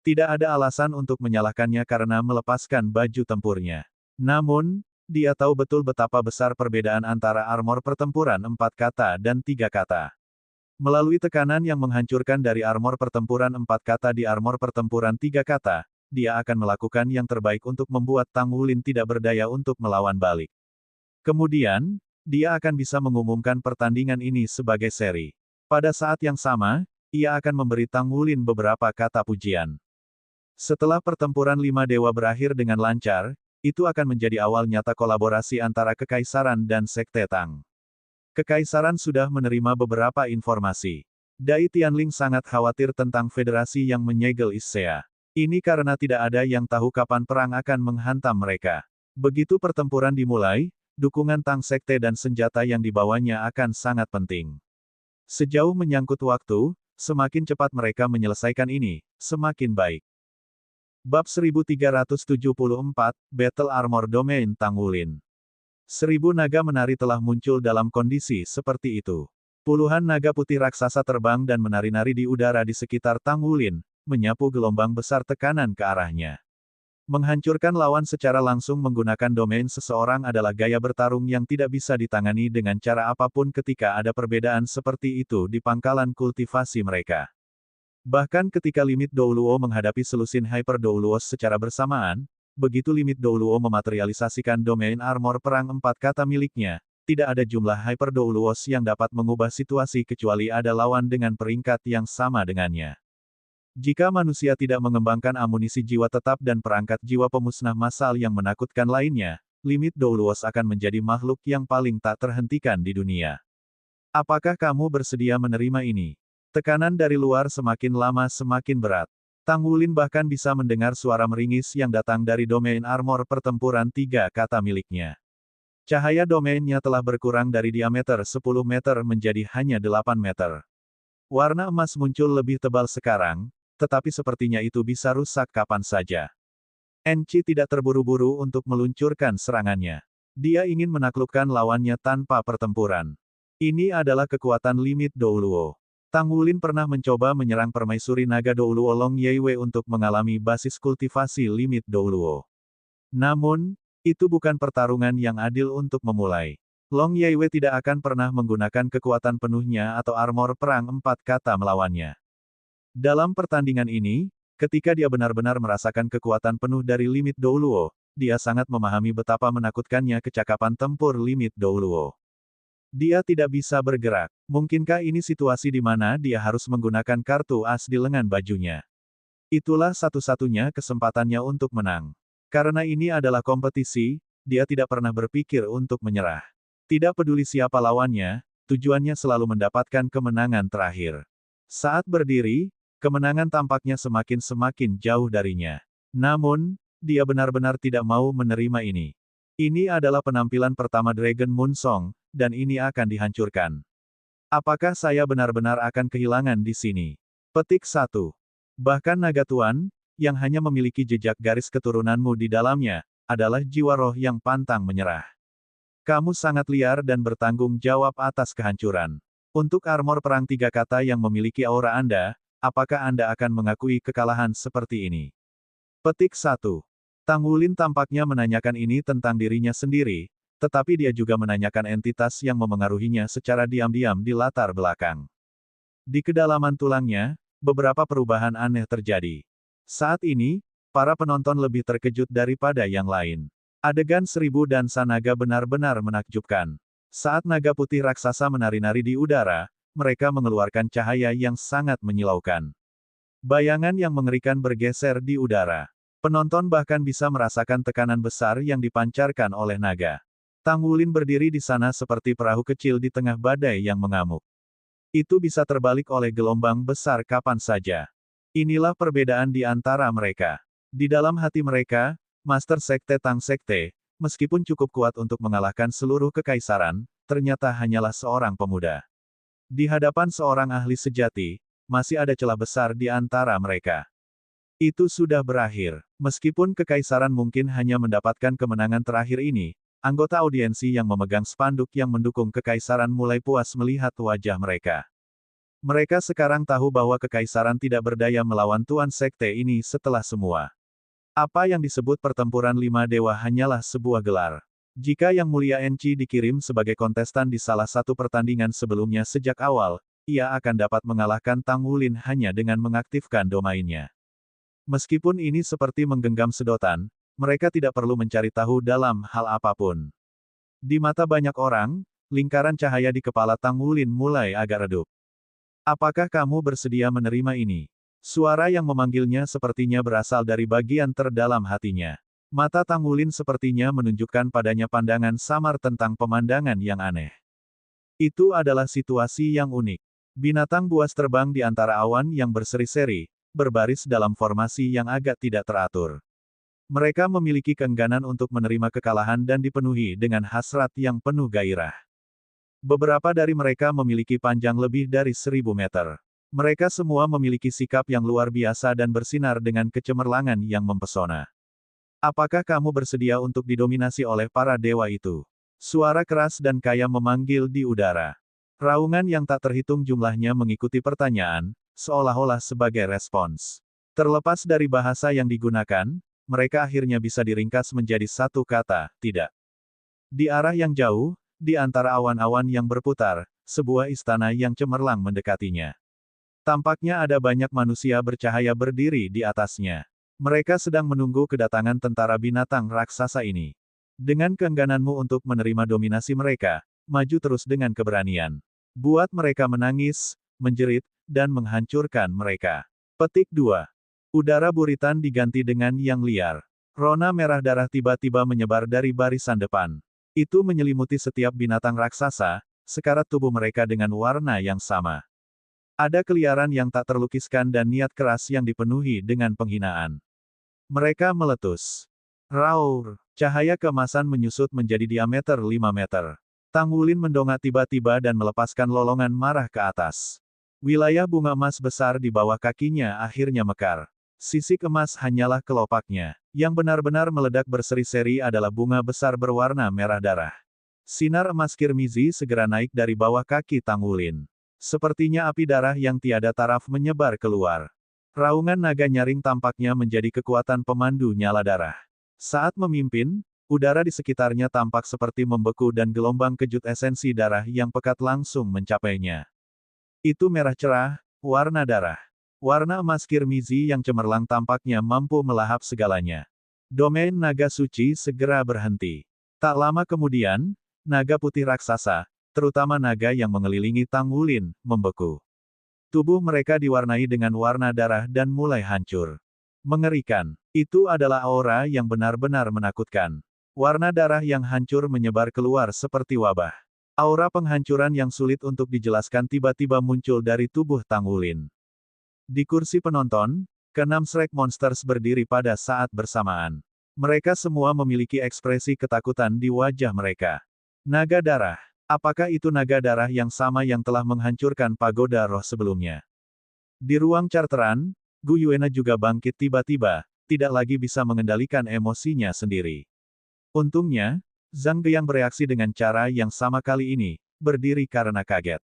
Tidak ada alasan untuk menyalahkannya karena melepaskan baju tempurnya. Namun, dia tahu betul betapa besar perbedaan antara armor pertempuran 4 kata dan 3 kata. Melalui tekanan yang menghancurkan dari armor pertempuran 4 kata di armor pertempuran 3 kata, dia akan melakukan yang terbaik untuk membuat Tang Wulin tidak berdaya untuk melawan balik. Kemudian, dia akan bisa mengumumkan pertandingan ini sebagai seri. Pada saat yang sama, ia akan memberi Tang Wulin beberapa kata pujian. Setelah pertempuran 5 dewa berakhir dengan lancar, itu akan menjadi awal nyata kolaborasi antara Kekaisaran dan Sekte Tang. Kekaisaran sudah menerima beberapa informasi. Dai Tianling sangat khawatir tentang federasi yang menyegel Issea. Ini karena tidak ada yang tahu kapan perang akan menghantam mereka. Begitu pertempuran dimulai, dukungan Tang Sekte dan senjata yang dibawanya akan sangat penting. Sejauh menyangkut waktu, semakin cepat mereka menyelesaikan ini, semakin baik. Bab 1374, Battle Armor Domain Tang Wulin. 1000 naga menari telah muncul dalam kondisi seperti itu. Puluhan naga putih raksasa terbang dan menari-nari di udara di sekitar Tang Wulin, menyapu gelombang besar tekanan ke arahnya. Menghancurkan lawan secara langsung menggunakan domain seseorang adalah gaya bertarung yang tidak bisa ditangani dengan cara apapun ketika ada perbedaan seperti itu di pangkalan kultivasi mereka. Bahkan ketika limit Douluo menghadapi selusin Hyper Douluos secara bersamaan, begitu limit Douluo mematerialisasikan domain armor perang 4 kata miliknya, tidak ada jumlah Hyper Douluos yang dapat mengubah situasi kecuali ada lawan dengan peringkat yang sama dengannya. Jika manusia tidak mengembangkan amunisi jiwa tetap dan perangkat jiwa pemusnah massal yang menakutkan lainnya, limit Douluos akan menjadi makhluk yang paling tak terhentikan di dunia. Apakah kamu bersedia menerima ini? Tekanan dari luar semakin lama semakin berat. Tang Wulin bahkan bisa mendengar suara meringis yang datang dari domain armor pertempuran 3 kata miliknya. Cahaya domainnya telah berkurang dari diameter 10 meter menjadi hanya 8 meter. Warna emas muncul lebih tebal sekarang, tetapi sepertinya itu bisa rusak kapan saja. Enci tidak terburu-buru untuk meluncurkan serangannya. Dia ingin menaklukkan lawannya tanpa pertempuran. Ini adalah kekuatan limit Douluo. Tang Wulin pernah mencoba menyerang permaisuri naga Douluo Long Yeiwei untuk mengalami basis kultivasi limit Douluo. Namun, itu bukan pertarungan yang adil untuk memulai. Long Yeiwei tidak akan pernah menggunakan kekuatan penuhnya atau armor perang 4 kata melawannya. Dalam pertandingan ini, ketika dia benar-benar merasakan kekuatan penuh dari limit Douluo, dia sangat memahami betapa menakutkannya kecakapan tempur limit Douluo. Dia tidak bisa bergerak. Mungkinkah ini situasi di mana dia harus menggunakan kartu as di lengan bajunya? Itulah satu-satunya kesempatannya untuk menang. Karena ini adalah kompetisi, dia tidak pernah berpikir untuk menyerah. Tidak peduli siapa lawannya, tujuannya selalu mendapatkan kemenangan terakhir. Saat berdiri, kemenangan tampaknya semakin jauh darinya. Namun, dia benar-benar tidak mau menerima ini. Ini adalah penampilan pertama Dragon Moon Song, dan ini akan dihancurkan. Apakah saya benar-benar akan kehilangan di sini? Petik 1. Bahkan naga tuan, yang hanya memiliki jejak garis keturunanmu di dalamnya, adalah jiwa roh yang pantang menyerah. Kamu sangat liar dan bertanggung jawab atas kehancuran. Untuk armor perang 3 kata yang memiliki aura Anda, apakah Anda akan mengakui kekalahan seperti ini? Petik 1. Tang Wulin tampaknya menanyakan ini tentang dirinya sendiri, tetapi dia juga menanyakan entitas yang memengaruhinya secara diam-diam di latar belakang. Di kedalaman tulangnya, beberapa perubahan aneh terjadi. Saat ini, para penonton lebih terkejut daripada yang lain. Adegan 1000 dansa naga benar-benar menakjubkan. Saat naga putih raksasa menari-nari di udara, mereka mengeluarkan cahaya yang sangat menyilaukan. Bayangan yang mengerikan bergeser di udara. Penonton bahkan bisa merasakan tekanan besar yang dipancarkan oleh naga. Tang Wulin berdiri di sana seperti perahu kecil di tengah badai yang mengamuk. Itu bisa terbalik oleh gelombang besar kapan saja. Inilah perbedaan di antara mereka. Di dalam hati mereka, Master Sekte Tang Sekte, meskipun cukup kuat untuk mengalahkan seluruh kekaisaran, ternyata hanyalah seorang pemuda. Di hadapan seorang ahli sejati, masih ada celah besar di antara mereka. Itu sudah berakhir. Meskipun kekaisaran mungkin hanya mendapatkan kemenangan terakhir ini, anggota audiensi yang memegang spanduk yang mendukung kekaisaran mulai puas melihat wajah mereka. Mereka sekarang tahu bahwa kekaisaran tidak berdaya melawan Tuan Sekte ini setelah semua. Apa yang disebut pertempuran lima dewa hanyalah sebuah gelar. Jika Yang Mulia Enci dikirim sebagai kontestan di salah satu pertandingan sebelumnya sejak awal, ia akan dapat mengalahkan Tang Wulin hanya dengan mengaktifkan domainnya. Meskipun ini seperti menggenggam sedotan, mereka tidak perlu mencari tahu dalam hal apapun. Di mata banyak orang, lingkaran cahaya di kepala Tang Wulin mulai agak redup. Apakah kamu bersedia menerima ini? Suara yang memanggilnya sepertinya berasal dari bagian terdalam hatinya. Mata Tang Wulin sepertinya menunjukkan padanya pandangan samar tentang pemandangan yang aneh. Itu adalah situasi yang unik. Binatang buas terbang di antara awan yang berseri-seri, berbaris dalam formasi yang agak tidak teratur. Mereka memiliki keengganan untuk menerima kekalahan dan dipenuhi dengan hasrat yang penuh gairah. Beberapa dari mereka memiliki panjang lebih dari 1000 meter. Mereka semua memiliki sikap yang luar biasa dan bersinar dengan kecemerlangan yang mempesona. Apakah kamu bersedia untuk didominasi oleh para dewa itu? Suara keras dan kaya memanggil di udara. Raungan yang tak terhitung jumlahnya mengikuti pertanyaan, seolah-olah sebagai respons. Terlepas dari bahasa yang digunakan, mereka akhirnya bisa diringkas menjadi satu kata, tidak. Di arah yang jauh, di antara awan-awan yang berputar, sebuah istana yang cemerlang mendekatinya. Tampaknya ada banyak manusia bercahaya berdiri di atasnya. Mereka sedang menunggu kedatangan tentara binatang raksasa ini. Dengan keenggananmu untuk menerima dominasi mereka, maju terus dengan keberanian. Buat mereka menangis, menjerit, dan menghancurkan mereka. Petik 2. Udara buritan diganti dengan yang liar. Rona merah darah tiba-tiba menyebar dari barisan depan. Itu menyelimuti setiap binatang raksasa, sekarat tubuh mereka dengan warna yang sama. Ada keliaran yang tak terlukiskan dan niat keras yang dipenuhi dengan penghinaan. Mereka meletus. Raur, cahaya keemasan menyusut menjadi diameter 5 meter. Tang Wulin mendongak tiba-tiba dan melepaskan lolongan marah ke atas. Wilayah bunga emas besar di bawah kakinya akhirnya mekar. Sisik emas hanyalah kelopaknya. Yang benar-benar meledak berseri-seri adalah bunga besar berwarna merah darah. Sinar emas kirmizi segera naik dari bawah kaki Tang Wulin. Sepertinya api darah yang tiada taraf menyebar keluar. Raungan naga nyaring tampaknya menjadi kekuatan pemandu nyala darah. Saat memimpin, udara di sekitarnya tampak seperti membeku dan gelombang kejut esensi darah yang pekat langsung mencapainya. Itu merah cerah, warna darah. Warna emas kirmizi yang cemerlang tampaknya mampu melahap segalanya. Domain naga suci segera berhenti. Tak lama kemudian, naga putih raksasa, terutama naga yang mengelilingi Tang Wulin, membeku. Tubuh mereka diwarnai dengan warna darah dan mulai hancur. Mengerikan. Itu adalah aura yang benar-benar menakutkan. Warna darah yang hancur menyebar keluar seperti wabah. Aura penghancuran yang sulit untuk dijelaskan tiba-tiba muncul dari tubuh Tang Wulin. Di kursi penonton, keenam Shrek Monsters berdiri pada saat bersamaan. Mereka semua memiliki ekspresi ketakutan di wajah mereka. Naga darah. Apakah itu naga darah yang sama yang telah menghancurkan pagoda roh sebelumnya? Di ruang charteran, Gu Yuena juga bangkit tiba-tiba, tidak lagi bisa mengendalikan emosinya sendiri. Untungnya, Zhang Geyang bereaksi dengan cara yang sama kali ini, berdiri karena kaget.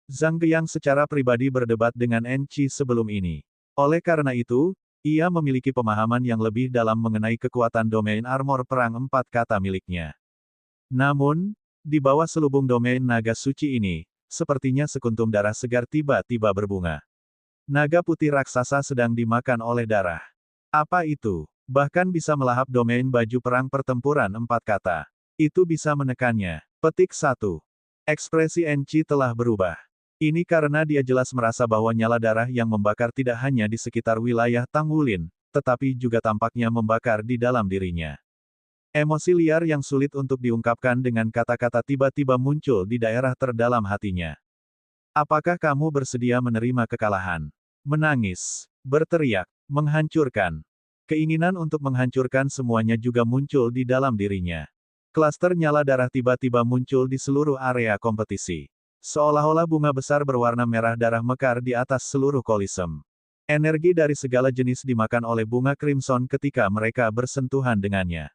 Zhang Geyang secara pribadi berdebat dengan Enci sebelum ini. Oleh karena itu, ia memiliki pemahaman yang lebih dalam mengenai kekuatan domain armor perang 4 kata miliknya. Namun, di bawah selubung domain naga suci ini, sepertinya sekuntum darah segar tiba-tiba berbunga. Naga putih raksasa sedang dimakan oleh darah. Apa itu? Bahkan bisa melahap domain baju perang pertempuran 4 kata. Itu bisa menekannya. Petik 1. Ekspresi Enci telah berubah. Ini karena dia jelas merasa bahwa nyala darah yang membakar tidak hanya di sekitar wilayah Tang Wulin, tetapi juga tampaknya membakar di dalam dirinya. Emosi liar yang sulit untuk diungkapkan dengan kata-kata tiba-tiba muncul di daerah terdalam hatinya. Apakah kamu bersedia menerima kekalahan? Menangis, berteriak, menghancurkan. Keinginan untuk menghancurkan semuanya juga muncul di dalam dirinya. Klaster nyala darah tiba-tiba muncul di seluruh area kompetisi. Seolah-olah bunga besar berwarna merah darah mekar di atas seluruh kolisem. Energi dari segala jenis dimakan oleh bunga crimson ketika mereka bersentuhan dengannya.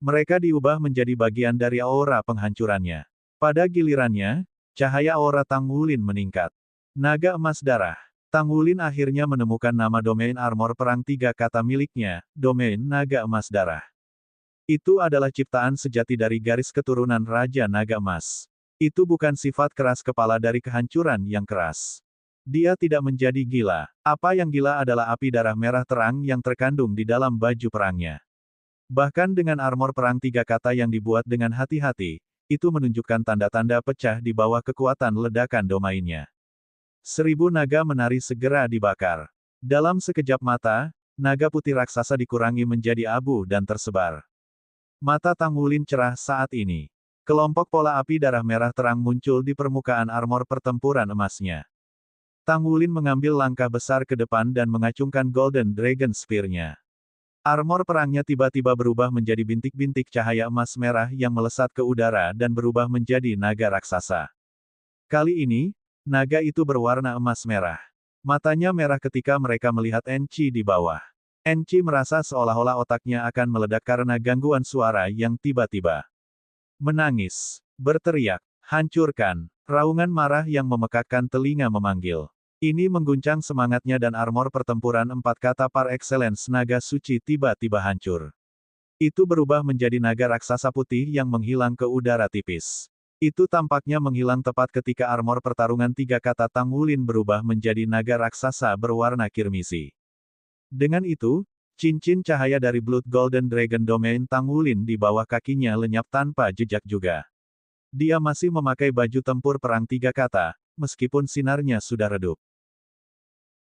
Mereka diubah menjadi bagian dari aura penghancurannya. Pada gilirannya, cahaya aura Tang Wulin meningkat. Naga emas darah. Tang Wulin akhirnya menemukan nama domain armor perang 3 kata miliknya, domain naga emas darah. Itu adalah ciptaan sejati dari garis keturunan Raja Naga Emas. Itu bukan sifat keras kepala dari kehancuran yang keras. Dia tidak menjadi gila. Apa yang gila adalah api darah merah terang yang terkandung di dalam baju perangnya. Bahkan dengan armor perang 3 kata yang dibuat dengan hati-hati, itu menunjukkan tanda-tanda pecah di bawah kekuatan ledakan domainnya. 1000 naga menari segera dibakar. Dalam sekejap mata, naga putih raksasa dikurangi menjadi abu dan tersebar. Mata Tang Wulin cerah saat ini. Kelompok pola api darah merah terang muncul di permukaan armor pertempuran emasnya. Tang Wulin mengambil langkah besar ke depan dan mengacungkan Golden Dragon Spear-nya. Armor perangnya tiba-tiba berubah menjadi bintik-bintik cahaya emas merah yang melesat ke udara dan berubah menjadi naga raksasa. Kali ini, naga itu berwarna emas merah. Matanya merah ketika mereka melihat Enchi di bawah. Enchi merasa seolah-olah otaknya akan meledak karena gangguan suara yang tiba-tiba. Menangis, berteriak, hancurkan, raungan marah yang memekakkan telinga memanggil. Ini mengguncang semangatnya dan armor pertempuran 4 kata par excellence naga suci tiba-tiba hancur. Itu berubah menjadi naga raksasa putih yang menghilang ke udara tipis. Itu tampaknya menghilang tepat ketika armor pertarungan 3 kata Tang Wulin berubah menjadi naga raksasa berwarna kirmisi. Dengan itu, cincin cahaya dari Blood Golden Dragon Domain Tang Wulin di bawah kakinya lenyap tanpa jejak juga. Dia masih memakai baju tempur perang 3 kata, meskipun sinarnya sudah redup.